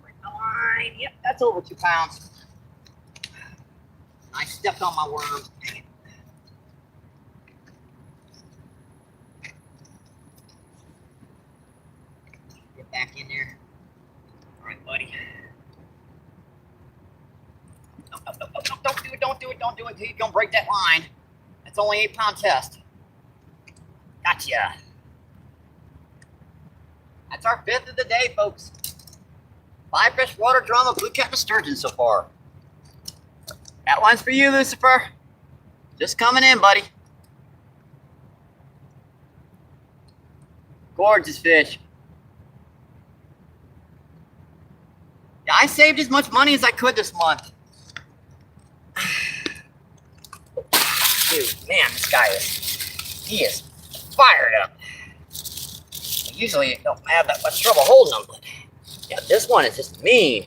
S1: Bring the line. Yep, that's over 2 pounds. I stepped on my worm. Dang it. Get back in there. All right, buddy. No, don't do it, don't do it, don't do it. You're gonna break that line. It's only 8-pound test. Gotcha. That's our 5th of the day, folks. 5 freshwater drum of blue cat and sturgeon so far. That one's for you, Lucifer. Just coming in, buddy. Gorgeous fish. Yeah, I saved as much money as I could this month. Dude, man, this guy he is fired up. I usually don't have that much trouble holding him, but yeah, this one is just mean.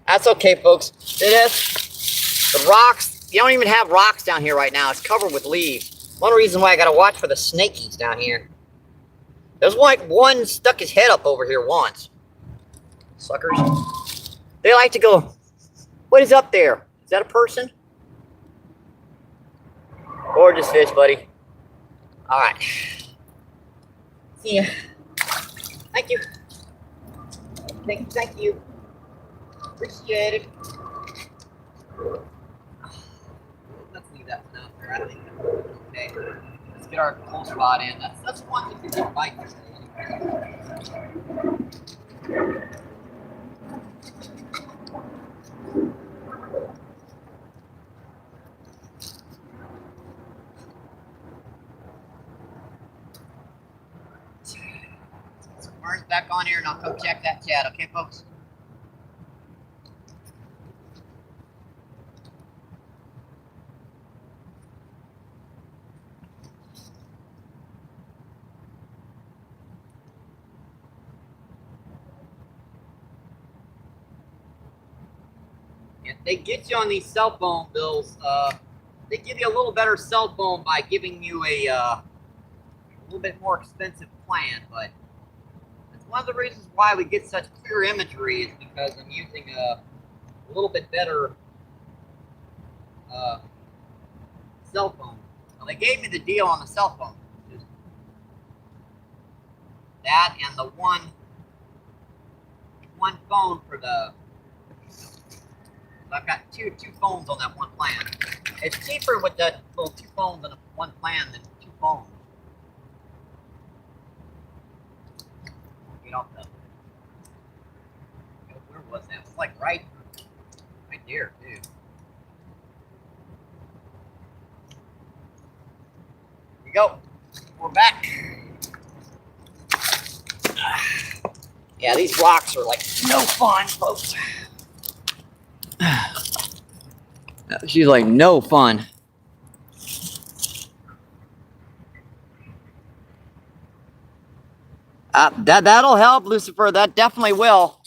S1: That's okay, folks. It is the rocks. You don't even have rocks down here right now. It's covered with leaves. One reason why I gotta watch for the snakies down here. There's like one stuck his head up over here once. Suckers. They like to go, what is up there? Is that a person? Gorgeous fish, buddy. All right. See ya. Thank you. Thank you. Appreciate it. Let's leave that for now. I don't think that's okay. Let's get our cold spot in. That's one if you can bite this thing. Martin's back on here and I'll come check that chat, okay, folks? If they get you on these cell phone bills, they give you a little better cell phone by giving you a little bit more expensive plan, but one of the reasons why we get such clear imagery is because I'm using a little bit better cell phone. Well, they gave me the deal on the cell phone. That and the one phone for the. So I've got two phones on that one plan. It's cheaper with the little 2 phones on one plan than 2 phones. Off the, where was that? It was like right there, too. Here we go. We're back. Yeah, these rocks are like no fun, folks. She's like no fun. That'll help, Lucifer. That definitely will.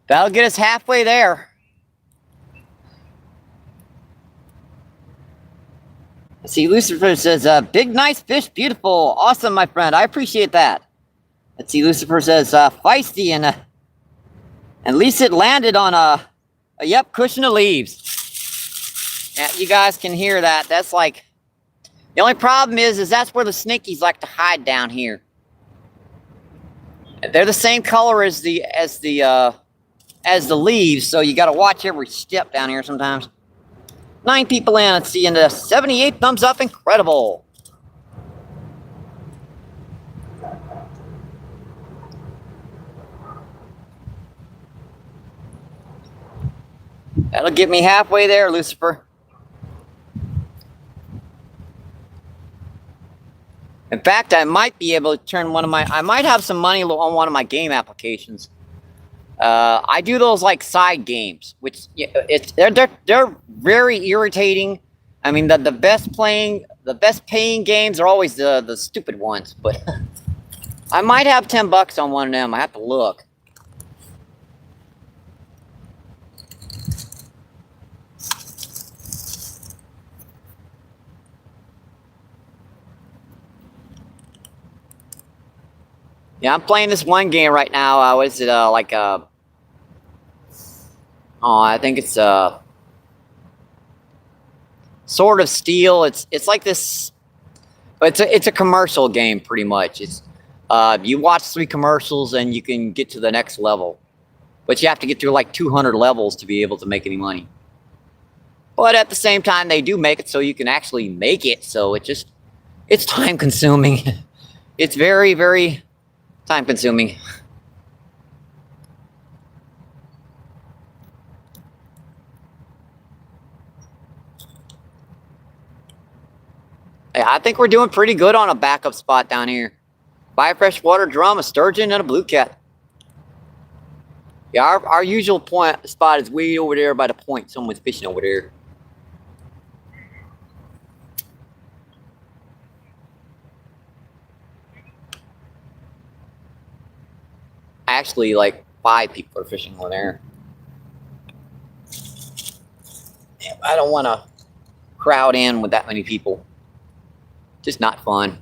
S1: That'll get us halfway there. See, Lucifer says, big, nice fish, beautiful. Awesome, my friend. I appreciate that. Let's see, Lucifer says, feisty, and at least it landed on a yep, cushion of leaves. Yeah, you guys can hear that. That's like, the only problem is that's where the snakies like to hide down here. They're the same color as the leaves, so you got to watch every step down here sometimes. 9 people in. Let's see, and 78 thumbs up. Incredible. That'll get me halfway there, Lucifer. In fact, I might be able to turn I might have some money on one of my game applications. I do those like side games, which they're very irritating.
S2: I mean, the best paying games are always the stupid ones. But I might have $10 on one of them. I have to look. Yeah, I'm playing this one game right now. What is it? Oh, I think it's Sword of Steel. It's like this. It's a commercial game, pretty much. It's you watch 3 commercials and you can get to the next level, but you have to get through like 200 levels to be able to make any money. But at the same time, they do make it so you can actually make it. So it's time consuming. It's very, very time consuming. Yeah, I think we're doing pretty good on a backup spot down here. Buy a freshwater drum, a sturgeon, and a blue cat. Yeah, our usual point spot is way over there by the point. Someone's fishing over there. Actually, like 5 people are fishing over there. Yeah, I don't want to crowd in with that many people. Just not fun.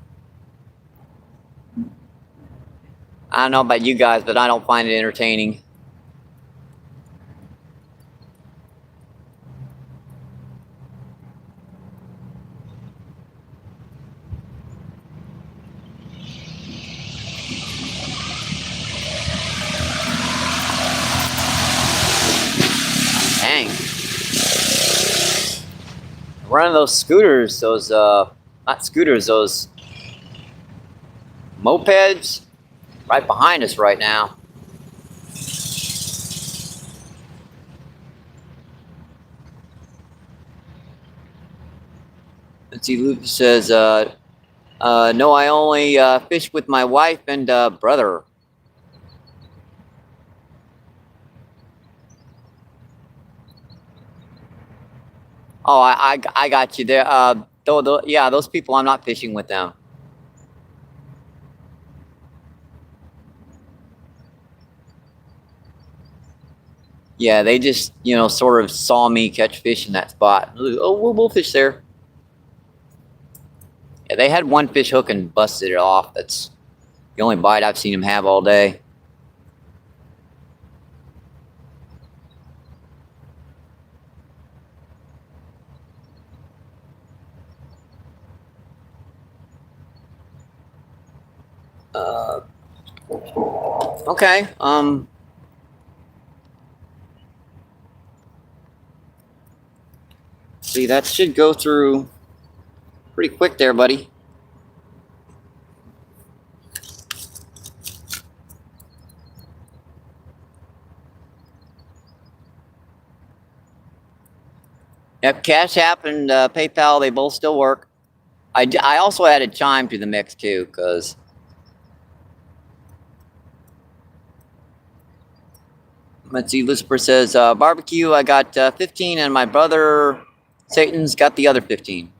S2: I don't know about you guys, but I don't find it entertaining. Dang. Running those scooters, those not scooters, those mopeds right behind us right now. Let's see, Luke says, no, I only fish with my wife and brother. Oh, I got you there. Yeah, those people, I'm not fishing with them. Yeah, they just, sort of saw me catch fish in that spot. Oh, we'll fish there. Yeah, they had one fish hook and busted it off. That's the only bite I've seen them have all day. Okay. See, that should go through pretty quick there, buddy. Yep, Cash App and PayPal, they both still work. I also added Chime to the mix too, because let's see, Lucifer says, barbecue, I got 15, and my brother Satan's got the other 15.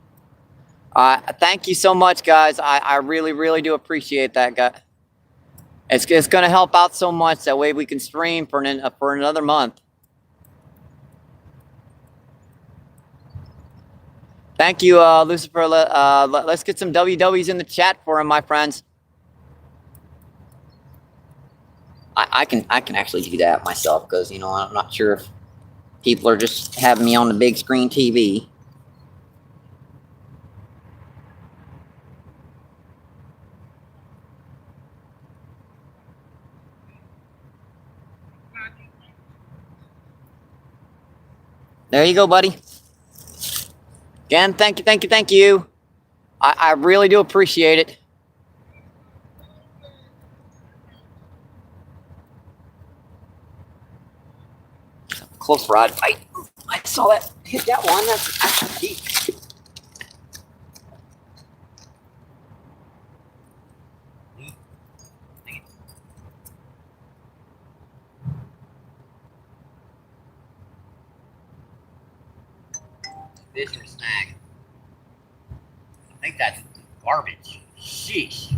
S2: Thank you so much, guys. I really, really do appreciate that, guy. It's going to help out so much. That way we can stream for another month. Thank you, Lucifer. Let's get some WWs in the chat for him, my friends. I can actually do that myself, because I'm not sure if people are just having me on the big screen TV. There you go, buddy. Again, thank you. I really do appreciate it. Close rod. I saw that hit that one. That's actually deep. Fish or snag.
S1: think that's garbage. Sheesh.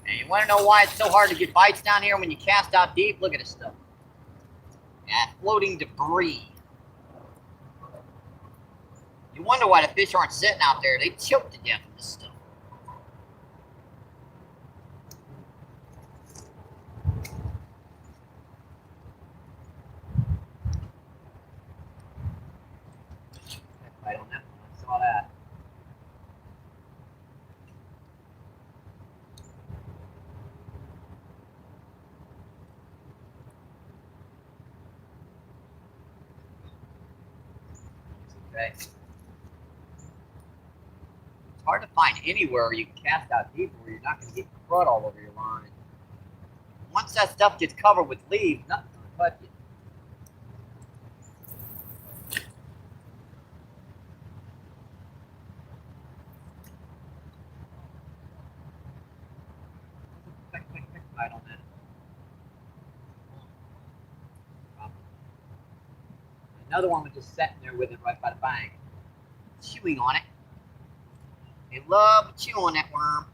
S1: And you want to know why it's so hard to get bites down here when you cast out deep? Look at this stuff. Yeah, floating debris. You wonder why the fish aren't sitting out there. They choke to death with this stuff. Right on that one. I saw that. Okay. It's hard to find anywhere you can cast out deep where you're not going to get crud all over your line. Once that stuff gets covered with leaves, nothing's going to touch it. Quick bite on that. Another one was just sitting there with it right by the bank, chewing on it. They love to chew on that worm.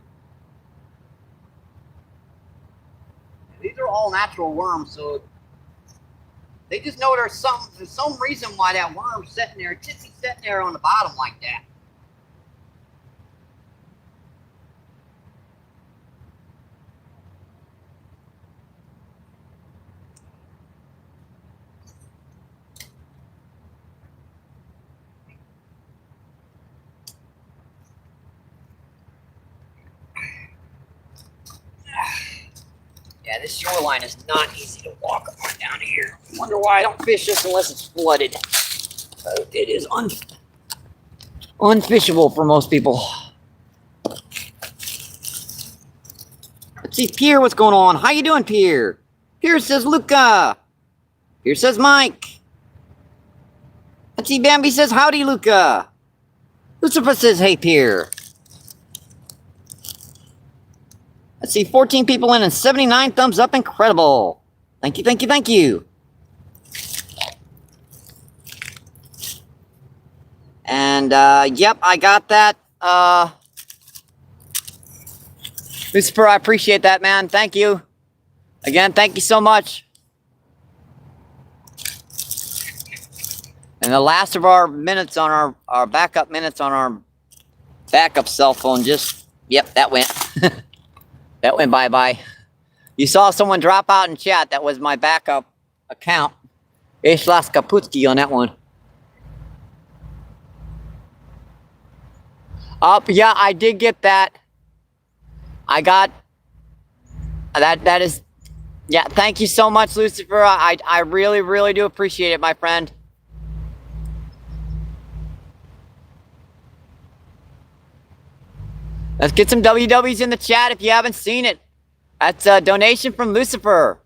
S1: And these are all natural worms, so they just know there's some reason why that worm's sitting there, just sitting there on the bottom like that. Yeah, this shoreline is not easy to walk on down here. I wonder why I don't fish this unless it's flooded. It is unfishable for most people. Let's see, Pierre, what's going on? How you doing, Pierre? Pierre says Luca. Pierre says Mike. Let's see, Bambi says howdy, Luca. Lucifer says hey, Pierre. Let's see, 14 people in and 79 thumbs up. Incredible. Thank you, thank you, thank you. And, yep, I got that. Lucifer, I appreciate that, man. Thank you. Again, thank you so much. And the last of our minutes on our backup minutes on our backup cell phone just, yep, that went. That went bye-bye. You saw someone drop out in chat. That was my backup account. Ishlas Kaputski on that one. Yeah, I did get that. I got that is, yeah, thank you so much, Lucifer. I really, really do appreciate it, my friend. Let's get some WWs in the chat if you haven't seen it. That's a donation from Lucifer.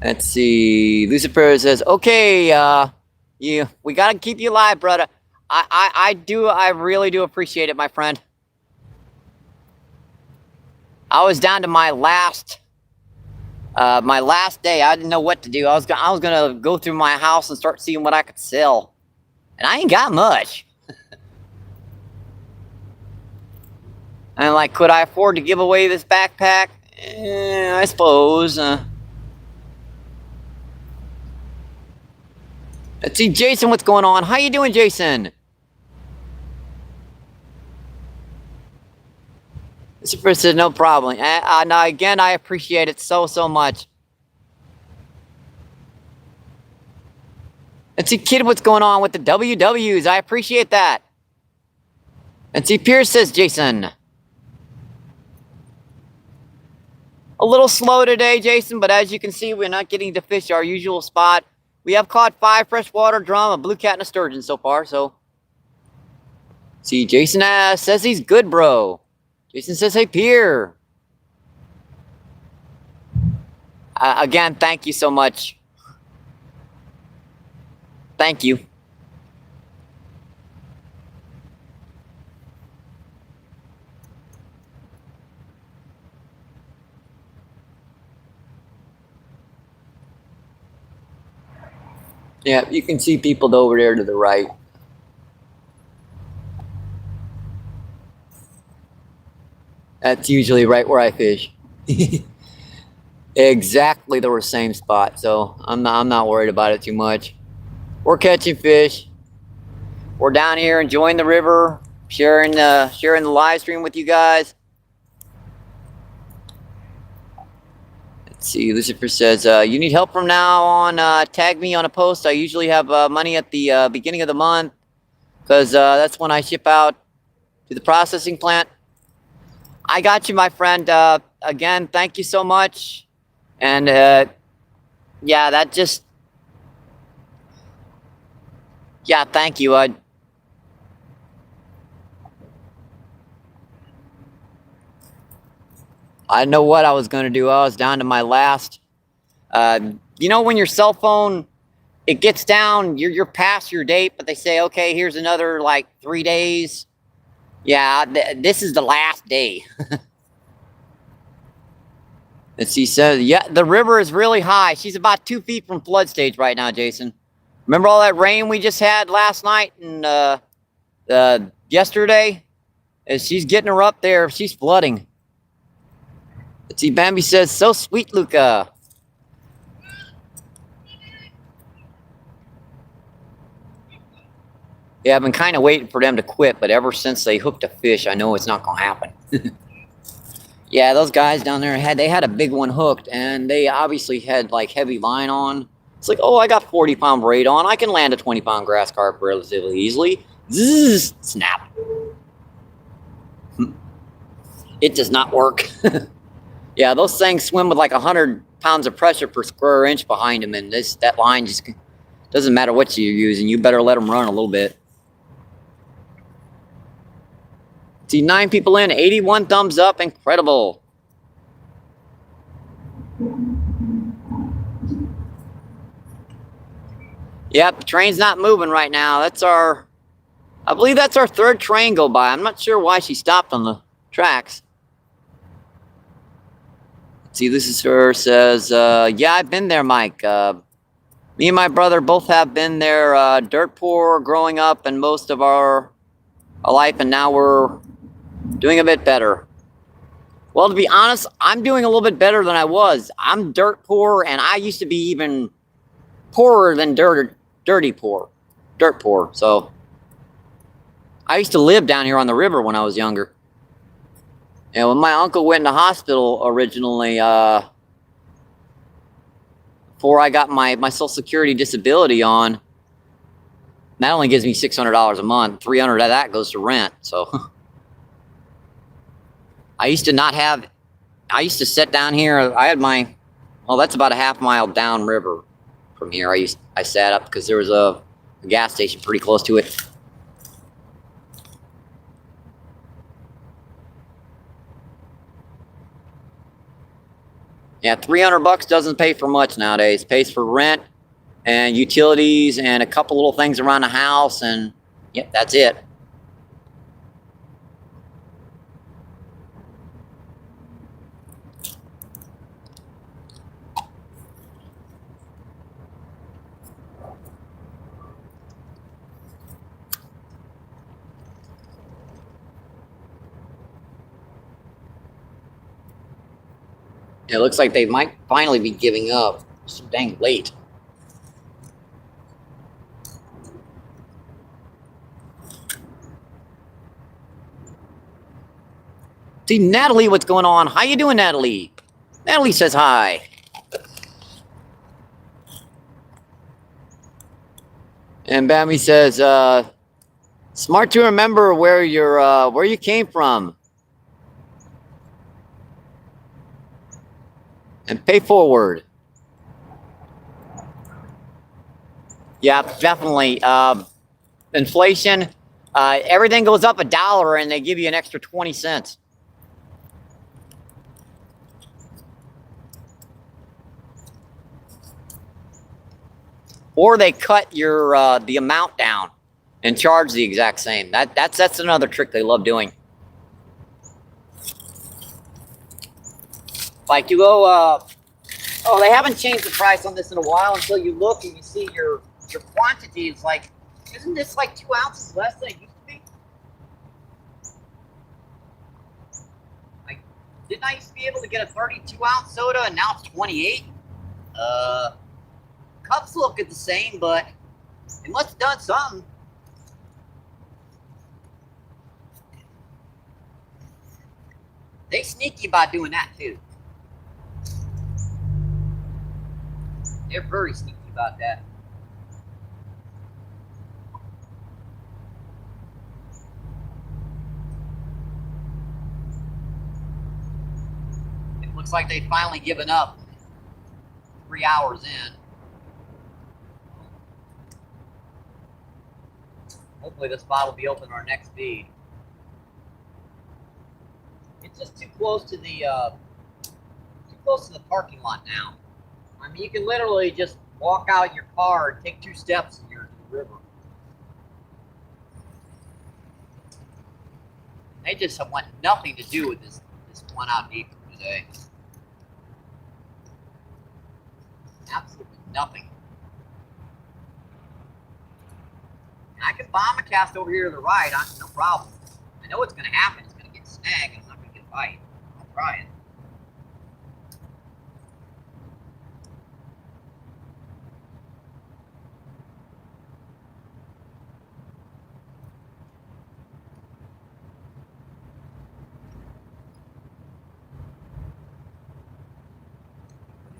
S1: Let's see. Lucifer says, okay, we gotta keep you alive, brother. I really do appreciate it, my friend. I was down to my last day. I didn't know what to do. I was gonna go through my house and start seeing what I could sell, and I ain't got much. And like, could I afford to give away this backpack? I suppose. Let's see, Jason, what's going on? How you doing, Jason? Super said no problem. Now again, I appreciate it so much. Let's see, kid, what's going on with the WWs? I appreciate that. Let's see, Pierce says Jason. A little slow today, Jason, but as you can see, we're not getting to fish our usual spot. We have caught 5 freshwater drum, a blue cat, and a sturgeon so far, so. See, Jason says he's good, bro. Jason says, hey, Pierre. Again, thank you so much. Thank you.
S2: Yeah, you can see people over there to the right. That's usually right where I fish. Exactly the same spot, so I'm not worried about it too much. We're catching fish. We're down here enjoying the river, sharing the live stream with you guys. Let's see, Lucifer says, you need help from now on, tag me on a post. I usually have money at the beginning of the month, because that's when I ship out to the processing plant. I got you, my friend. Again, thank you so much. And yeah, that just, yeah, thank you. I didn't know what I was going to do. I was down to my last, you know, when your cell phone, it gets down, you're past your date, but they say, okay, here's another like 3 days. Yeah, this is the last day. And she says, yeah, the river is really high. She's about 2 feet from flood stage right now, Jason. Remember all that rain we just had last night and yesterday? As she's getting her up there, she's flooding. Let's see, Bambi says, so sweet, Luca. Yeah, I've been kind of waiting for them to quit, but ever since they hooked a fish, I know it's not going to happen. Yeah, those guys down there had a big one hooked, and they obviously had like heavy line on. It's like, oh, I got 40-pound braid on. I can land a 20-pound grass carp relatively easily. Zzz, snap. It does not work. Yeah, those things swim with like 100 pounds of pressure per square inch behind them, and that line just doesn't matter what you're using. You better let them run a little bit. See, 9 people in, 81 thumbs up, incredible. Yep, the train's not moving right now. I believe that's our 3rd train go by. I'm not sure why she stopped on the tracks. Let's see, this is her, says, yeah, I've been there, Mike. Me and my brother both have been there, dirt poor growing up and most of our life, and now we're doing a bit better. Well, to be honest, I'm doing a little bit better than I was. I'm dirt poor, and I used to be even poorer than dirty poor. Dirt poor. So I used to live down here on the river when I was younger. And when my uncle went into hospital originally, before I got my Social Security disability on, that only gives me $600 a month. $300 of that goes to rent. So I used to sit down here. I had well, that's about a half-mile downriver from here. I sat up because there was a gas station pretty close to it. Yeah, $300 doesn't pay for much nowadays. It pays for rent and utilities and a couple little things around the house, and yep, that's it. It looks like they might finally be giving up. It's so dang late. See, Natalie, what's going on? How you doing, Natalie? Natalie says hi. And Bambi says, smart to remember where you came from. And pay forward. Yeah, definitely. Inflation, everything goes up $1 and they give you an extra 20 cents. Or they cut your the amount down and charge the exact same. That's another trick they love doing. Like you go, oh, they haven't changed the price on this in a while until you look and you see your
S1: your quantity is like, isn't this like 2 ounces less than it used to be? Like, didn't I used to be able to get a 32-ounce soda and now it's 28? Cups look the same, but it must have done something. They sneaky about doing that too. They're very sneaky about that. It looks like they've finally given up 3 hours in. Hopefully this spot will be open our next feed. It's just too close to the parking lot now. I mean, you can literally just walk out your car and take 2 steps and you're in the river. They just have want nothing to do with this one out deep today. Absolutely nothing. And I can bomb a cast over here to the right, no problem. I know what's going to happen. It's going to get snagged and I'm not going to get a bite. I'll try it.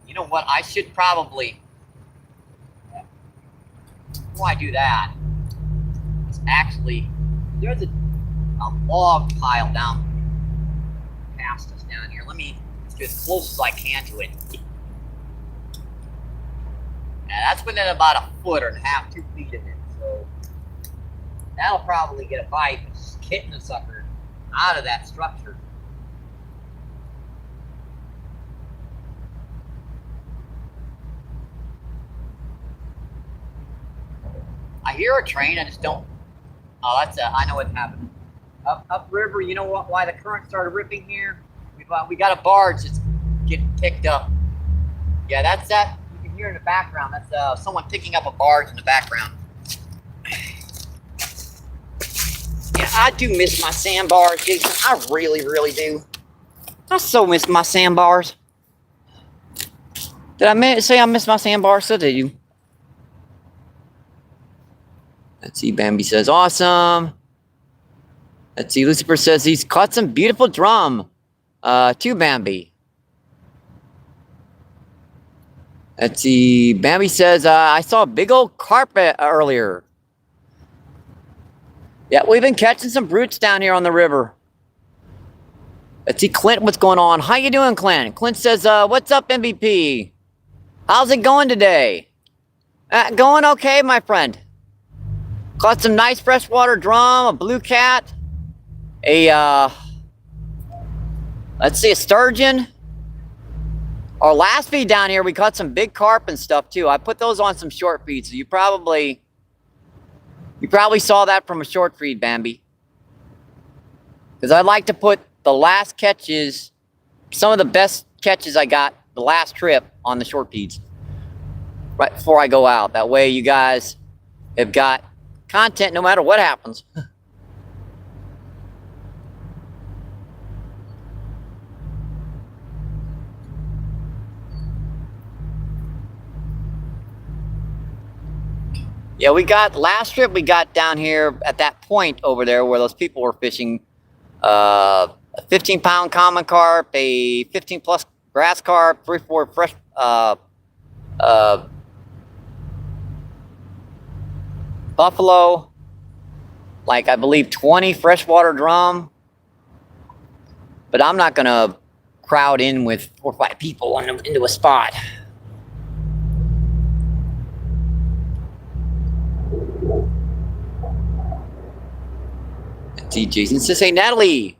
S1: You know what? I should probably, before I do that, it's actually, there's a log pile down past us down here. Let me get as close as I can to it. Yeah, that's within about 1.5 foot, 2 feet of it. So that'll probably get a bite, just getting the sucker out of that structure. I hear a train, I just don't. Oh, I know what's happening. Upriver, you know what? Why the current started ripping here? We got a barge that's getting picked up. Yeah, that's that. You can hear in the background. That's someone picking up a barge in the background. Yeah, I do miss my sandbars, Jason. I really, really do. I so miss my sandbars. Did I say I miss my sandbars? So did you? Let's see, Bambi says, awesome. Let's see, Lucifer says he's caught some beautiful drum. To Bambi. Let's see, Bambi says, I saw a big old carpet earlier. Yeah, we've been catching some brutes down here on the river. Let's see, Clint, what's going on? How you doing, Clint? Clint says, what's up, MVP? How's it going today? Going okay, my friend. Caught some nice freshwater drum, a blue cat, let's see, a sturgeon. Our last feed down here, we caught some big carp and stuff too. I put those on some short feeds, so you probably saw that from a short feed, Bambi. Because I like to put the last catches, some of the best catches I got the last trip on the short feeds, right before I go out. That way you guys have got content no matter what happens. Yeah, we got last trip we got down here at that point over there where those people were fishing a 15-pound common carp, a 15+ grass carp, 3-4 fresh buffalo, like I believe 20 freshwater drum. But I'm not gonna crowd in with 4 or 5 people into a spot. Let's see, Jason says, hey, Natalie.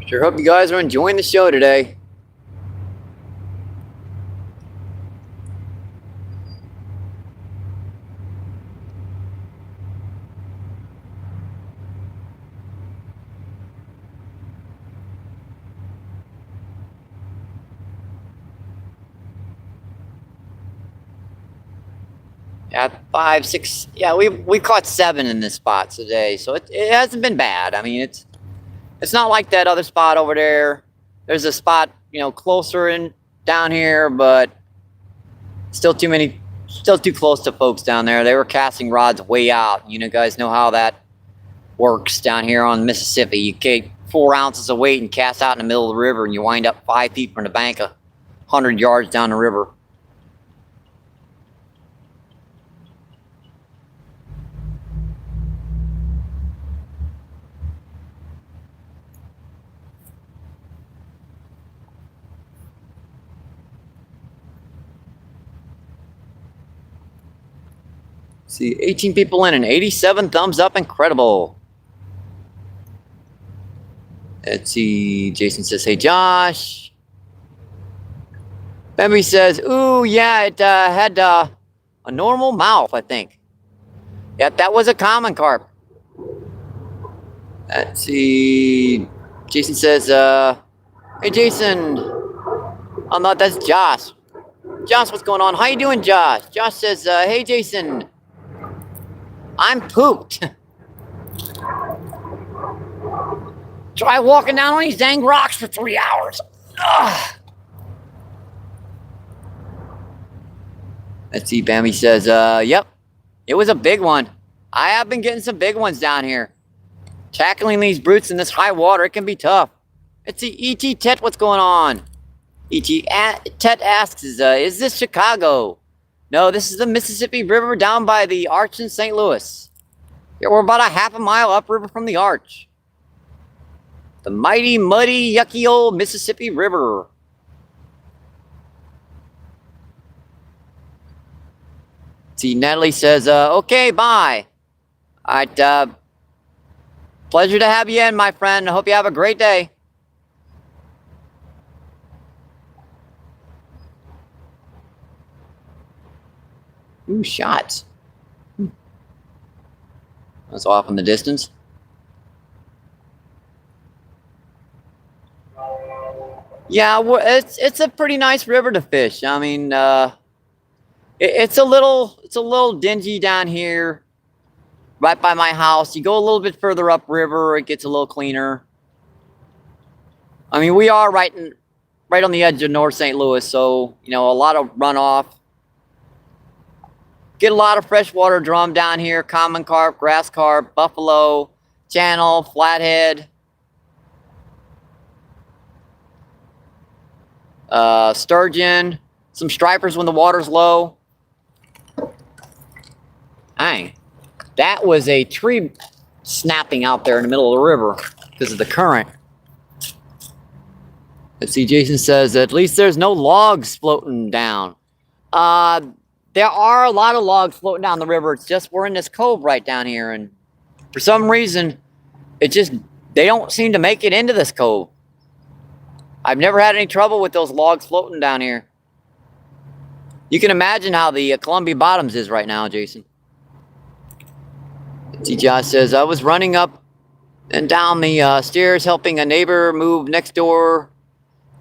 S1: Sure hope you guys are enjoying the show today.
S2: At 5, 6, yeah, we caught 7 in this spot today, so it hasn't been bad. I mean, it's not like that other spot over there. There's a spot, you know, closer in down here, but still too close to folks down there. They were casting rods way out. You know, guys know how that works down here on Mississippi. You take 4 ounces of weight and cast out in the middle of the river, and you wind up 5 feet from the bank, 100 yards down the river. See, 18 people in and 87 thumbs up. Incredible. Let's see. Jason says, hey, Josh. Bambi says, ooh, yeah, it had a normal mouth, I think. Yep, that was a common carp. Let's see. Jason says, hey, Jason. Oh, no, that's Josh. Josh, what's going on? How you doing, Josh? Josh says, hey, Jason. I'm pooped. Try walking down on these dang rocks for 3 hours. Ugh. Let's see, Bambi says, yep, it was a big one. I have been getting some big ones down here. Tackling these brutes in this high water, it can be tough. Let's see, E.T. Tet, what's going on? E.T. Tet asks, is this Chicago? No, this is the Mississippi River down by the Arch in St. Louis. Yeah, we're about a half a mile upriver from the Arch. The mighty, muddy, yucky old Mississippi River. See, Natalie says, okay, bye. All right, pleasure to have you in, my friend. I hope you have a great day. Ooh, shots. That's off in the distance. Yeah, it's a pretty nice river to fish. I mean, it's a little dingy down here, right by my house. You go a little bit further upriver, it gets a little cleaner. I mean, we are right on the edge of North St. Louis, so you know, a lot of runoff. Get a lot of freshwater drum down here, common carp, grass carp, buffalo, channel, flathead, sturgeon, some stripers when the water's low. Dang, that was a tree snapping out there in the middle of the river because of the current. Let's see, Jason says, at least there's no logs floating down. There are a lot of logs floating down the river. It's just we're in this cove right down here, and for some reason, they don't seem to make it into this cove. I've never had any trouble with those logs floating down here. You can imagine how the Columbia Bottoms is right now, Jason. See, Josh says, I was running up and down the stairs helping a neighbor move next door.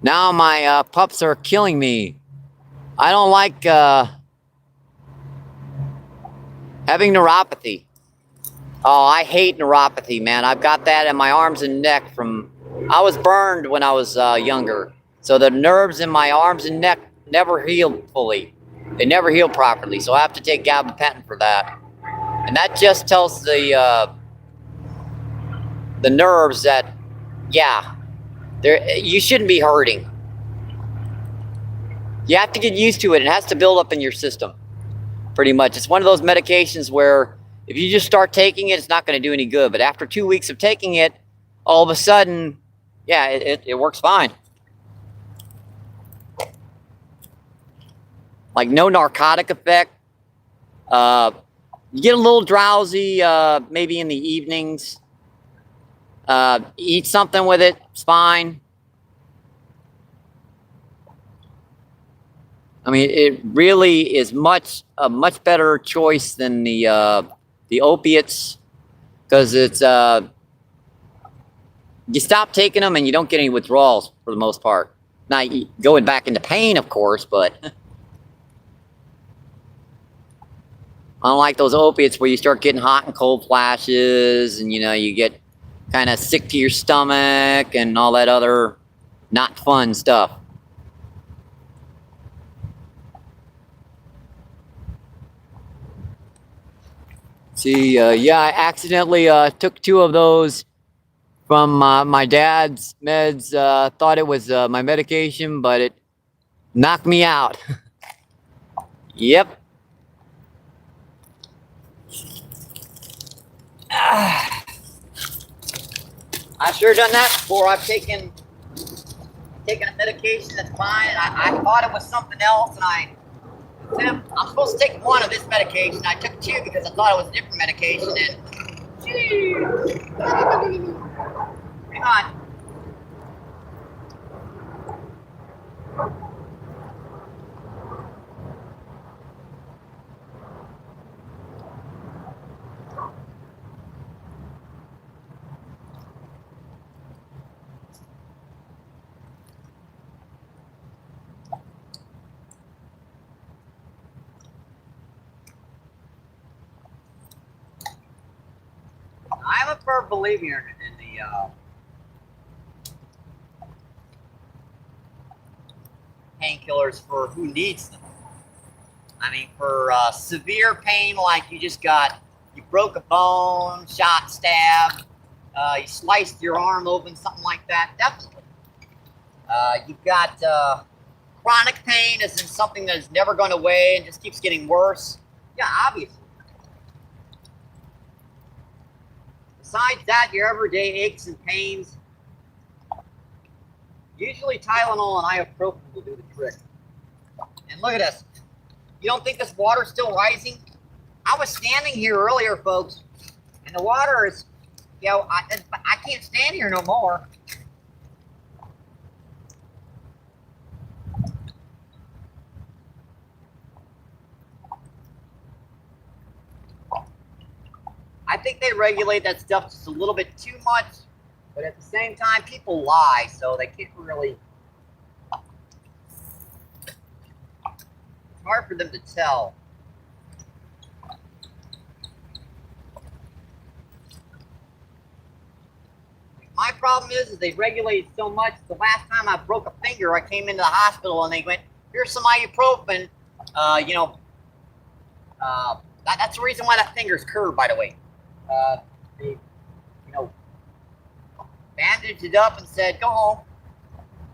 S2: Now my pups are killing me. I don't like having neuropathy. Oh, I hate neuropathy, man. I've got that in my arms and neck from... I was burned when I was younger. So the nerves in my arms and neck never healed fully. They never heal properly. So I have to take gabapentin for that. And that just tells the nerves that, yeah, you shouldn't be hurting. You have to get used to it. It has to build up in your system. Pretty much. It's one of those medications where if you just start taking it, it's not going to do any good. But after 2 weeks of taking it, all of a sudden, yeah, it works fine. Like no narcotic effect. You get a little drowsy maybe in the evenings. Eat something with it. It's fine. I mean, it really is a much better choice than the opiates, because it's you stop taking them and you don't get any withdrawals for the most part. Now, going back into pain, of course, but Unlike those opiates where you start getting hot and cold flashes and, you know, you get kind of sick to your stomach and all that other not fun stuff. See, yeah, I accidentally took 2 of those from my dad's meds. Thought it was my medication, but it knocked me out. Yep. I've sure done that before. I've taken a medication that's fine. I thought it was something else, and I'm supposed to take 1 of this medication. I took 2 because I thought it was a different medication, and hang on. I'm a firm believer in the painkillers for who needs them. I mean, for severe pain, like you broke a bone, shot, stabbed, you sliced your arm open, something like that, definitely. You've got chronic pain, as in something that is never going away and just keeps getting worse. Yeah, obviously. Besides that, your everyday aches and pains, usually Tylenol and ibuprofen will do the trick. And look at this. You don't think this water's still rising? I was standing here earlier, folks, and the water is, you know, I can't stand here no more. I think they regulate that stuff just a little bit too much, but at the same time, people lie, so they can't really. It's hard for them to tell. My problem is they regulate so much. The last time I broke a finger, I came into the hospital and they went, "Here's some ibuprofen." You know, that's the reason why that finger's curved, by the way. They, you know, bandaged it up and said, "Go home."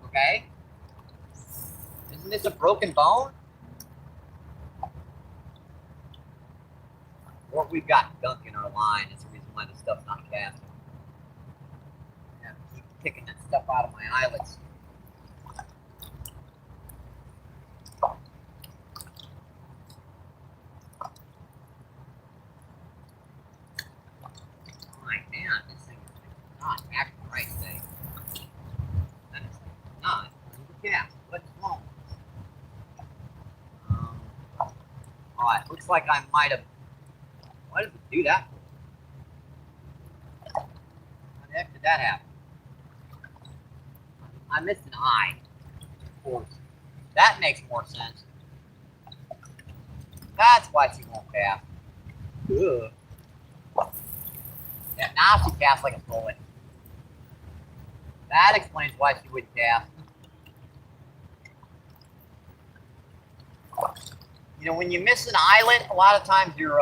S2: Okay. Isn't this a broken bone? Or we've got gunk in our line. It's the reason why the stuff's not casting. I have to keep picking that stuff out of my eyelids. My man, this thing is not acting right today. That is not the cast. What's wrong? Alright, looks like I might have. Why did it do that? How the heck did that happen? I missed an eye. Of course. That makes more sense. That's why she won't cast. Ugh. Yeah, now she casts like a bullet. That explains why she wouldn't cast. You know, when you miss an eyelet, a lot of times your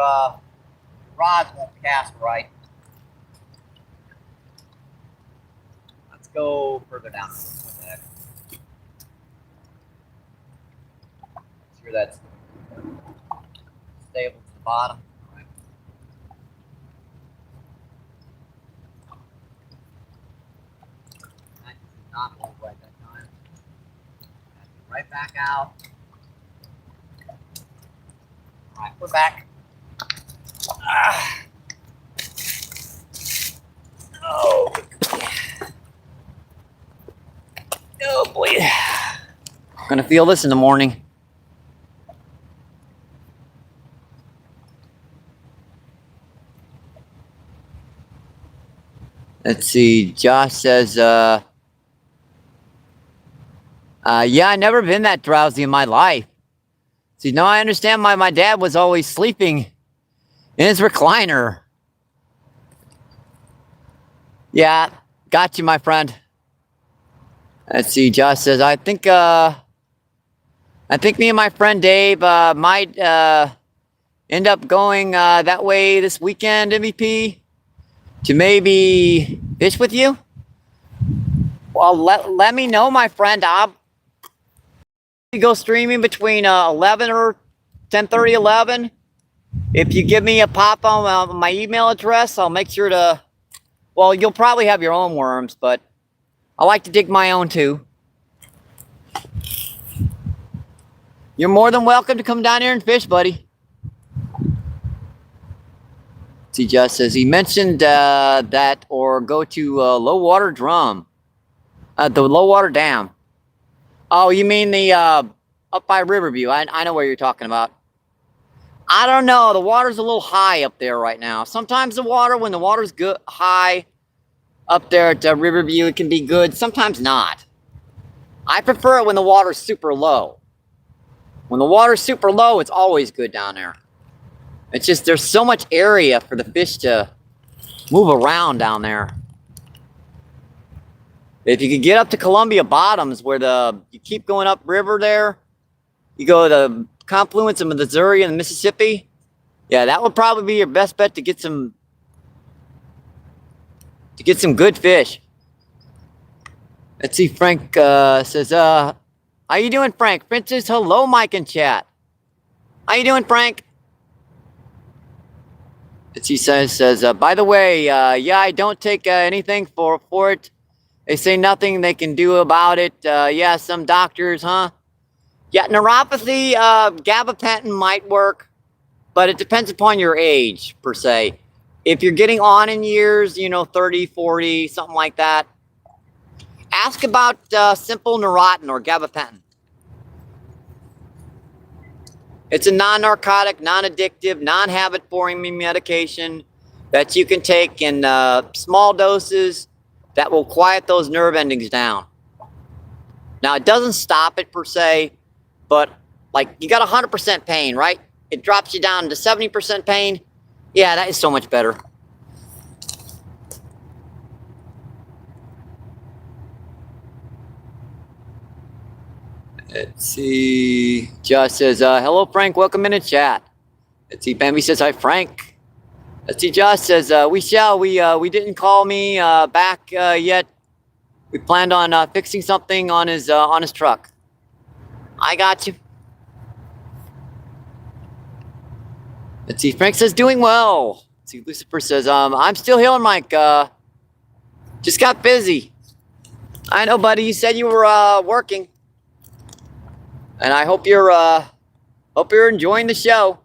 S2: rods won't cast right. Let's go further down. What the heck? Make sure that's stable to the bottom. All right. That did not hold right that time. Right back out. All right, we're back. Oh. Oh boy. I'm gonna feel this in the morning. Let's see. Josh says, yeah, I never been that drowsy in my life. See, now I understand why my dad was always sleeping In his recliner. Yeah, got you, my friend. Let's see, Josh says, I think me and my friend Dave might end up going that way this weekend, MVP, to maybe fish with you. Well, let me know, my friend. I'll go streaming between 11 or 10:30, 11. If you give me a pop on my email address, I'll make sure to, well, you'll probably have your own worms, but I like to dig my own too. You're more than welcome to come down here and fish, buddy. See, Just says he mentioned that, or go to low water drum, the low water dam. Oh, you mean the up by Riverview? I know where you're talking about. I don't know. The water's a little high up there right now. Sometimes the water, when the water's good high up there at Riverview, it can be good. Sometimes not. I prefer it when the water's super low. When the water's super low, it's always good down there. It's just there's so much area for the fish to move around down there. If you could get up to Columbia Bottoms, where you keep going up river there, you go to the confluence of the Missouri and the Mississippi. Yeah, that would probably be your best bet to get some good fish. Let's see. Frank says, "How you doing, Frank?" Princess, hello, Mike in chat. How you doing, Frank? He says, by the way, yeah, I don't take anything for it. They say nothing they can do about it. Yeah, some doctors, huh? Yeah, neuropathy, gabapentin might work, but it depends upon your age, per se. If you're getting on in years, 30, 40, something like that, ask about simple Neurontin or gabapentin. It's a non-narcotic, non-addictive, non-habit-forming medication that you can take in small doses that will quiet those nerve endings down. Now, it doesn't stop it per se, but like you got 100% pain, right? It drops you down to 70% pain. Yeah, that is so much better. Let's see. Josh says, hello, Frank. Welcome in the chat. Let's see. Bambi says, hi, Frank. Let's see. Josh says, we didn't call me back yet. We planned on fixing something on his truck. I got you. Let's see. Frank says, doing well. Let's see. Lucifer says, I'm still healing, Mike. Just got busy. I know, buddy. You said you were working. And I hope you're enjoying the show.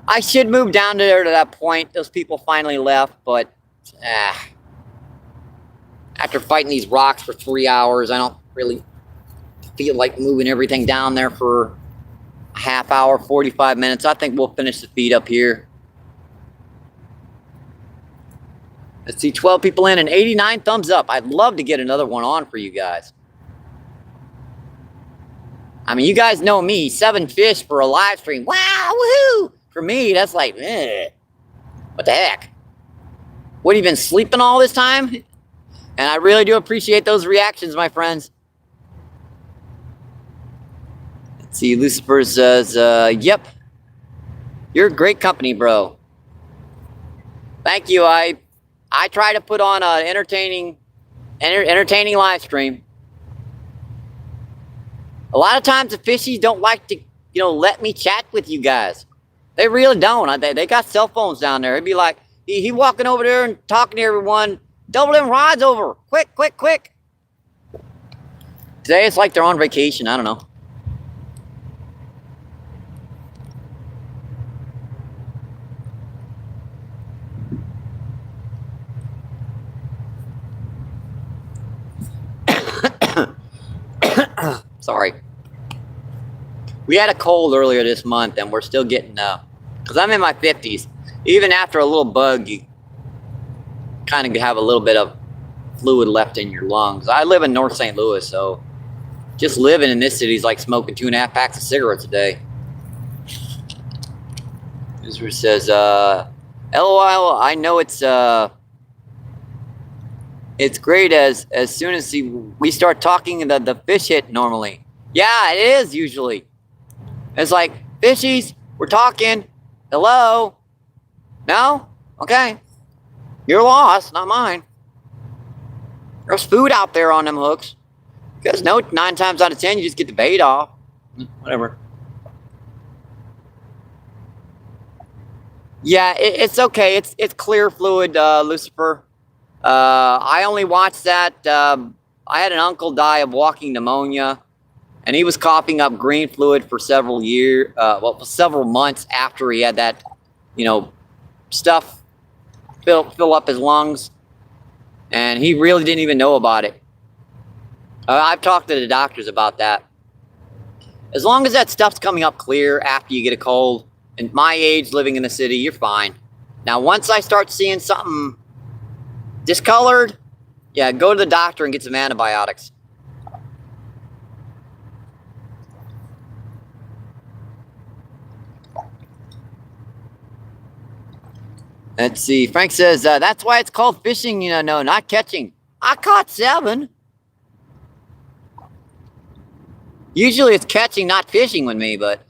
S2: I should move down there to that point. Those people finally left, but after fighting these rocks for 3 hours, I don't really feel like moving everything down there for a half hour, 45 minutes. I think we'll finish the feed up here. Let's see, 12 people in and 89 thumbs up. I'd love to get another one on for you guys. I mean, you guys know me, 7 fish for a live stream. Wow, woohoo! For me, that's like, what the heck? What, have you been sleeping all this time? And I really do appreciate those reactions, my friends. Let's see, Lucifer says, yep. You're great company, bro. Thank you. I try to put on an entertaining live stream. A lot of times the fishies don't like to, let me chat with you guys. They really don't. They got cell phones down there. It'd be like, he walking over there and talking to everyone. Double them rods over. Quick, quick, quick. Today it's like they're on vacation. I don't know. Sorry. We had a cold earlier this month, and we're still getting, because I'm in my 50s. Even after a little bug, you kind of have a little bit of fluid left in your lungs. I live in North St. Louis, so just living in this city is like smoking 2.5 packs of cigarettes a day. Israel says, LOL, I know it's great as soon as we start talking, the fish hit normally. Yeah, it is usually. It's like, fishies, we're talking. Hello? No? Okay. Your loss, not mine. There's food out there on them hooks. Because 9 times out of 10, you just get the bait off. Whatever. Yeah, it's okay. It's clear fluid, Lucifer. I only watched that. I had an uncle die of walking pneumonia, and he was coughing up green fluid for several several months after he had that, stuff fill up his lungs, and he really didn't even know about it. I've talked to the doctors about that. As long as that stuff's coming up clear after you get a cold, and my age, living in the city, you're fine. Now, once I start seeing something discolored, yeah, go to the doctor and get some antibiotics. Let's see. Frank says, that's why it's called fishing, no, not catching. I caught 7. Usually it's catching, not fishing with me, but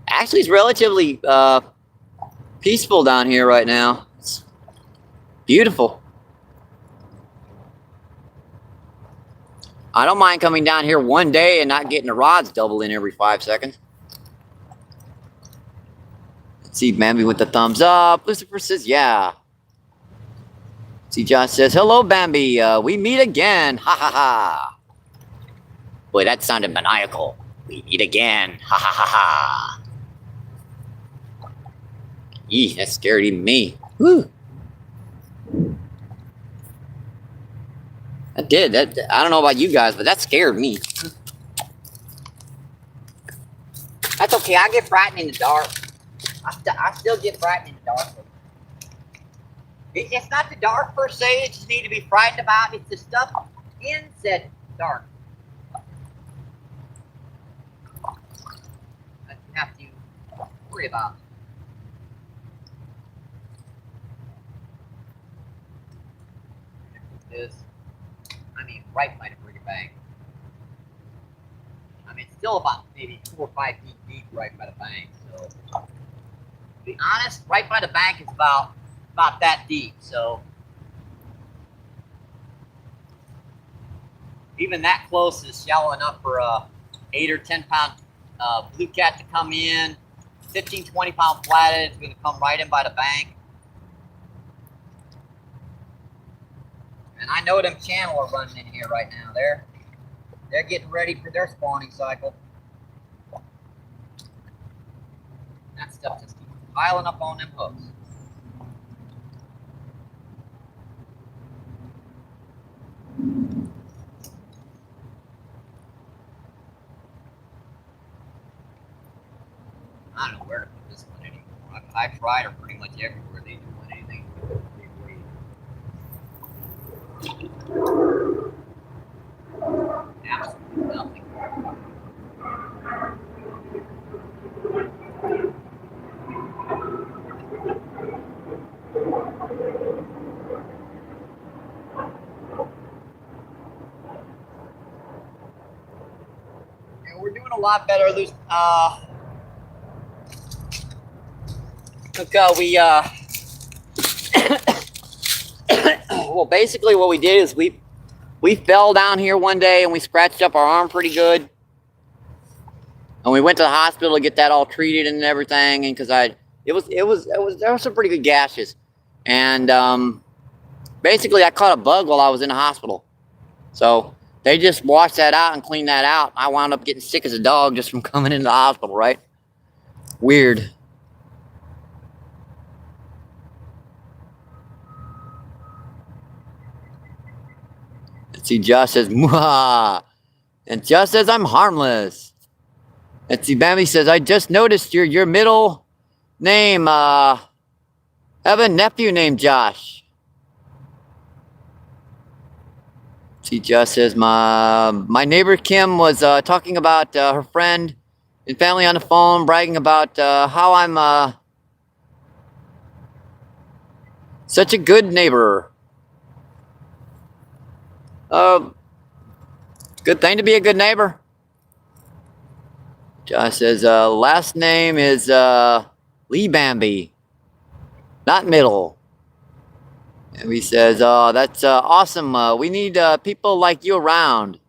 S2: actually it's relatively peaceful down here right now. It's beautiful. I don't mind coming down here one day and not getting the rods double in every 5 seconds. Let's see, Bambi with the thumbs up. Lucifer says, yeah. See, Josh says, hello, Bambi. We meet again. Ha ha ha. Boy, that sounded maniacal. We meet again. Ha ha ha ha. Eee, that scared even me. Woo. That did. I don't know about you guys, but that scared me. That's okay. I get frightened in the dark. I still get frightened in the dark. It's not the dark per se. It just need to be frightened about. It's the stuff in said dark that you have to worry about. This, right by the frigate bank. It's still about maybe 4 or 5 feet deep right by the bank. So, to be honest, right by the bank is about that deep. So, even that close is shallow enough for a 8 or 10 pound blue cat to come in. 15, 20 pound flathead is going to come right in by the bank. And I know them channel are running in here right now. They're getting ready for their spawning cycle. That stuff just keeps piling up on them hooks. I don't know where to put this one anymore. I've tried her pretty much everywhere they do anything with it. Absolutely nothing. Yeah, we're doing a lot better. Well, basically what we did is we fell down here one day and we scratched up our arm pretty good. And we went to the hospital to get that all treated and everything. And because there were some pretty good gashes. And basically I caught a bug while I was in the hospital. So they just washed that out and cleaned that out. I wound up getting sick as a dog just from coming into the hospital, right? Weird. Let's see, Josh says, Mwah! And Josh says, I'm harmless. Let's see, Bambi says, I just noticed your middle name. I have a nephew named Josh. Let's see, Josh says, my neighbor Kim was talking about her friend and family on the phone bragging about how I'm such a good neighbor. Good thing to be a good neighbor. Josh says, last name is Lee Bambi, not Middle. And he says, oh, that's awesome. We need people like you around.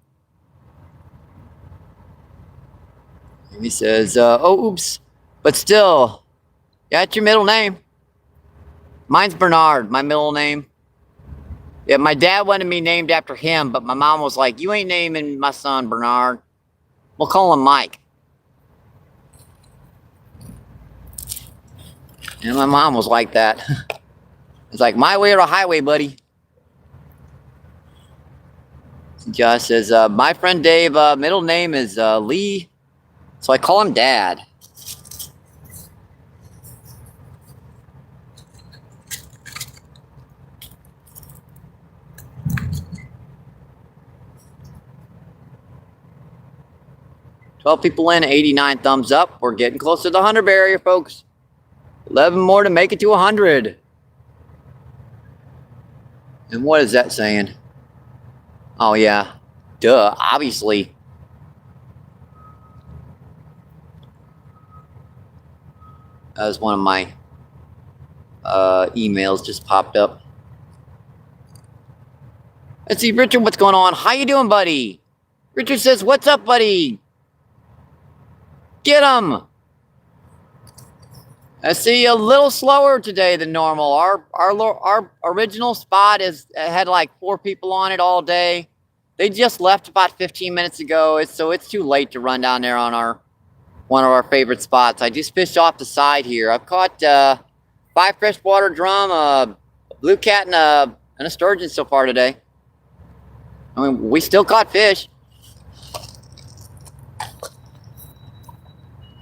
S2: And he says, oh, oops. But still, yeah, that's your middle name. Mine's Bernard, my middle name. Yeah, my dad wanted me named after him, but my mom was like, you ain't naming my son Bernard. We'll call him Mike. And my mom was like that. It's like my way or a highway, buddy. Josh says, my friend Dave, middle name is Lee, so I call him Dad. Twelve people in, 89 thumbs up. We're getting close to the 100 barrier, folks. 11 more to make it to 100. And what is that saying? Oh, yeah. Duh, obviously. That was one of my emails just popped up. Let's see, Richard, what's going on? How you doing, buddy? Richard says, what's up, buddy? Get him. I see a little slower today than normal. Our original spot had like 4 people on it all day. They just left about 15 minutes ago, so it's too late to run down there on one of our favorite spots. I just fished off the side here. I've caught 5 freshwater drum, a blue cat, and a sturgeon so far today. I mean, we still caught fish.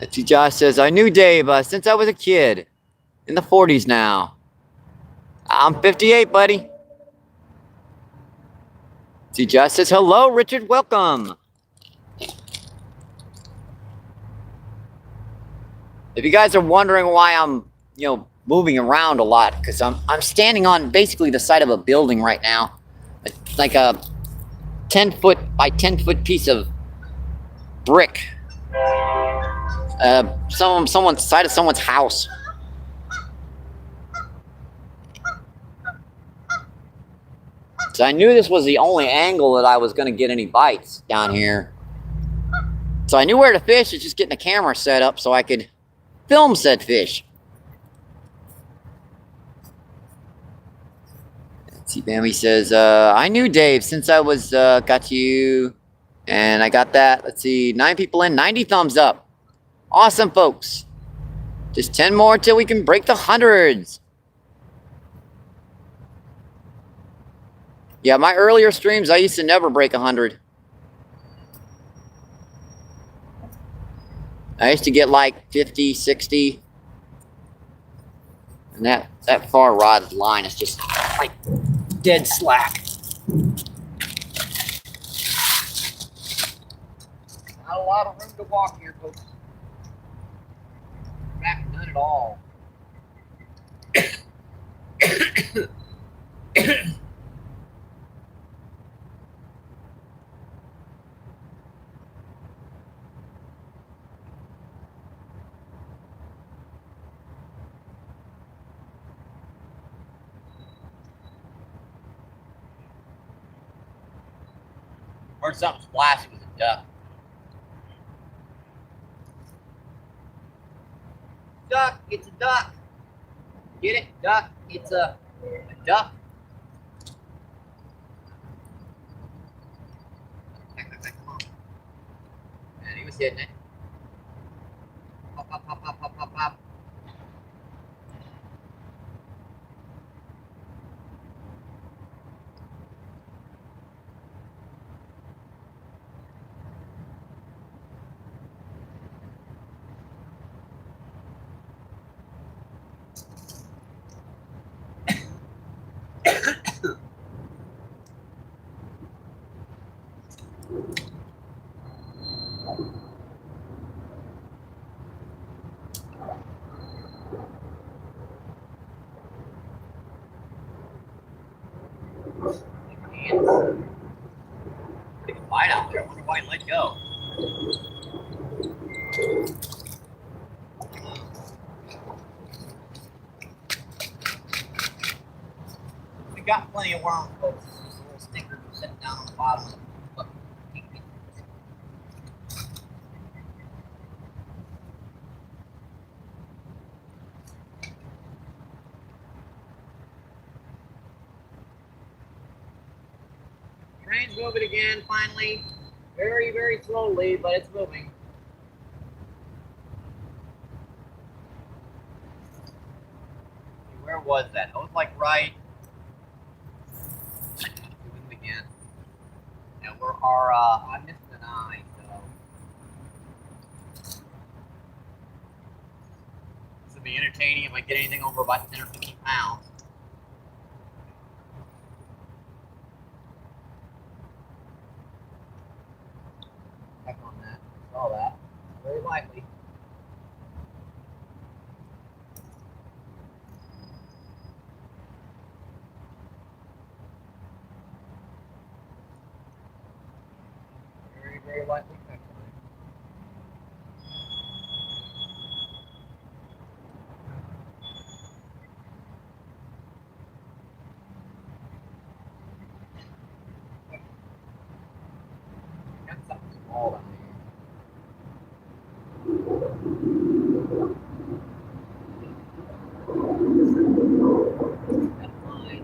S2: Let's see, Josh says, I knew Dave since I was a kid. In the 40s now. I'm 58, buddy. See, Josh says, hello, Richard, welcome. If you guys are wondering why I'm, moving around a lot, because I'm standing on basically the side of a building right now. Like a 10-foot by 10-foot piece of brick. Someone's side of someone's house. So I knew this was the only angle that I was going to get any bites down here. So I knew where to fish. It's just getting the camera set up so I could film said fish. Let's see, Bambi says, I knew Dave since I was, got you. And I got that. Let's see, 9 people in, 90 thumbs up. Awesome, folks. Just 10 more till we can break the hundreds. Yeah, my earlier streams, I used to never break 100. I used to get like 50, 60. And that far rod line is just like dead slack. Not a lot of room to walk here, folks. In fact, none at all. Heard something splash. It was a duck. Duck, it's a duck. Get it? Duck, it's a duck. Come on. And he was hitting it. Pop, pop, pop, pop, pop, pop, pop.
S1: let it go. We got plenty of worms, folks. These little stinkers are sitting down on the bottom of the bucket. Train's moving again, finally. Very, very slowly, but it's moving. Where was that? It was like right. Moving again. Yeah, I missed an eye, so. This will be entertaining if I get anything over about 10 or 15 pounds. Check on that. Saw that. Very likely. Very, very likely catch line. Got something small down there. That's fine.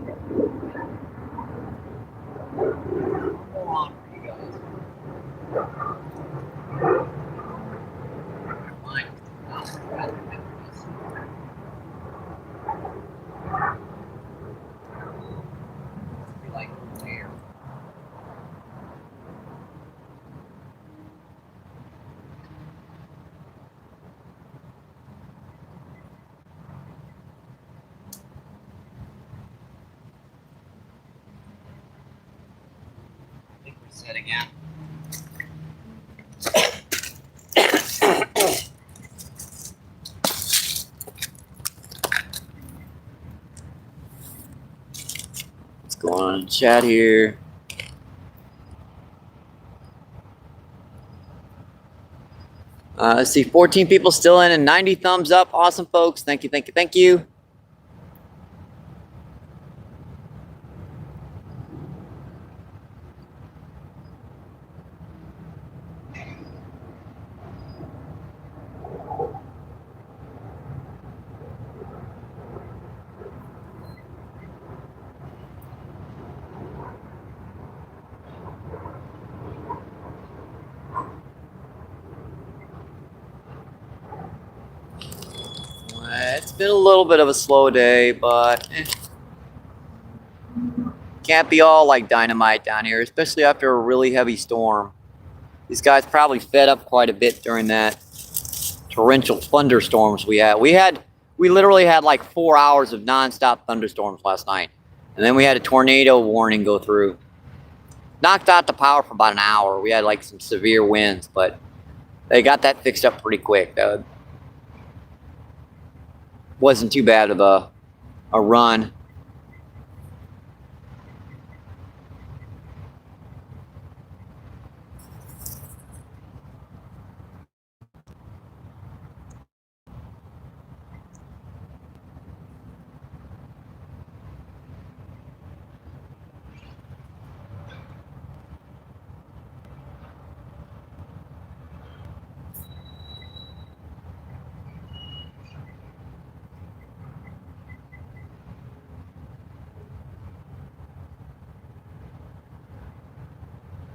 S1: One more on for you guys. Fine. Be like there. I think we're set again.
S2: What's going on in chat here? Let's see, 14 people still in and 90 thumbs up. Awesome, folks. Thank you, thank you, thank you. It's been a little bit of a slow day, but can't be all like dynamite down here, especially after a really heavy storm. These guys probably fed up quite a bit during that torrential thunderstorms we had. We literally had like 4 hours of nonstop thunderstorms last night. And then we had a tornado warning go through. Knocked out the power for about an hour. We had like some severe winds, but they got that fixed up pretty quick. Wasn't too bad of a run.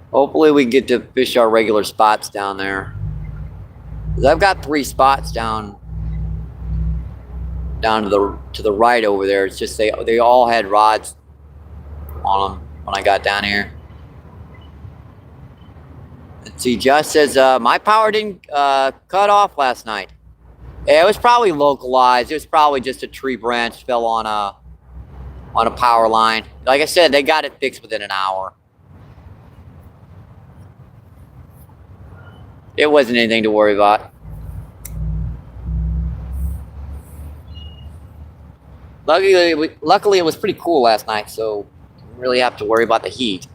S2: Hopefully we get to fish our regular spots down there. 'Cause I've got 3 spots down to the right over there. It's just they all had rods on them when I got down here. Let's see, Josh says my power didn't cut off last night. Yeah, it was probably localized. It was probably just a tree branch fell on a power line. Like I said, they got it fixed within an hour. It wasn't anything to worry about. Luckily, it was pretty cool last night, so didn't really have to worry about the heat.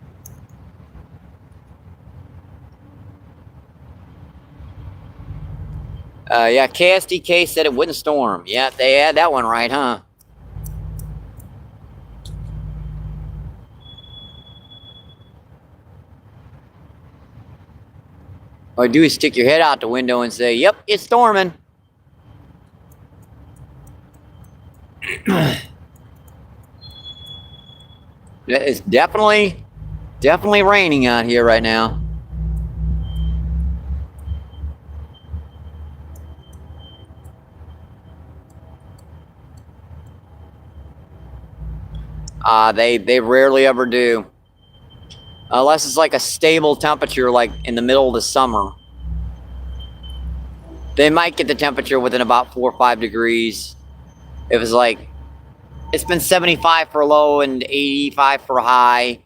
S2: Yeah, KSDK said it wouldn't storm. Yeah, they had that one right, huh? All you do is stick your head out the window and say, "Yep, it's storming." It's definitely raining out here right now. They rarely ever do. Unless it's like a stable temperature, like in the middle of the summer. They might get the temperature within about 4 or 5 degrees. If it's like, it's been 75 for a low and 85 for a high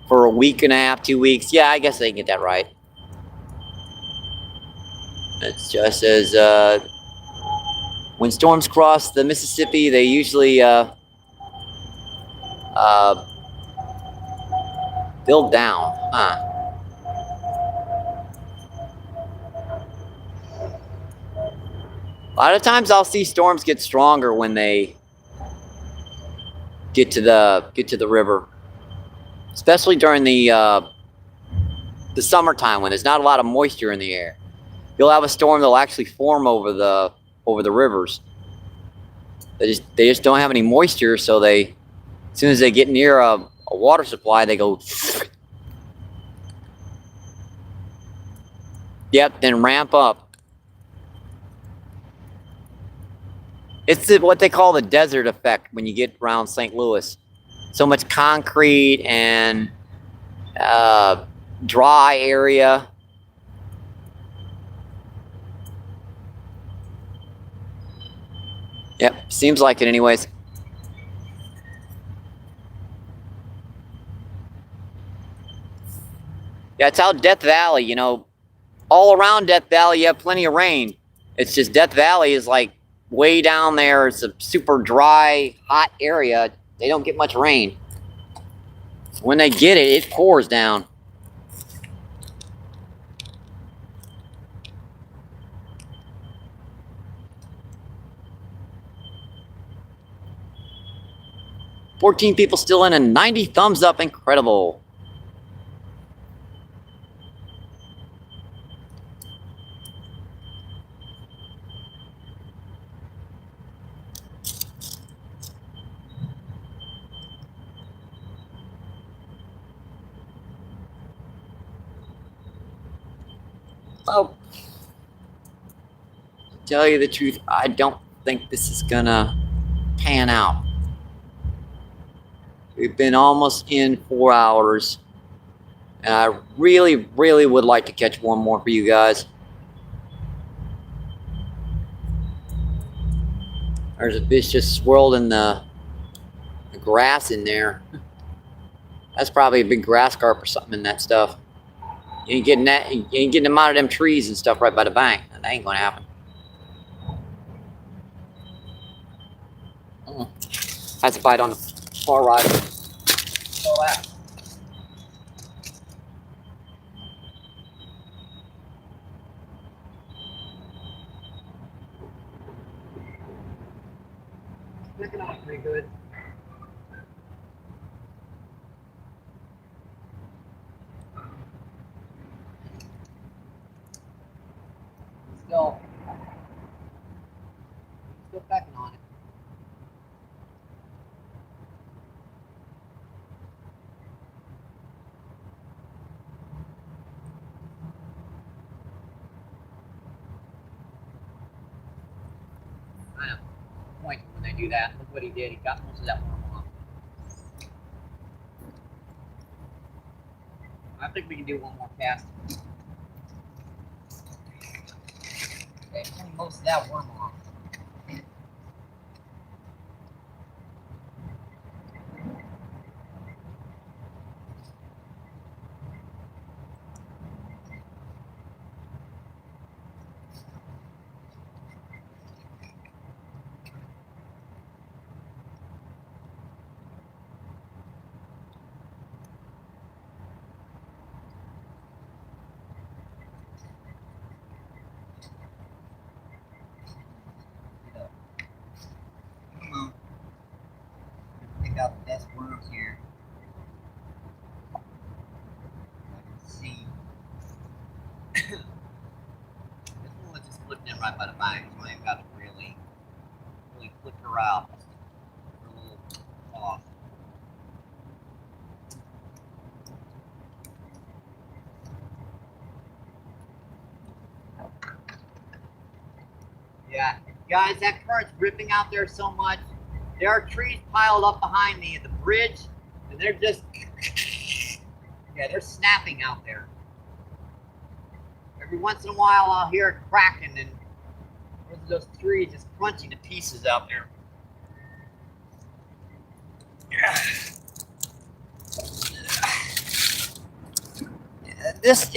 S2: for a week and a half, 2 weeks. Yeah, I guess they can get that right. It just says, when storms cross the Mississippi, they usually build down. Huh. A lot of times I'll see storms get stronger when they get to the river, especially during the summertime when there's not a lot of moisture in the air. You'll have a storm that'll actually form over the rivers. They just don't have any moisture, so as soon as they get near a water supply, they go. Yep, then ramp up. It's what they call the desert effect when you get around St. Louis. So much concrete and dry area. Yep, seems like it anyways. Yeah, it's out Death Valley, you know. All around Death Valley, you have plenty of rain. It's just Death Valley is like way down there. It's a super dry, hot area. They don't get much rain. So when they get it, it pours down. "14 people still in and 90 thumbs up. Incredible." Well, to tell you the truth, I don't think this is gonna pan out. We've been almost in 4 hours. And I really, really would like to catch one more for you guys. There's a fish just swirled in the grass in there. That's probably a big grass carp or something in that stuff. You ain't getting that. You ain't getting them out of them trees and stuff right by the bank. That ain't gonna happen. That's a bite on the far right. All that. Looking out pretty good. Still pecking on it. I know. Point when they do that. Look what he did. He got most of that worm off. I think we can do one more cast. Okay, getting most of that worm off.
S1: out the best worms here. I can see. This one was just flipped in right by the bank, so I ain't got to really flip her out. Her little off. Yeah, guys, that current's ripping out there so much. There are trees piled up behind me at the bridge, and they're just, yeah, they're snapping out there. Every once in a while, I'll hear it cracking, and those trees just crunching to pieces out there. This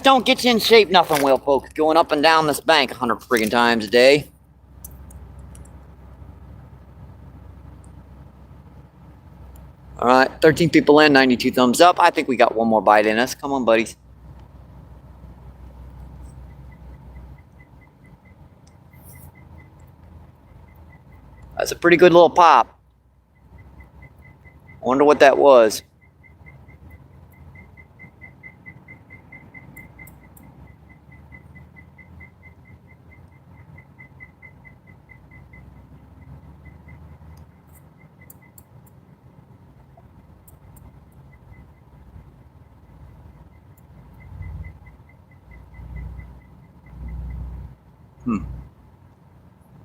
S1: don't get you in shape, nothing will, folks. Going up and down this bank 100 friggin' times a day. All right, 13 people in, 92 thumbs up. I think we got one more bite in us. Come on, buddies. That's a pretty good little pop. I wonder what that was.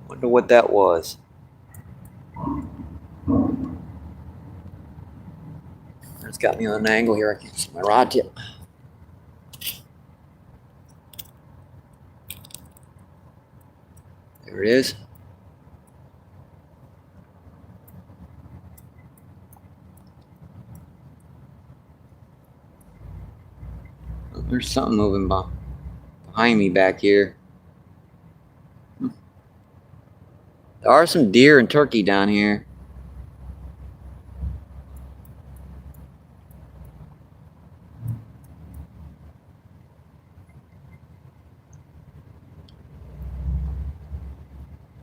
S1: Wonder what that was. It's got me on an angle here. I can't see my rod tip. There it is. Oh, there's something moving behind me back here. There are some deer and turkey down here.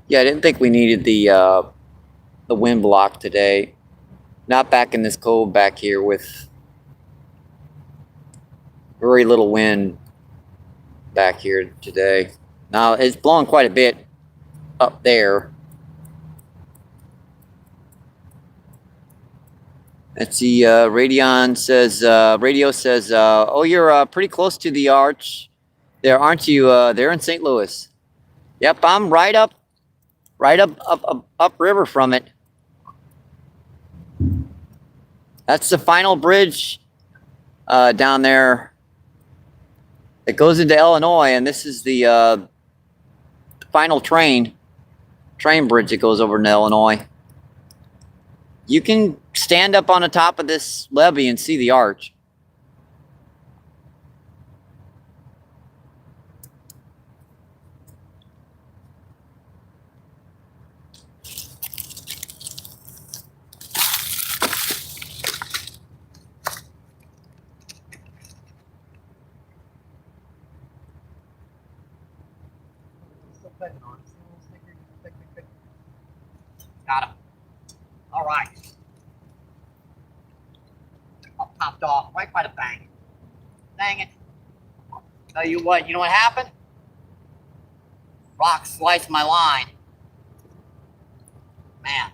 S1: Yeah, I didn't think we needed the wind block today. Not back in this cold back here with very little wind back here today. Now it's blowing quite a bit up there. Let's see, radio says, oh, you're pretty close to the arch there, aren't you? They're in St. Louis. Yep, I'm right up river from it. That's the final bridge down there that goes into Illinois, and this is the final train bridge that goes over into Illinois. You can stand up on the top of this levee and see the arch. Got him. All right. All popped off right by the bank. Dang it. Tell you what happened? Rock sliced my line. Man.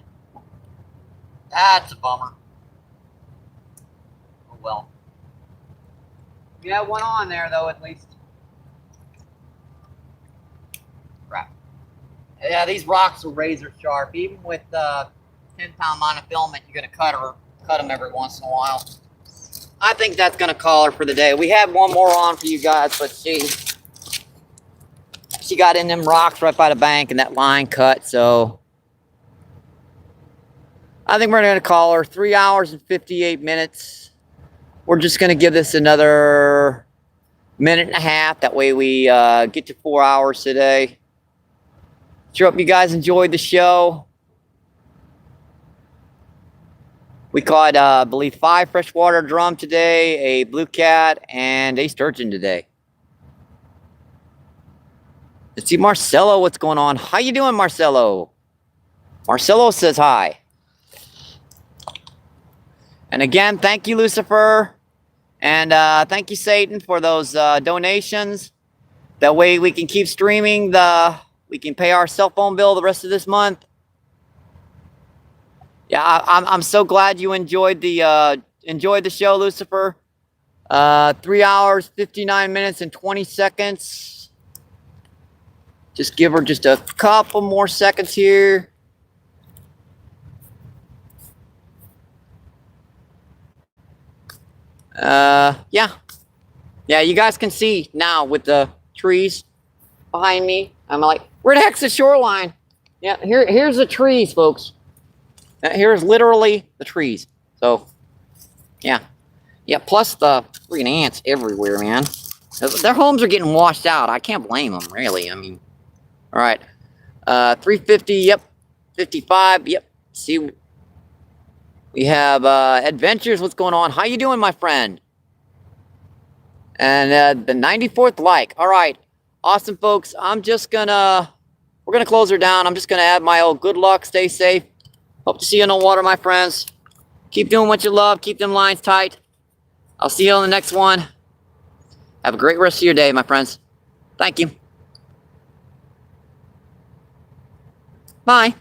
S1: That's a bummer. Oh well. We had one on there though, at least. Crap. Yeah, these rocks are razor sharp. Even with 10-pound monofilament, you're gonna cut them every once in a while. I think that's gonna call her for the day. We have one more on for you guys, but she got in them rocks right by the bank, and that line cut. So I think we're gonna call her. 3 hours and 58 minutes. We're just gonna give this another minute and a half. That way we get to 4 hours today. Sure hope you guys enjoyed the show. We caught, I believe, 5 freshwater drum today, a blue cat, and a sturgeon today. Let's see Marcelo, what's going on? How you doing, Marcelo? Marcelo says hi.
S2: And again, thank you, Lucifer. And thank you, Satan, for those donations. That way we can keep streaming. We can pay our cell phone bill the rest of this month. Yeah, I'm so glad you enjoyed the show, Lucifer. 3 hours, 59 minutes, and 20 seconds. Just give her just a couple more seconds here. Yeah. Yeah, you guys can see now with the trees behind me. I'm like, where the heck's the shoreline? Yeah, here's the trees, folks. Here's literally the trees. So, yeah. Yeah, plus the freaking ants everywhere, man. Their homes are getting washed out. I can't blame them, really. I mean, all right. 350, yep. 55, yep. See, we have Adventures. What's going on? How you doing, my friend? And the 94th like. All right. Awesome, folks. We're gonna close her down. I'm just gonna add my old good luck. Stay safe. Hope to see you in the water, my friends. Keep doing what you love. Keep them lines tight. I'll see you on the next one. Have a great rest of your day, my friends. Thank you. Bye.